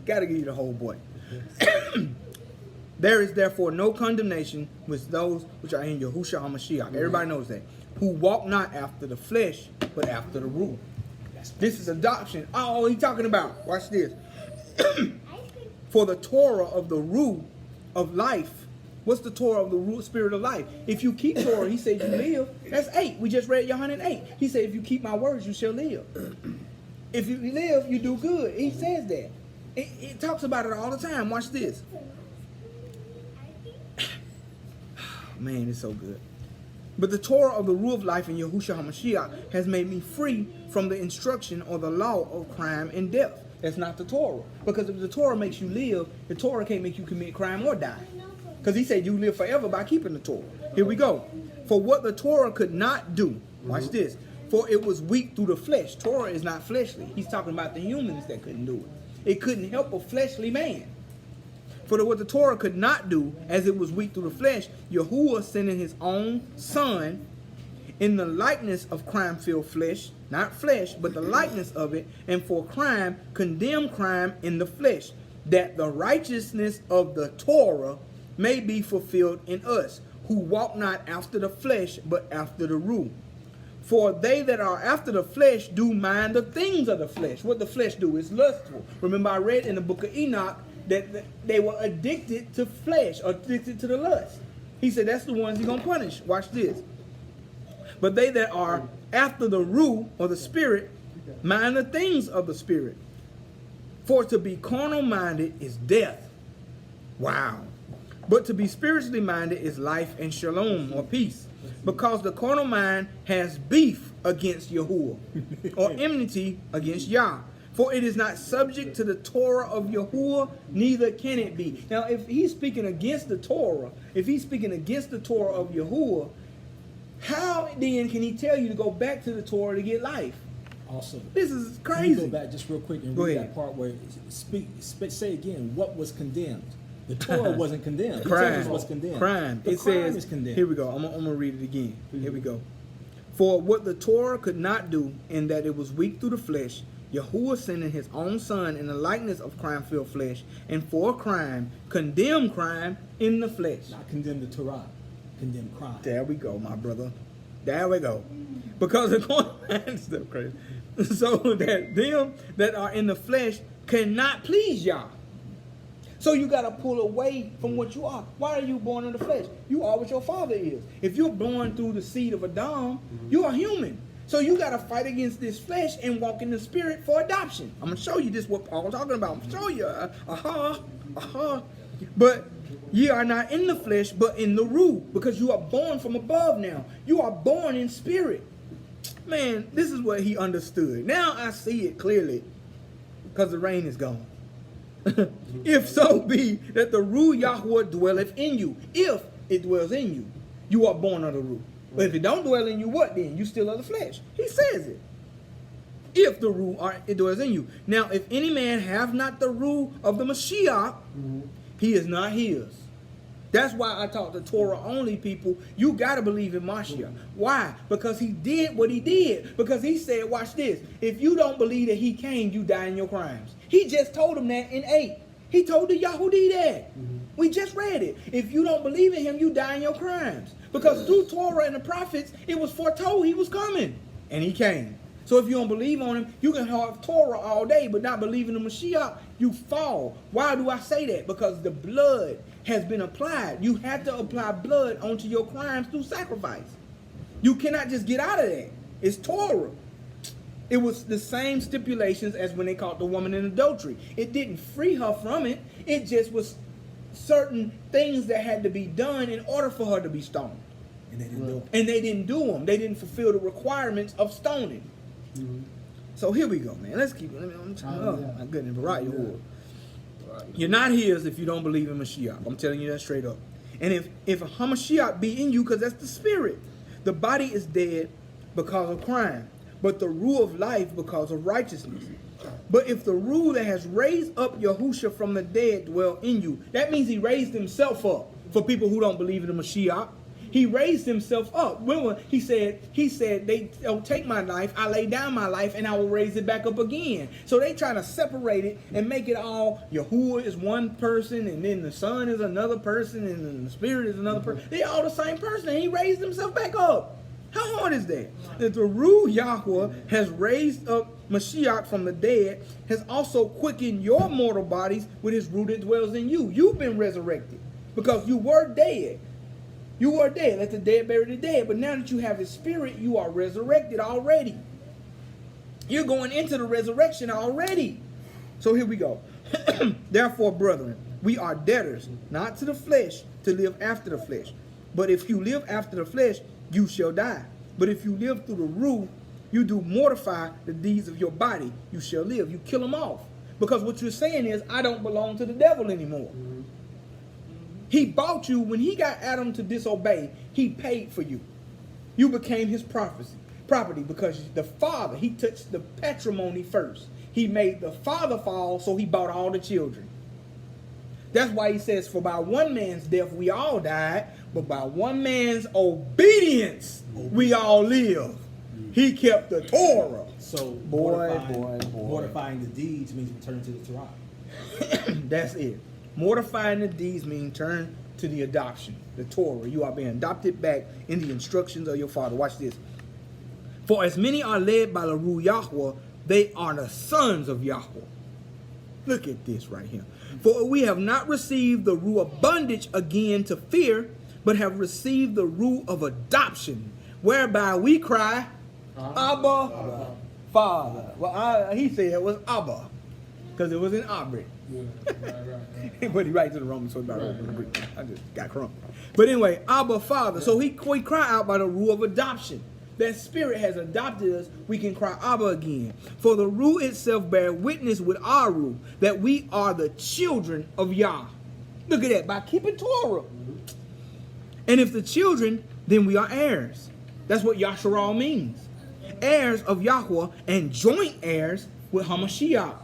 gotta give you the whole boy. There is therefore no condemnation with those which are in Yahushua HaMashiach. Everybody knows that. Who walk not after the flesh, but after the rule. This is adoption. Oh, he's talking about. Watch this. For the Torah of the rule of life. What's the Torah of the rule, spirit of life? If you keep Torah, he said you live. That's 8. We just read Yohanan 8. He said, if you keep my words, you shall live. If you live, you do good. He says that. It talks about it all the time. Watch this. Man, it's so good. But the Torah of the rule of life in Yahushua HaMashiach has made me free from the instruction or the law of crime and death. That's not the Torah. Because if the Torah makes you live, the Torah can't make you commit crime or die. Because he said you live forever by keeping the Torah. Here we go. For what the Torah could not do, watch this, for it was weak through the flesh. Torah is not fleshly. He's talking about the humans that couldn't do it. It couldn't help a fleshly man. For what the Torah could not do, as it was weak through the flesh, Yahuwah sending his own son in the likeness of crime-filled flesh, not flesh, but the likeness of it, and for crime, condemn crime in the flesh, that the righteousness of the Torah may be fulfilled in us, who walk not after the flesh, but after the rule. For they that are after the flesh do mind the things of the flesh. What the flesh do is lustful. Remember, I read in the book of Enoch that they were addicted to flesh, addicted to the lust. He said that's the ones he's going to punish. Watch this. But they that are after the rule or the spirit mind the things of the spirit. For to be carnal minded is death. Wow. But to be spiritually minded is life and shalom or peace. Because the carnal mind has beef against Yahuwah or enmity against Yah. For it is not subject to the Torah of Yahuwah, neither can it be. Now, if he's speaking against the Torah, if he's speaking against the Torah of Yahuwah, how then can he tell you to go back to the Torah to get life? Also, This is can crazy. you go back just real quick and Go read ahead. that part where say again what was condemned. The Torah wasn't condemned. It tells us what's condemned. Crime. The It crime says, is condemned. here we go. I'm going to read it again. Here we go. For what the Torah could not do, in that it was weak through the flesh, Yahuwah sending his own son in the likeness of crime-filled flesh, and for a crime, condemn crime in the flesh. Not condemn the Torah, condemn crime. There we go, my brother. There we go. Because according still crazy. So that them that are in the flesh cannot please Yah. So you got to pull away from what you are. Why are you born in the flesh? You are what your father is. If you're born through the seed of Adam, you are human. So you got to fight against this flesh and walk in the spirit for adoption. I'm going to show you this, what Paul's talking about. I'm going to show you. But ye are not in the flesh, but in the root, because you are born from above now. You are born in spirit. Man, this is what he understood. Now I see it clearly because the rain is gone. If so be that the Ruach Yahweh dwelleth in you, if it dwells in you, you are born of the Ruach. But if it don't dwell in you, what then? You still of the flesh. He says it. If the Ruach it dwells in you. Now, if any man have not the Ruach of the Mashiach, he is not his. That's why I talk to Torah only people. You got to believe in Mashiach. Why? Because he did what he did. Because he said, watch this. If you don't believe that he came, you die in your crimes. He just told him that in 8. He told the Yahudi that. We just read it. If you don't believe in him, you die in your crimes. Because through Torah and the prophets, it was foretold he was coming. And he came. So if you don't believe on him, you can have Torah all day, but not believe in the Mashiach, you fall. Why do I say that? Because the blood has been applied. You have to apply blood onto your crimes through sacrifice. You cannot just get out of that. It's Torah. It was the same stipulations as when they caught the woman in adultery. It didn't free her from it. It just was certain things that had to be done in order for her to be stoned. And they didn't do it. And they didn't do them. They didn't fulfill the requirements of stoning. So here we go, man. Let's keep it. My goodness, right, you're not his if you don't believe in Mashiach. I'm telling you that straight up. And if a Hamashiach be in you, because that's the spirit, the body is dead because of crime, but the rule of life because of righteousness. But if the rule that has raised up Yahusha from the dead dwell in you, that means he raised himself up. For people who don't believe in the Mashiach, he raised himself up. Remember, he said, they don't take my life, I lay down my life, and I will raise it back up again. So they try to separate it and make it all, Yahuwah is one person, and then the Son is another person, and then the Spirit is another person. They're all the same person, and he raised himself back up. How hard is that? That the Ruach Yahweh has raised up Mashiach from the dead, has also quickened your mortal bodies with his root that dwells in you. You've been resurrected because you were dead. You were dead. Let the dead bury the dead. But now that you have his spirit, you are resurrected already. You're going into the resurrection already. So here we go. Therefore, brethren, we are debtors, not to the flesh, to live after the flesh. But if you live after the flesh, you shall die. But if you live through the rule, you do mortify the deeds of your body, you shall live. You kill them off. Because what you're saying is, I don't belong to the devil anymore. He bought you. When he got Adam to disobey, he paid for you. You became his property because the father, he touched the patrimony first. He made the father fall, so he bought all the children. That's why he says, for by one man's death we all died, but by one man's obedience we all live. He kept the Torah. So Boy. mortifying the deeds means returning to the Torah. That's it. Mortifying the deeds means turn to the adoption, the Torah. You are being adopted back in the instructions of your father. Watch this. For as many are led by the rule Yahweh, they are the sons of Yahweh. Look at this right here. For we have not received the rule of bondage again to fear, but have received the rule of adoption, whereby we cry, Abba, Father. Well, he said it was Abba, because it was in Abrit. But he writes to the Romans, so it's about right. I just got crumb. But anyway, Abba, Father. So we cry out by the rule of adoption. That Spirit has adopted us, we can cry Abba again. For the rule itself bear witness with our rule that we are the children of Yah. Look at that, by keeping Torah. And if the children, then we are heirs. That's what Yasharal means. Heirs of Yahweh and joint heirs with Hamashiach.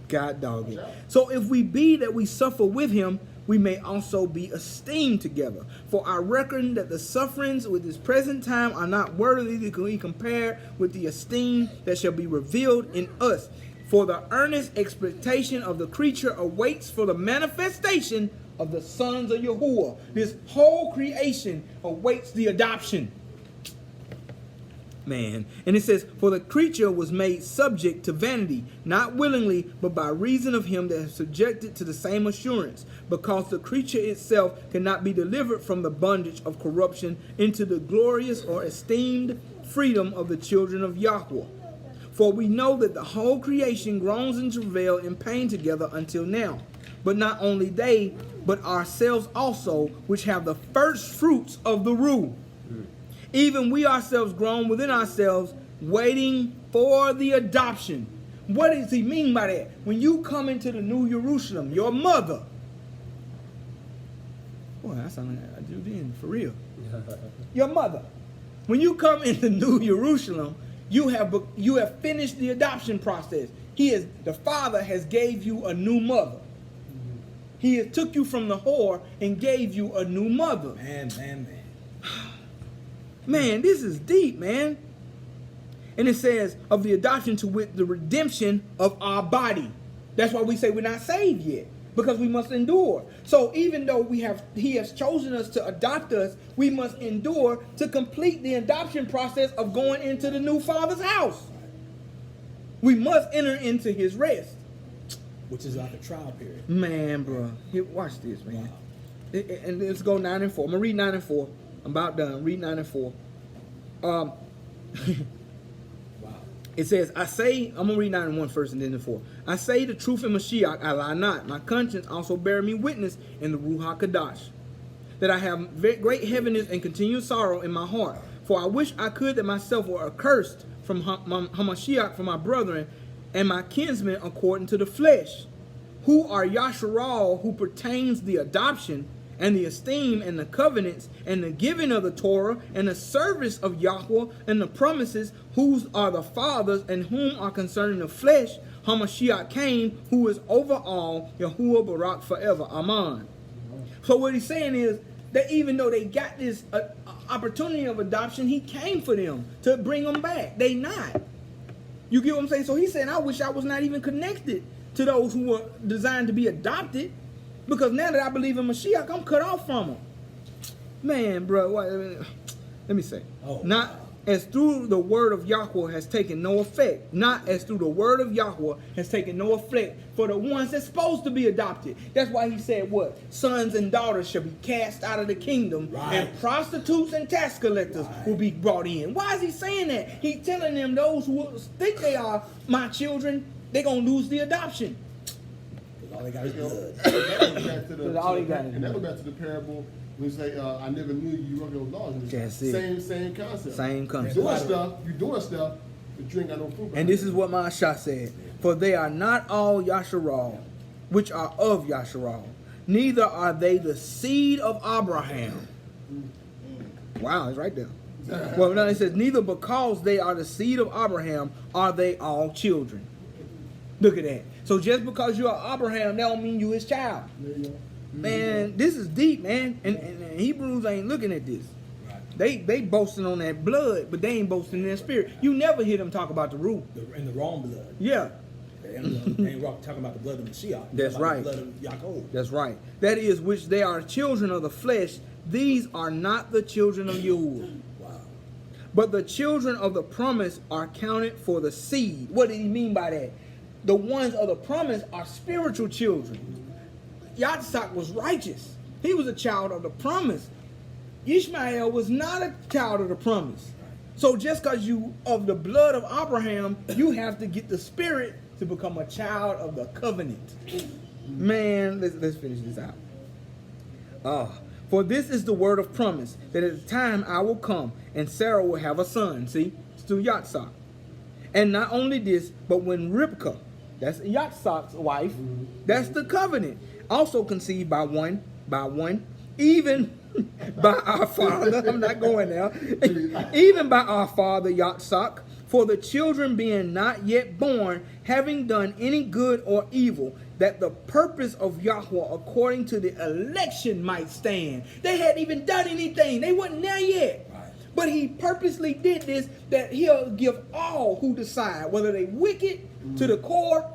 God dog it. So if we be that we suffer with him, we may also be esteemed together. For I reckon that the sufferings with this present time are not worthy to be compared with the esteem that shall be revealed in us. For the earnest expectation of the creature awaits for the manifestation of the sons of Yahuwah. This whole creation awaits the adoption. Man. And it says, for the creature was made subject to vanity, not willingly, but by reason of him that is subjected to the same assurance, because the creature itself cannot be delivered from the bondage of corruption into the glorious or esteemed freedom of the children of Yahweh. For we know that the whole creation groans and travail in pain together until now. But not only they, but ourselves also, which have the first fruits of the rule. Even we ourselves grown within ourselves, waiting for the adoption. What does he mean by that? When you come into the New Jerusalem, your mother. Boy, that sounds like a Judean, for real. Your mother. When you come into New Jerusalem, you have finished the adoption process. The Father has gave you a new mother. He has took you from the whore and gave you a new mother. Man. Man, this is deep, man. And it says, of the adoption to wit, the redemption of our body. That's why we say we're not saved yet, because we must endure. So even though he has chosen us to adopt us, we must endure to complete the adoption process of going into the new Father's house. We must enter into his rest. Which is like a trial period. Man, bro. Here, watch this, man. Wow. And let's go 9 and 4. I'm going to read 9 and 4. I'm about done. Read 9 and 4. Wow. It says, I'm going to read 9 and 1 first and then the 4. I say the truth in Mashiach, I lie not. My conscience also bear me witness in the Ruach HaKadosh, that I have great heaviness and continual sorrow in my heart. For I wish I could that myself were accursed from Hamashiach for my brethren and my kinsmen according to the flesh, who are Yasharal, who pertains the adoption and the esteem and the covenants and the giving of the Torah and the service of Yahweh and the promises, whose are the fathers and whom are concerning the flesh, Hamashiach came, who is over all, Yahuwah Barak forever. Amen. So what he's saying is that even though they got this opportunity of adoption, he came for them to bring them back. They not. You get what I'm saying? So he's saying, I wish I was not even connected to those who were designed to be adopted. Because now that I believe in Mashiach, I'm cut off from him. Man, bro, let me say. Not as through the word of Yahweh has taken no effect. Not as through the word of Yahweh has taken no effect for the ones that's supposed to be adopted. That's why he said what? Sons and daughters shall be cast out of the kingdom. Right. And prostitutes and tax collectors will be brought in. Why is he saying that? He's telling them those who think they are my children, they're going to lose the adoption. All they got is blood. And that goes back to the parable when you say, I never knew you broke those laws. That's it. Same concept. Same concept. You're doing stuff, but you ain't got no fruit. And this is what Yahshay said. For they are not all Yasharal, which are of Yasharal. Neither are they the seed of Abraham. Wow, it's right there. Well, no, it says, neither because they are the seed of Abraham are they all children. Look at that. So just because you're Abraham, that don't mean you his child. There you go. Man, this is deep, man. And Hebrews ain't looking at this. Right. They boasting on that blood, but they ain't boasting in their spirit. You never hear them talk about the root. In the wrong blood. Yeah, They ain't talking about the blood of Mashiach. They're That's talking about right. The blood of Yaakov. that's right. That is, which they are children of the flesh. These are not the children of Yahuwah. Wow. But the children of the promise are counted for the seed. What did he mean by that? The ones of the promise are spiritual children. Yitzhak was righteous. He was a child of the promise. Ishmael was not a child of the promise. So just because you of the blood of Abraham, you have to get the spirit to become a child of the covenant. Man, let's finish this out. For this is the word of promise, that at the time I will come, and Sarah will have a son. See, it's through Yitzhak. And not only this, but when Rivkah, that's Yitzhak's wife, that's the covenant, also conceived by one, even by our father, I'm not going there, even by our father Yitzhak, for the children being not yet born, having done any good or evil, that the purpose of Yahweh according to the election might stand. They hadn't even done anything. They wasn't there yet. Right. But he purposely did this, that he'll give all who decide, whether they wicked to the core,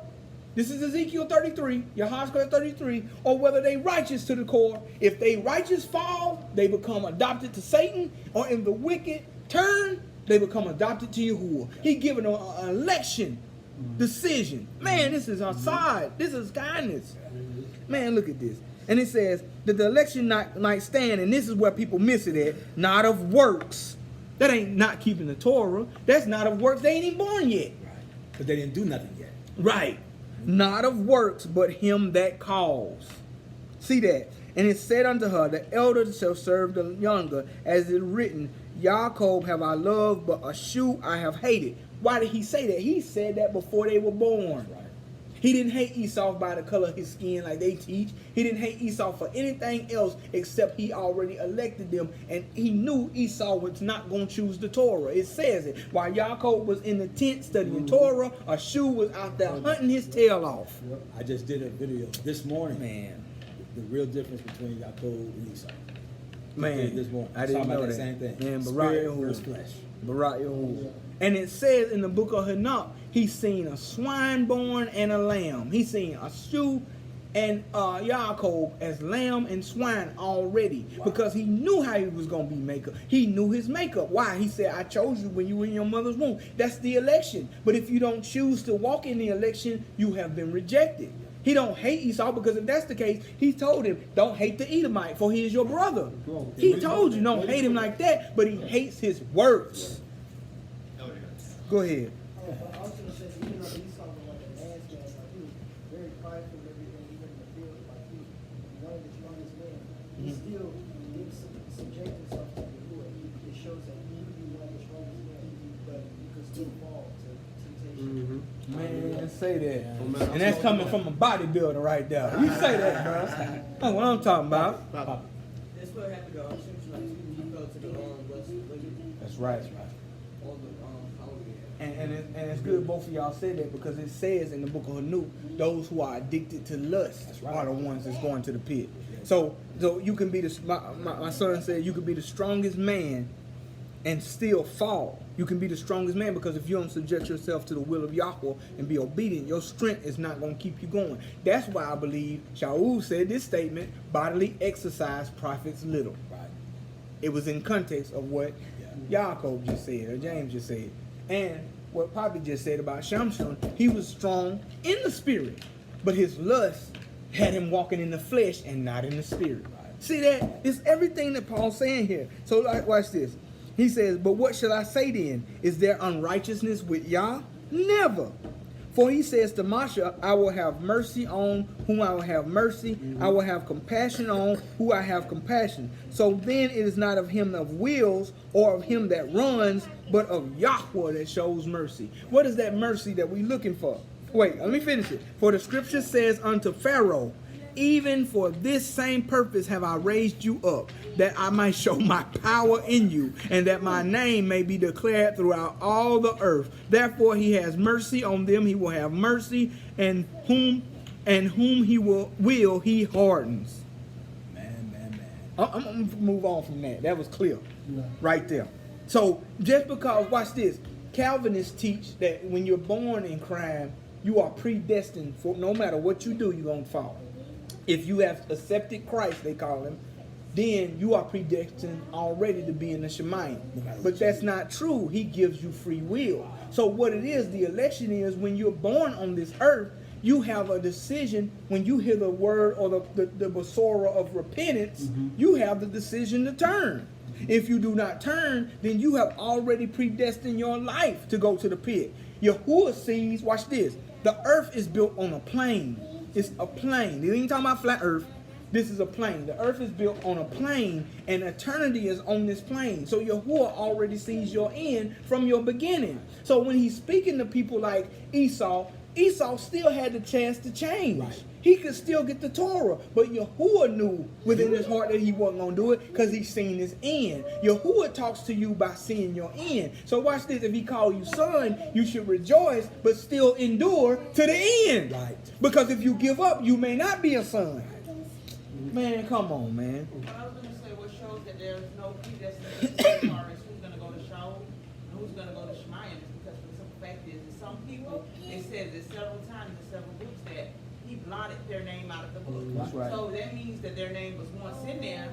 this is Ezekiel 33, Yahshua 33, or whether they righteous to the core. If they righteous fall, they become adopted to Satan, or if the wicked turn, they become adopted to Yahuwah. He given an election decision. Man, this is our side. This is kindness. Man, look at this. And it says that the election might stand, and this is where people miss it at, not of works. That ain't not keeping the Torah. That's not of works. They ain't even born yet. Right. But they didn't do nothing yet. Right. Not of works, but him that calls. See that? And it said unto her, the elder shall serve the younger, as it is written, Yaakov have I loved, but Ashu I have hated. Why did he say that? He said that before they were born. Right. He didn't hate Esau by the color of his skin like they teach. He didn't hate Esau for anything else except he already elected them, and he knew Esau was not going to choose the Torah. It says it. While Yaakov was in the tent studying Torah, Ashu was out there hunting his tail off. I just did a video this morning. Man. The real difference between Yaakov and Esau. Man, This morning. I didn't Talking about know that that. same thing. Man, Spirit Barak versus Yahuwah. flesh. Barak Yahuwah. And it says in the book of Henoch, he's seen a swine born and a lamb. He's seen a shoe and Yaakov as lamb and swine already. Wow. Because he knew how he was going to be makeup. He knew his makeup. Why? He said, I chose you when you were in your mother's womb. That's the election. But if you don't choose to walk in the election, you have been rejected. He don't hate Esau, because if that's the case, he told him, don't hate the Edomite, for he is your brother. He told you, don't hate him like that, but he hates his works. Go ahead. I was gonna say, even though Esau was like a man's man, like he was very prideful of everything, even in the field, like he one of the strongest men, he still didn't subject himself to Yahuwah. It shows that he could be one of the strongest men, but he could still fall to temptation. Man, say that. And that's coming from a bodybuilder right there. You say that, bro. That's what I'm talking about. That's what happened to Simpson. Like, he fell to the west. That's right. All the And it's good both of y'all said that, because it says in the book of Henoch, those who are addicted to lust are the ones that's going to the pit. So you can be my son said you can be the strongest man and still fall. You can be the strongest man, because if you don't subject yourself to the will of Yahweh and be obedient, your strength is not going to keep you going. That's why I believe Shaul said this statement, bodily exercise profits little. Right. It was in context of what Yaakov just said, or James just said. And what Poppy just said about Shamshon, he was strong in the spirit, but his lust had him walking in the flesh and not in the spirit. Right. See that? It's everything that Paul's saying here. So like, watch this. He says, but what shall I say then? Is there unrighteousness with Yah? Never. For he says to Masha, I will have mercy on whom I will have mercy. I will have compassion on who I have compassion. So then it is not of him that wills or of him that runs, but of Yahweh that shows mercy. What is that mercy that we looking for? Wait, let me finish it. For the scripture says unto Pharaoh, even for this same purpose have I raised you up, that I might show my power in you, and that my name may be declared throughout all the earth. Therefore he has mercy on them, he will have mercy, and whom he will he hardens. Man. I'm gonna move on from that. That was clear, right there. So just because, watch this, Calvinists teach that when you're born in crime, you are predestined for no matter what you do, you're gonna fall. If you have accepted Christ, they call him, then you are predestined already to be in the Shemayim. But that's not true. He gives you free will. So what it is, the election is when you're born on this earth, you have a decision. When you hear the word or the Basora of repentance, you have the decision to turn. If you do not turn, then you have already predestined your life to go to the pit. Yahuwah sees, watch this, the earth is built on a plane. It's a plane. You ain't talking about flat earth. This is a plane. The earth is built on a plane, and eternity is on this plane. So Yahuwah already sees your end from your beginning. So when he's speaking to people like Esau still had the chance to change. Right. He could still get the Torah, but Yahuwah knew within his heart that he wasn't going to do it because he's seen his end. Yahuwah talks to you by seeing your end. So watch this. If he called you son, you should rejoice, but still endure to the end. Right. Because if you give up, you may not be a son. Man, come on, man. What I was going to say, what shows that there's no predestination as far as who's going to go to Shaul and who's going to go to Shemayim is because the simple fact is that some people, it says it several times in several books that he blotted their name out of the book. That's right. So that means that their name was once in there,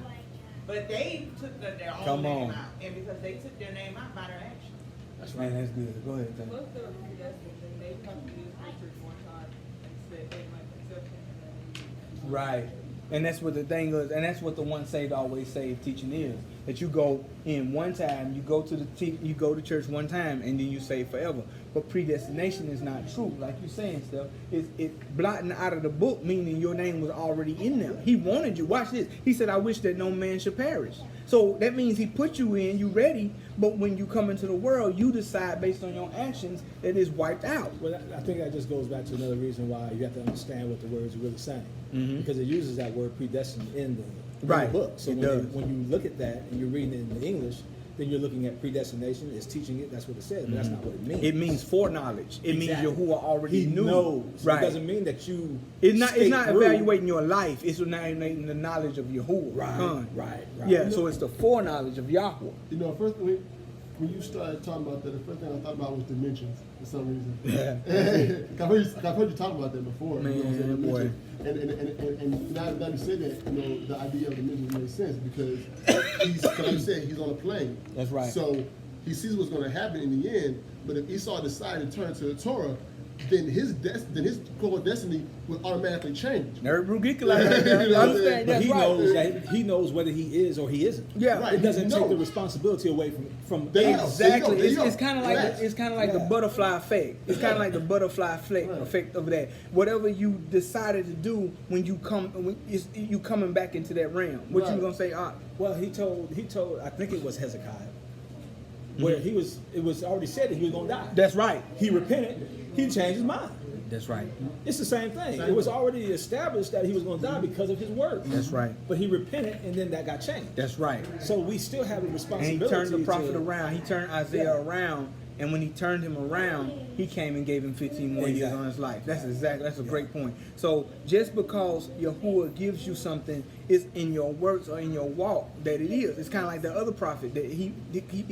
but they took their own Come name on. out. And because they took their name out by their actions. That's right. That's good. Go ahead. Thank you. What's the predestined thing? They come to this church one time and said they might accept him and then Right. And that's what the thing is, and that's what the once saved always saved teaching is. That you go in one time, you go to church one time, and then you save forever. But predestination is not true, like you're saying, Steph. It's blotting out of the book, meaning your name was already in there. He wanted you. Watch this. He said, "I wish that no man should perish." So that means he put you in, you ready. But when you come into the world, you decide based on your actions that it's wiped out. Well, I think that just goes back to another reason why you have to understand what the words are really saying. Because it uses that word predestined in the Right. book. So It when you look at that and you're reading it in the English, then you're looking at predestination, it's teaching it, that's what it says, but that's not what it means. It means foreknowledge. It means Exactly. Yahuwah already He knew. knows. Right. It doesn't mean that you It's not skate through. evaluating your life. It's evaluating the knowledge of Yahuwah. Right. Yeah, so it's the foreknowledge of Yahweh. You know, first when you started talking about that, the first thing I thought about was dimensions for some reason. Yeah. I've heard you talk about that before. Man, you know what I'm saying? boy. And now you say that, you know, the idea of dimensions makes sense because like you said, he's on a plane. That's right. So he sees what's going to happen in the end. But if Esau decided to turn to the Torah, then his core destiny would automatically change. Nerd Brugika, You know what I'm saying? understand? But That's he right. knows that he knows whether he is or he isn't. Yeah. Right. It doesn't He take the knows. responsibility away from There you go. Exactly. There you go. It's kind of like Relax. it's kind of like the Yeah. butterfly effect. It's kind of like the butterfly effect of that. Whatever you decided to do when you you coming back into that realm. What you Right. gonna say? Well, he told I think it was Hezekiah, where it was already said that he was going to die. That's right. He repented. He changed his mind. That's right. It's the same thing. It was already established that he was going to die because of his words. That's right. But he repented, and then that got changed. That's right. So we still have a And responsibility. he turned the prophet to- around. He turned Isaiah around. And when he turned him around, he came and gave him 15 more years Exactly. on his life. That's a great point. So just because Yahuwah gives you something, it's in your works or in your walk that it is. It's kind of like the other prophet that he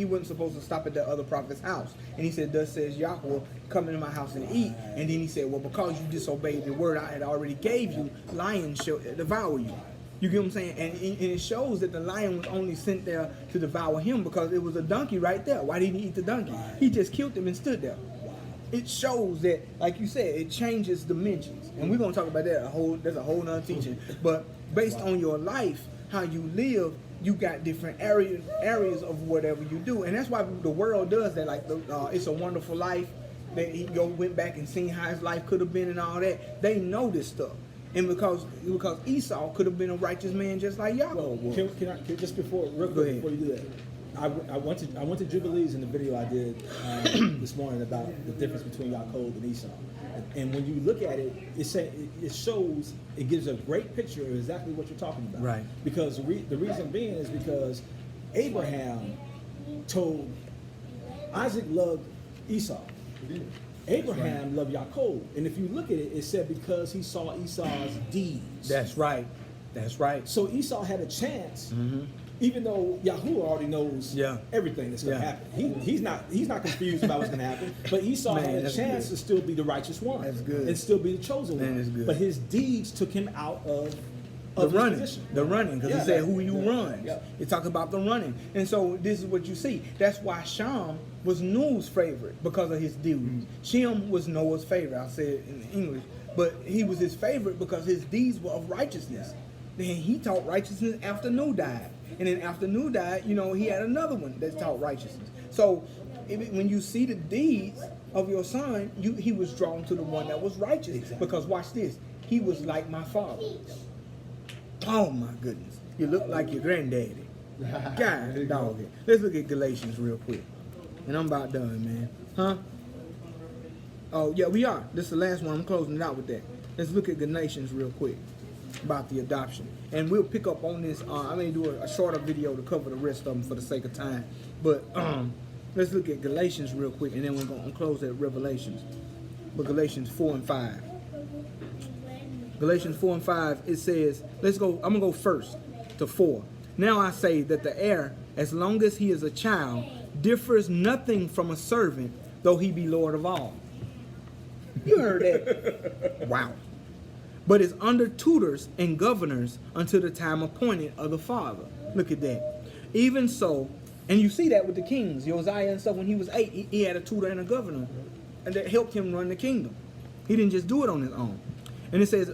wasn't supposed to stop at the other prophet's house. And he said, "Thus says Yahweh, come into my house and eat." And then he said, "Well, because you disobeyed the word I had already gave you, lions shall devour you." You get what I'm saying? And it shows that the lion was only sent there to devour him because it was a donkey right there. Why didn't he eat the donkey? He just killed him and stood there. It shows that, like you said, it changes dimensions. And we're going to talk about that. That's a whole nother teaching. But based on your life, how you live, you got different areas of whatever you do. And that's why the world does that. Like It's a Wonderful Life. That he went back and seen how his life could have been and all that. They know this stuff. And because Esau could have been a righteous man just like Yaakov was. Can I just real quick before you do that? I went to Jubilees in the video I did this morning about the difference between Yaakov and Esau. And when you look at it, it shows, it gives a great picture of exactly what you're talking about. Right. Because the reason being is because Abraham told Isaac loved Esau. Abraham loved Yaakov. And if you look at it, it said because he saw Esau's deeds. That's right. That's right. So Esau had a chance, Mm-hmm. even though Yahuwah already knows Yeah. everything that's going to Yeah. happen. He's not confused about what's going to happen. But Esau Man, had a that's chance good. to still be the righteous one. That's good. And still be the chosen Man, one. that's good. But his deeds took him out of The his running, position. because Yeah. he said, "Who you Yeah. run?" Yeah. It talks about the running, and so this is what you see. That's why Shem was Noah's favorite because of his deeds. Shem was Noah's favorite. I said it in English, but he was his favorite because his deeds were of righteousness. Then he taught righteousness after Noah died, and then after Noah died, he had another one that taught righteousness. So when you see the deeds of your son, he was drawn to the one that was righteous. Exactly. Because watch this, he was like my father. Oh my goodness. You look like your granddaddy. God dog it. Let's look at Galatians real quick. And I'm about done, man. Huh? Oh, yeah, we are. This is the last one. I'm closing it out with that. Let's look at Galatians real quick about the adoption. And we'll pick up on this. I may do a shorter video to cover the rest of them for the sake of time. But let's look at Galatians real quick, and then we're going to close at Revelations. But Galatians 4 and 5. Galatians 4 and 5, it says, let's go, I'm going to go first to 4. Now I say that the heir, as long as he is a child, differs nothing from a servant, though he be Lord of all. You heard that? Wow. But is under tutors and governors until the time appointed of the Father. Look at that. Even so, and you see that with the kings, Josiah and stuff, when he was 8, he had a tutor and a governor, and that helped him run the kingdom. He didn't just do it on his own. And it says,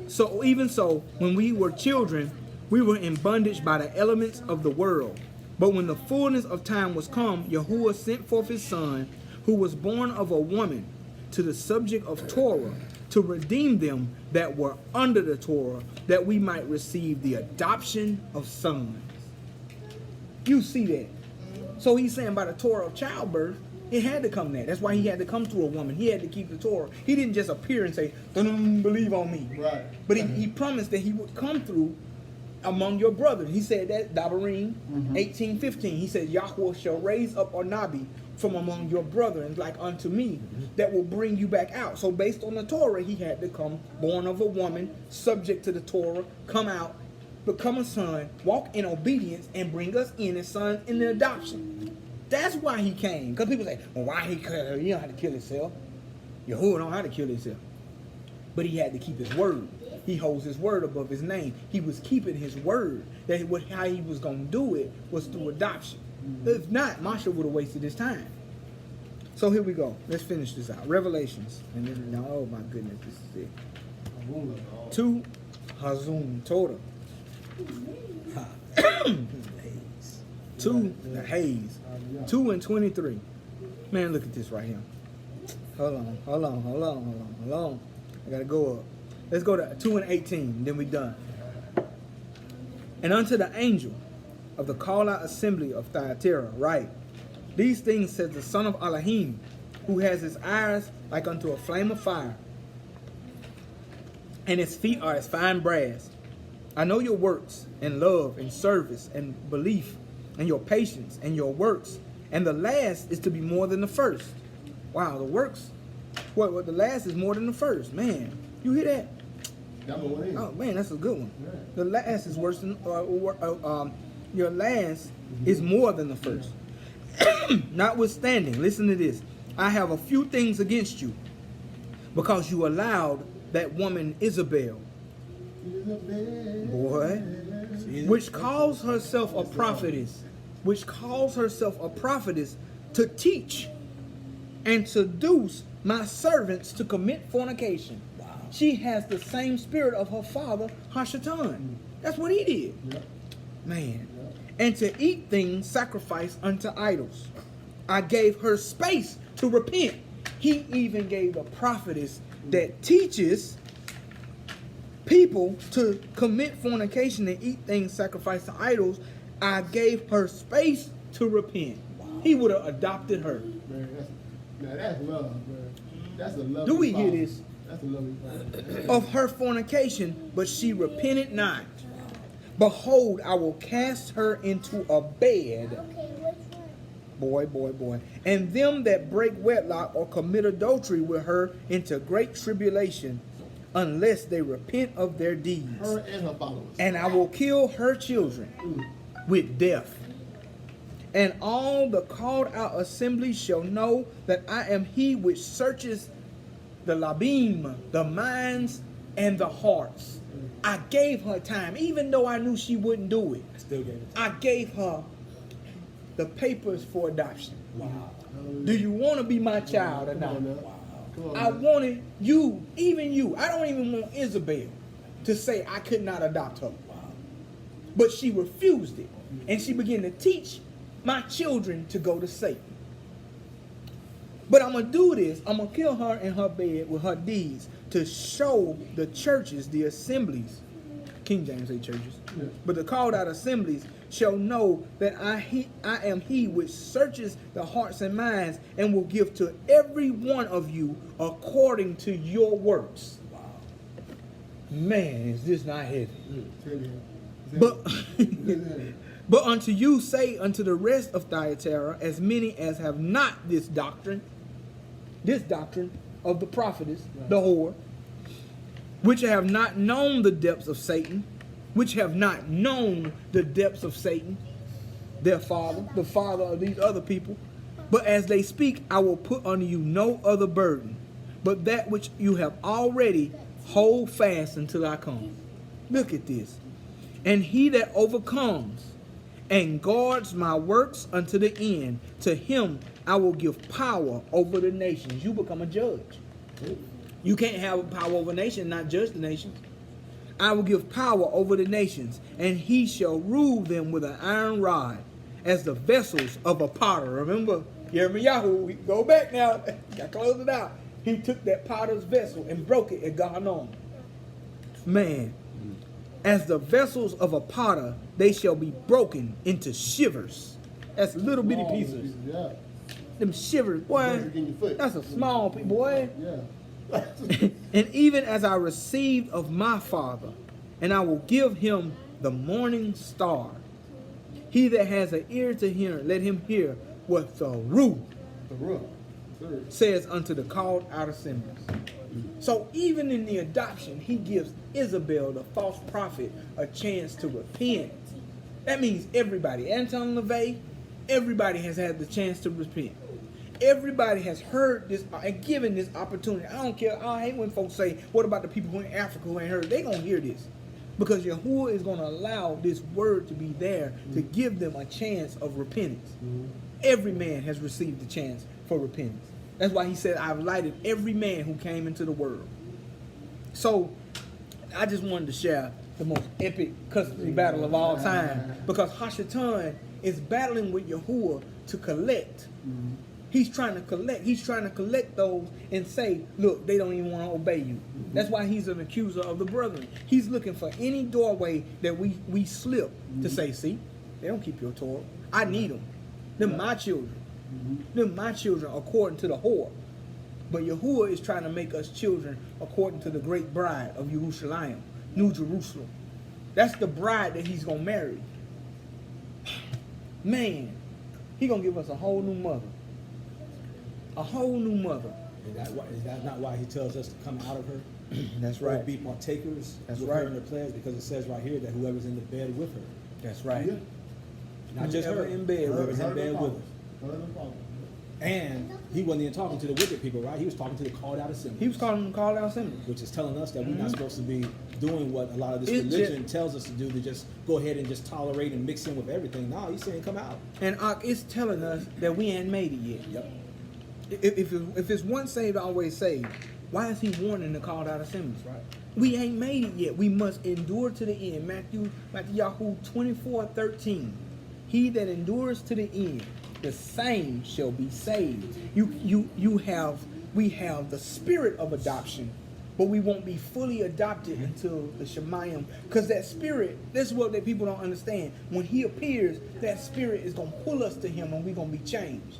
so even so, when we were children, we were in bondage by the elements of the world. But when the fullness of time was come, Yahuwah sent forth his son, who was born of a woman, to the subject of Torah, to redeem them that were under the Torah, that we might receive the adoption of sons. You see that? So he's saying by the Torah of childbirth, it had to come there. That's why he had to come to a woman. He had to keep the Torah. He didn't just appear and say, believe on me. Right. But he promised that he would come through among your brothers. He said that, Dabarim 18:15. He said, Yahweh shall raise up a Nabi from among your brethren like unto me, that will bring you back out. So based on the Torah, he had to come, born of a woman, subject to the Torah, come out, become a son, walk in obedience, and bring us in as sons in the adoption. That's why he came. Because people say, well, why he killed? He don't have to kill himself. Yahuwah don't have to kill himself. But he had to keep his word. He holds his word above his name. He was keeping his word. How he was going to do it was through adoption. If not, Masha would have wasted his time. So here we go. Let's finish this out. Revelations. And then, now, oh my goodness, this is it. 2 Hazum Torah. 2 the Haze. 2 and 23. Man, look at this right here. Hold on. I gotta go up. Let's go to 2 and 18, then we done. And unto the angel of the call out assembly of Thyatira, write, these things says the son of Elohim, who has his eyes like unto a flame of fire, and his feet are as fine brass. I know your works, and love, and service, and belief, and your patience, and your works, and the last is to be more than the first. Wow, the works, what the last is more than the first. Man, you hear that? Oh man, that's a good one. Yeah. The last is worse than your last is more than the first. Notwithstanding, listen to this. I have a few things against you, because you allowed that woman Isabel, boy, which calls herself a prophetess, to teach and seduce my servants to commit fornication. Wow. She has the same spirit of her father, Hashatan. That's what he did. Yep. Man. And to eat things sacrificed unto idols. I gave her space to repent. He even gave a prophetess that teaches people to commit fornication and eat things sacrificed to idols. I gave her space to repent. Wow. He would have adopted her. Man, that's love, man. That's a lovely Do we hear father. this? That's a lovely father. Of her fornication, but she repented not. Behold, I will cast her into a bed. Boy. And them that break wedlock or commit adultery with her into great tribulation, unless they repent of their deeds. Her and her followers. And I will kill her children with death. And all the called out assembly shall know that I am he which searches the labim, the minds, and the hearts. I gave her time, even though I knew she wouldn't do it. I still gave it. I gave her the papers for adoption. Wow. Do you want to be my child or Come not? on now. Wow. Come on I now. wanted you, even you. I don't even want Isabel to say I could not adopt her. Wow. But she refused it. And she began to teach my children to go to Satan. But I'm going to do this. I'm going to kill her in her bed with her deeds to show the churches, the assemblies, King James say churches, Yeah. but the called out assemblies shall know that I am he which searches the hearts and minds, and will give to every one of you according to your works. Wow. Man, is this not heavy? Tell you. But but unto you say unto the rest of Thyatira, as many as have not this doctrine of the prophetess, the whore, which have not known the depths of Satan, their father, the father of these other people. But as they speak, I will put on you no other burden, but that which you have already hold fast until I come. Look at this. And he that overcomes and guards my works unto the end, to him I will give power over the nations. You become a judge. You can't have power over a nation and not judge the nations. I will give power over the nations, and he shall rule them with an iron rod, as the vessels of a potter. Remember, Yahoo, we go back now. Got to close it out. He took that potter's vessel and broke it at Gehenna. Man, as the vessels of a potter, they shall be broken into shivers. That's little bitty pieces. Yeah. Them shivers, boy. Break in your foot. That's a small piece, boy. Yeah. And even as I received of my Father, and I will give him the morning star. He that has an ear to hear, let him hear what the Ruh The rough. Sir. says unto the called out assemblies. So even in the adoption, he gives Isabel, the false prophet, a chance to repent. That means everybody, Anton LaVey, everybody has had the chance to repent. Everybody has heard this and given this opportunity. I don't care. I hate when folks say, what about the people who in Africa who ain't heard? They're going to hear this. Because Yahuwah is going to allow this word to be there to give them a chance of repentance. Every man has received the chance for repentance. That's why he said, I've lighted every man who came into the world. So, I just wanted to share the most epic custody battle of all time. Because Hashatan is battling with Yahuwah to collect. He's trying to collect. He's trying to collect those and say, look, they don't even want to obey you. That's why he's an accuser of the brethren. He's looking for any doorway that we slip to say, see, they don't keep your Torah. I need them. They're my children. They're my children according to the whore. But Yahuwah is trying to make us children according to the great bride of Yerushalayim, New Jerusalem. That's the bride that he's going to marry. Man, he's going to give us a whole new mother. A whole new mother. Is that not why he tells us to come out of her? That's Or right. be partakers That's with right. her in her pledge, because it says right here that whoever's in the bed with her, That's right. Yeah. not just her, Whoever in bed with whoever's in Heard bed the with problem. her. Heard the problem. And he wasn't even talking to the wicked people, right? He was talking to the called out assemblies. He was calling them called out assemblies. Which is telling us that we're not supposed to be doing what a lot of this It's religion just- tells us to do, to just go ahead and just tolerate and mix in with everything. No, he's saying come out. And it's telling us that we ain't made it yet. Yep. If it's once saved, always saved, why is he warning the called out assemblies? Right. We ain't made it yet. We must endure to the end. Matthew 24:13. He that endures to the end, the same shall be saved. We have the spirit of adoption, but we won't be fully adopted until the Shemayim. Because that spirit, this is what that people don't understand. When he appears, that spirit is going to pull us to him and we're going to be changed.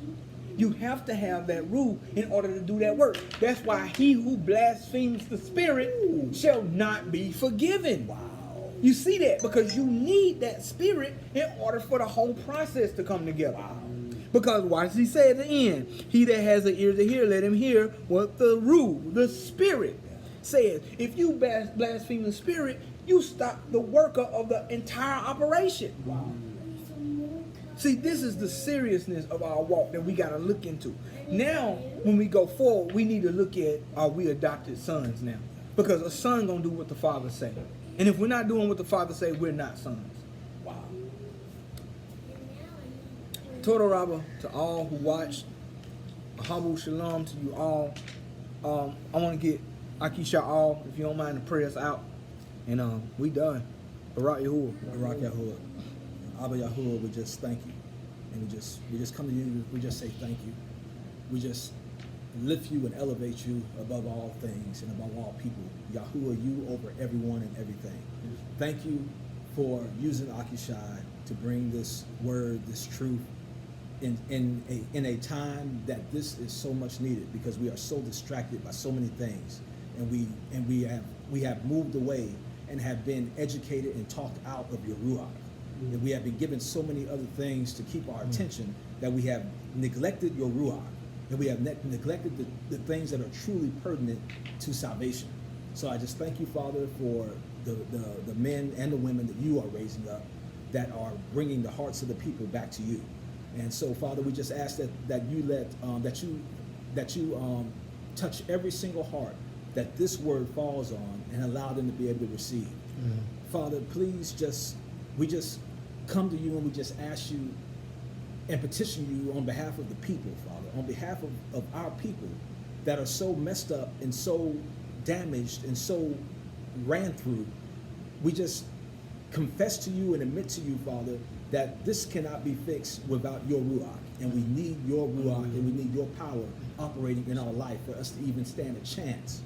You have to have that rule in order to do that work. That's why he who blasphemes the Spirit shall not be forgiven. Wow. You see that? Because you need that Spirit in order for the whole process to come together. Wow. Because watch he say at the end, he that has an ear to hear, let him hear what the rule, the Spirit says. If you blaspheme the Spirit, you stop the worker of the entire operation. Wow. See, this is the seriousness of our walk that we got to look into. Now, when we go forward, we need to look at, are we adopted sons now? Because a son going to do what the father say. And if we're not doing what the father say, we're not sons. Wow. Torah Rabba to all who watched. Humble shalom to you all. I want to get Akisha all, if you don't mind, the prayers out. And we done. Barak Yahuwah. Barak Yahuwah. Abba Yahuwah, we just thank you. And we just come to you, we just say thank you. We just lift you and elevate you above all things and above all people. Yahuwah, you over everyone and everything. Thank you for using Akishai to bring this word, this truth, in a time that this is so much needed, because we are so distracted by so many things, and we have moved away and have been educated and talked out of your ruach. And we have been given so many other things to keep our attention that we have neglected your ruach, and we have neglected the things that are truly pertinent to salvation. So I just thank you, Father, for the men and the women that you are raising up, that are bringing the hearts of the people back to you. And so, Father, we just ask that you let that you touch every single heart that this word falls on, and allow them to be able to receive. Father, please we just come to you, and we just ask you and petition you on behalf of the people, Father, on behalf of our people that are so messed up and so damaged and so ran through. We just confess to you and admit to you, Father, that this cannot be fixed without your Ruach. And we need your Ruach, and we need your power operating in our life for us to even stand a chance.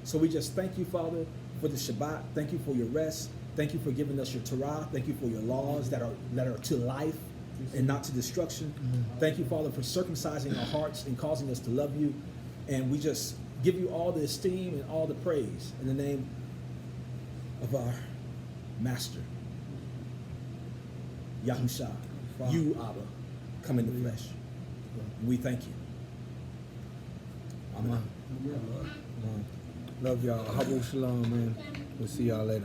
So we just thank you, Father, for the Shabbat. Thank you for your rest. Thank you for giving us your Torah. Thank you for your laws that are to life and not to destruction. Thank you, Father, for circumcising our hearts and causing us to love you. And we just give you all the esteem and all the praise in the name of our Master, Yahusha, you, Abba, come in the flesh. And we thank you. Amen. Love y'all. Habu shalom, man. We'll see y'all later.